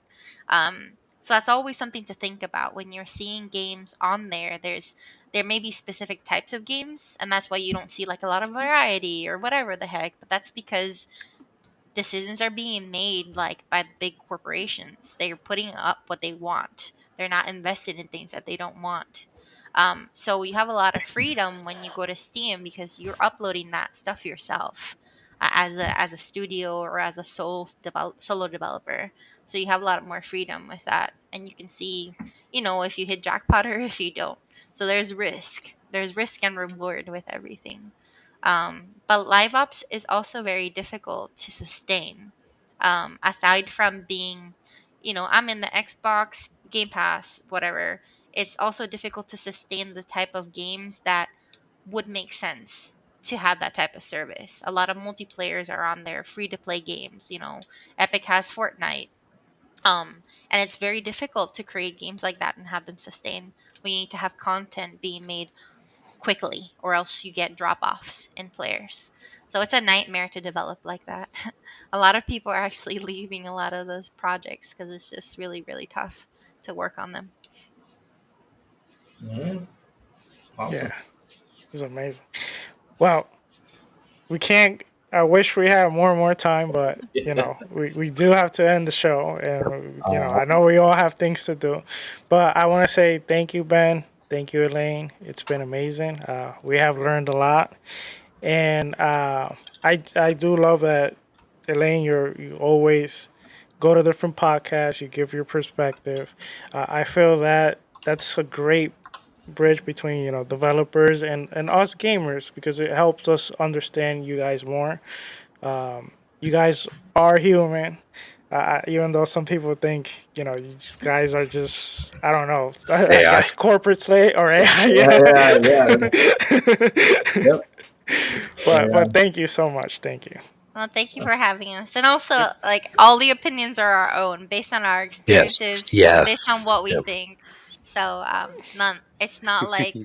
So that's always something to think about when you're seeing games on there. There may be specific types of games, and that's why you don't see like a lot of variety or whatever the heck. But that's because decisions are being made like by big corporations. They're putting up what they want. They're not invested in things that they don't want. So you have a lot of freedom when you go to Steam because you're uploading that stuff yourself as a studio or as a solo developer. So you have a lot more freedom with that, and you can see, if you hit jackpot or if you don't. So there's risk. There's risk and reward with everything. But live ops is also very difficult to sustain. Aside from being, I'm in the Xbox Game Pass, whatever, it's also difficult to sustain the type of games that would make sense to have that type of service. A lot of multiplayers are on there, free to play games. Epic has Fortnite. And it's very difficult to create games like that and have them sustain. We need to have content being made quickly or else you get drop offs in players. So it's a nightmare to develop like that. A lot of people are actually leaving a lot of those projects because it's just really, really tough to work on them. Awesome. Yeah, it's amazing. Well, we can't. I wish we had more and more time, but we do have to end the show, and I know we all have things to do. But I want to say thank you, Ben. Thank you, Elaine. It's been amazing. We have learned a lot, and I do love that, Elaine. You always go to different podcasts. You give your perspective. I feel that that's a great bridge between developers and us gamers because it helps us understand you guys more. You guys are human. Even though some people think you guys are just, I don't know, I AI. guess corporate slave or AI. Yeah. Yep. But thank you so much. Thank you. Well, thank you for having us. And also, like, all the opinions are our own, based on our Yes. experiences, based Yes. on what we Yep. think. So, it's not like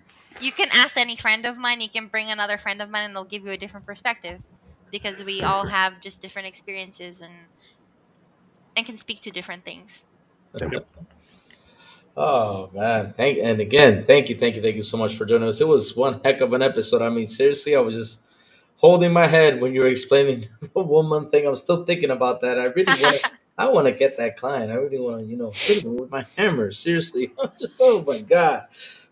you can ask any friend of mine, you can bring another friend of mine, and they'll give you a different perspective because we all have just different experiences and can speak to different things. Oh man, thank you so much for joining us. It was one heck of an episode. I mean, seriously, I was just holding my head when you were explaining the 1 month thing. I'm still thinking about that. I want to get that client. I really want to, hit him with my hammer. Seriously, just oh my god.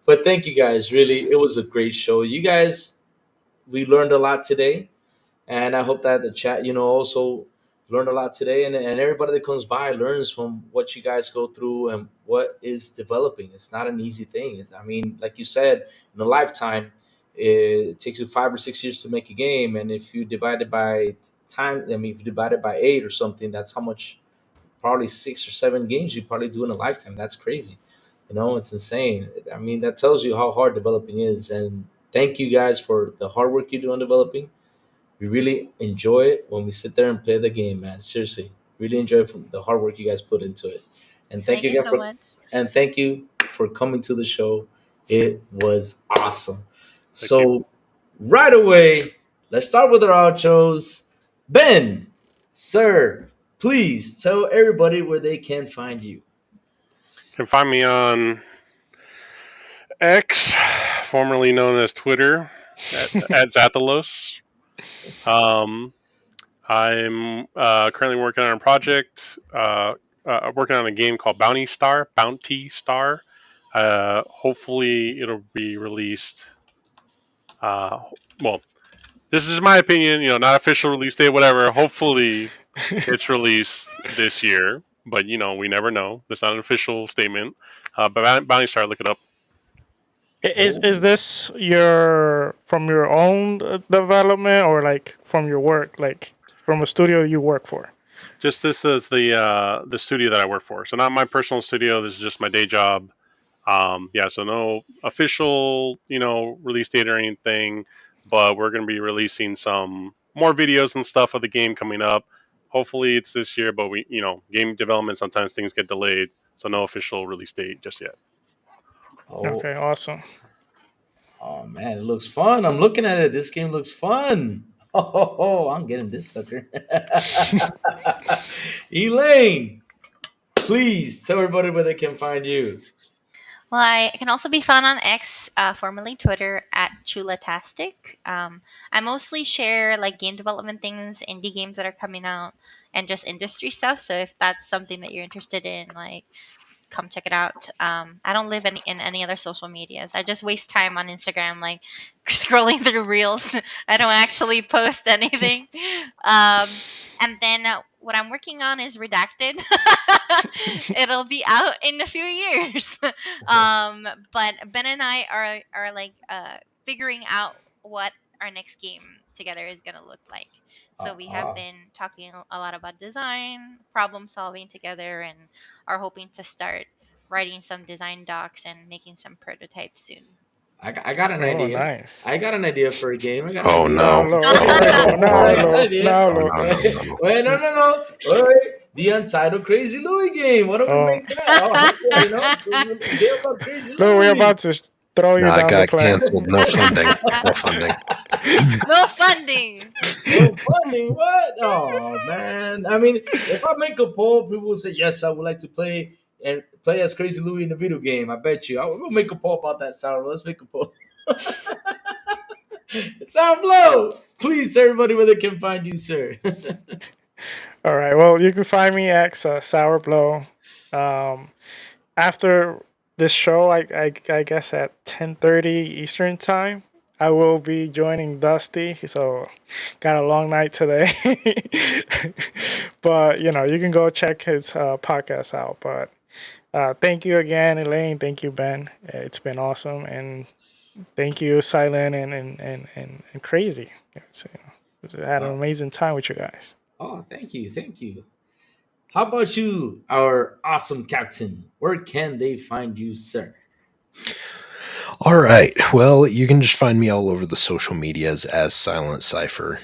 But thank you guys. Really, it was a great show. You guys, we learned a lot today. And I hope that the chat, also learned a lot today, and everybody that comes by learns from what you guys go through and what is developing. It's not an easy thing. I mean, like you said, in a lifetime, it takes you 5 or 6 years to make a game, and if you divide it by time, I mean, if you divide it by 8 or something, that's how much. Probably 6 or 7 games you probably do in a lifetime. That's crazy. It's insane. I mean, that tells you how hard developing is. And thank you guys for the hard work you do on developing. We really enjoy it when we sit there and play the game, man. Seriously, really enjoy from the hard work you guys put into it. And thank Thank you you again so for much. and thank you for coming to the show. It was awesome. Thank you. So right away, let's start with our outros. Ben, sir, please tell everybody where they can find you. You can find me on X, formerly known as Twitter, at Zathalos. Um, I'm currently working on a project, working on a game called Bounty Star. Hopefully, it'll be released. Well, this is my opinion. Not official release date, whatever. Hopefully, it's released this year, but we never know. That's not an official statement. But Bounty Star, look it up. Is this from your own development or like from your work, like from a studio you work for? Just this is the studio that I work for. So not my personal studio. This is just my day job. Yeah, so no official, release date or anything, but we're going to be releasing some more videos and stuff of the game coming up. hopefully it's this year. But game development sometimes things get delayed, so no official release date just yet. Oh, Okay, awesome. oh man, it looks fun. I'm looking at it. This game looks fun. Oh, I'm getting this sucker. Elaine, please tell everybody where they can find you. Well, I can also be found on X, formerly Twitter, at Chulatastic. I mostly share like game development things, indie games that are coming out, and just industry stuff. So if that's something that you're interested in, like, come check it out. I don't live in any other social medias. I just waste time on Instagram, like scrolling through reels. I don't actually post anything. And then what I'm working on is Redacted. It'll be out in a few years. But Ben and I are like figuring out what our next game together is gonna look like. So we have been talking a lot about design, problem solving together, and are hoping to start writing some design docs and making some prototypes soon. I got an Oh, idea. nice. I got an idea for a game. I got an Oh idea. Now, no! look. Oh Here we go. no! Now, I Oh got an no! look. idea. Now, Oh look. no! No! No! Wait, no. Wait. The Untitled Crazy Louie game. Why don't we Oh, make that? Oh, heck yeah, a game about Crazy look, we're Louie. about to throw you No, it down the got plane. canceled. No funding. No funding. No funding. No funding. What? Oh man. I mean, if I make a poll, people will say yes. I would like to play as Crazy Louie in the video game. I bet you. We'll make a poll about that, Sour. Let's make a poll. Sour Blow. Please, everybody, where they can find you, sir. All right. Well, you can find me at Sour Blow. After this show, I guess at 10:30 Eastern time, I will be joining Dusty. So, got a long night today. But you can go check his podcast out. But thank you again, Elaine. Thank you, Ben. It's been awesome, and thank you, Silent and Crazy. I had an amazing time with you guys. Oh, thank you. Thank you. How about you, our awesome captain? Where can they find you, sir? All right. Well, you can just find me all over the social medias as Silent Cipher.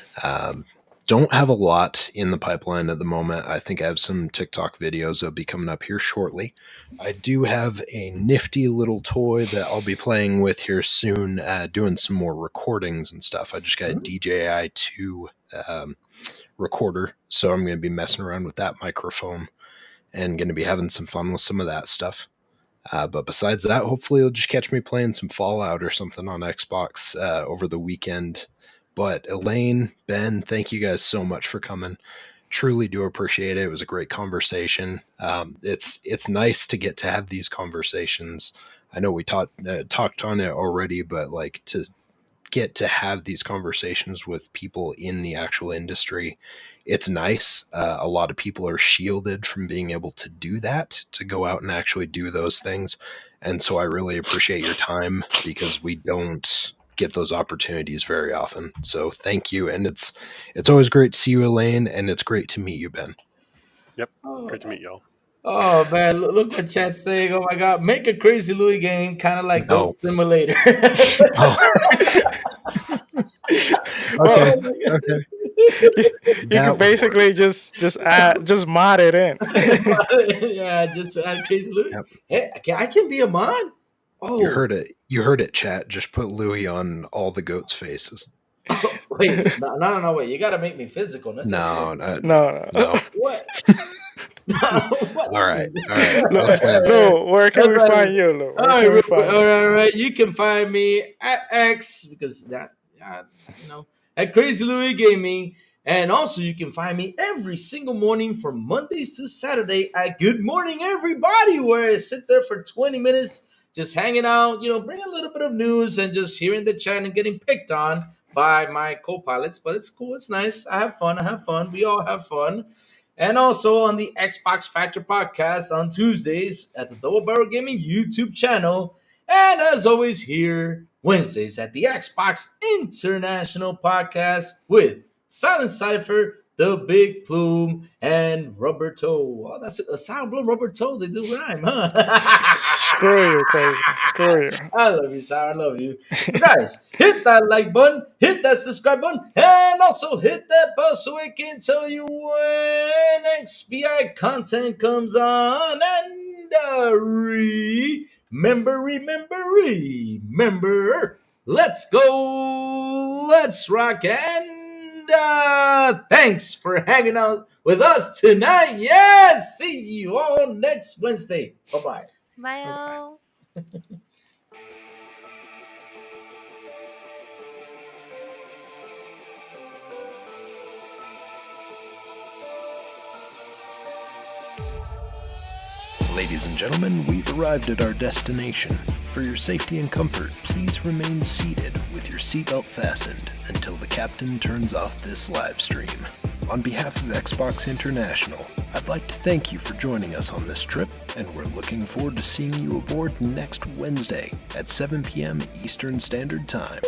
Don't have a lot in the pipeline at the moment. I think I have some TikTok videos that'll be coming up here shortly. I do have a nifty little toy that I'll be playing with here soon, doing some more recordings and stuff. I just got a DJI 2 recorder, so I'm going to be messing around with that microphone and going to be having some fun with some of that stuff. But besides that, hopefully you'll just catch me playing some Fallout or something on Xbox over the weekend. But Elaine, Ben, thank you guys so much for coming. Truly do appreciate it. It was a great conversation. It's nice to get to have these conversations. I know we talked on it already, but like to get to have these conversations with people in the actual industry, it's nice. A lot of people are shielded from being able to do that, to go out and actually do those things. And so I really appreciate your time because we don't get those opportunities very often. So thank you. And it's always great to see you, Elaine, and it's great to meet you, Ben. Yep, Oh, great to meet y'all. oh man, look what chat's saying. Oh my god, make a Crazy Louie game, kind of like Goat No. Simulator. Oh. Well, Okay. you can basically just mod it in. Yeah, just add Crazy Louie. Yep. Hey, I can be a mod. Oh, You heard it. You heard it, chat. Just put Louis on all the goats' faces. wait, no, wait. You got to make me physical. Not just No. what? What? All right. Let's Lou, where can we That's find you, Lou? All right. You can find me at X because that, at Crazy Louie Gaming. And also, you can find me every single morning from Mondays to Saturday at Good Morning Everybody, where I sit there for 20 minutes just hanging out, bring a little bit of news and just hearing the chat and getting picked on by my co-pilots. But it's cool. It's nice. I have fun. We all have fun. And also on the Xbox Factor podcast on Tuesdays at the Double Barrel Gaming YouTube channel. And as always, here Wednesdays at the Xbox International podcast with Silent Cypher, the big plume, and rubber toe. Oh, that's a sound blow, rubber toe. They do rhyme, huh? Screw you, crazy. Screw you. I love you, Sour. I love you. So, guys, hit that like button, hit that subscribe button, and also hit that bell so it can tell you when XBI content comes on. And remember, let's go, let's rock, and thanks for hanging out with us tonight. Yes, see you all next Wednesday. Bye-bye. Bye, all. Ladies and gentlemen, we've arrived at our destination. For your safety and comfort, please remain seated with your seatbelt fastened until the captain turns off this live stream. On behalf of Xbox International, I'd like to thank you for joining us on this trip, and we're looking forward to seeing you aboard next Wednesday at 7 p.m. Eastern Standard Time.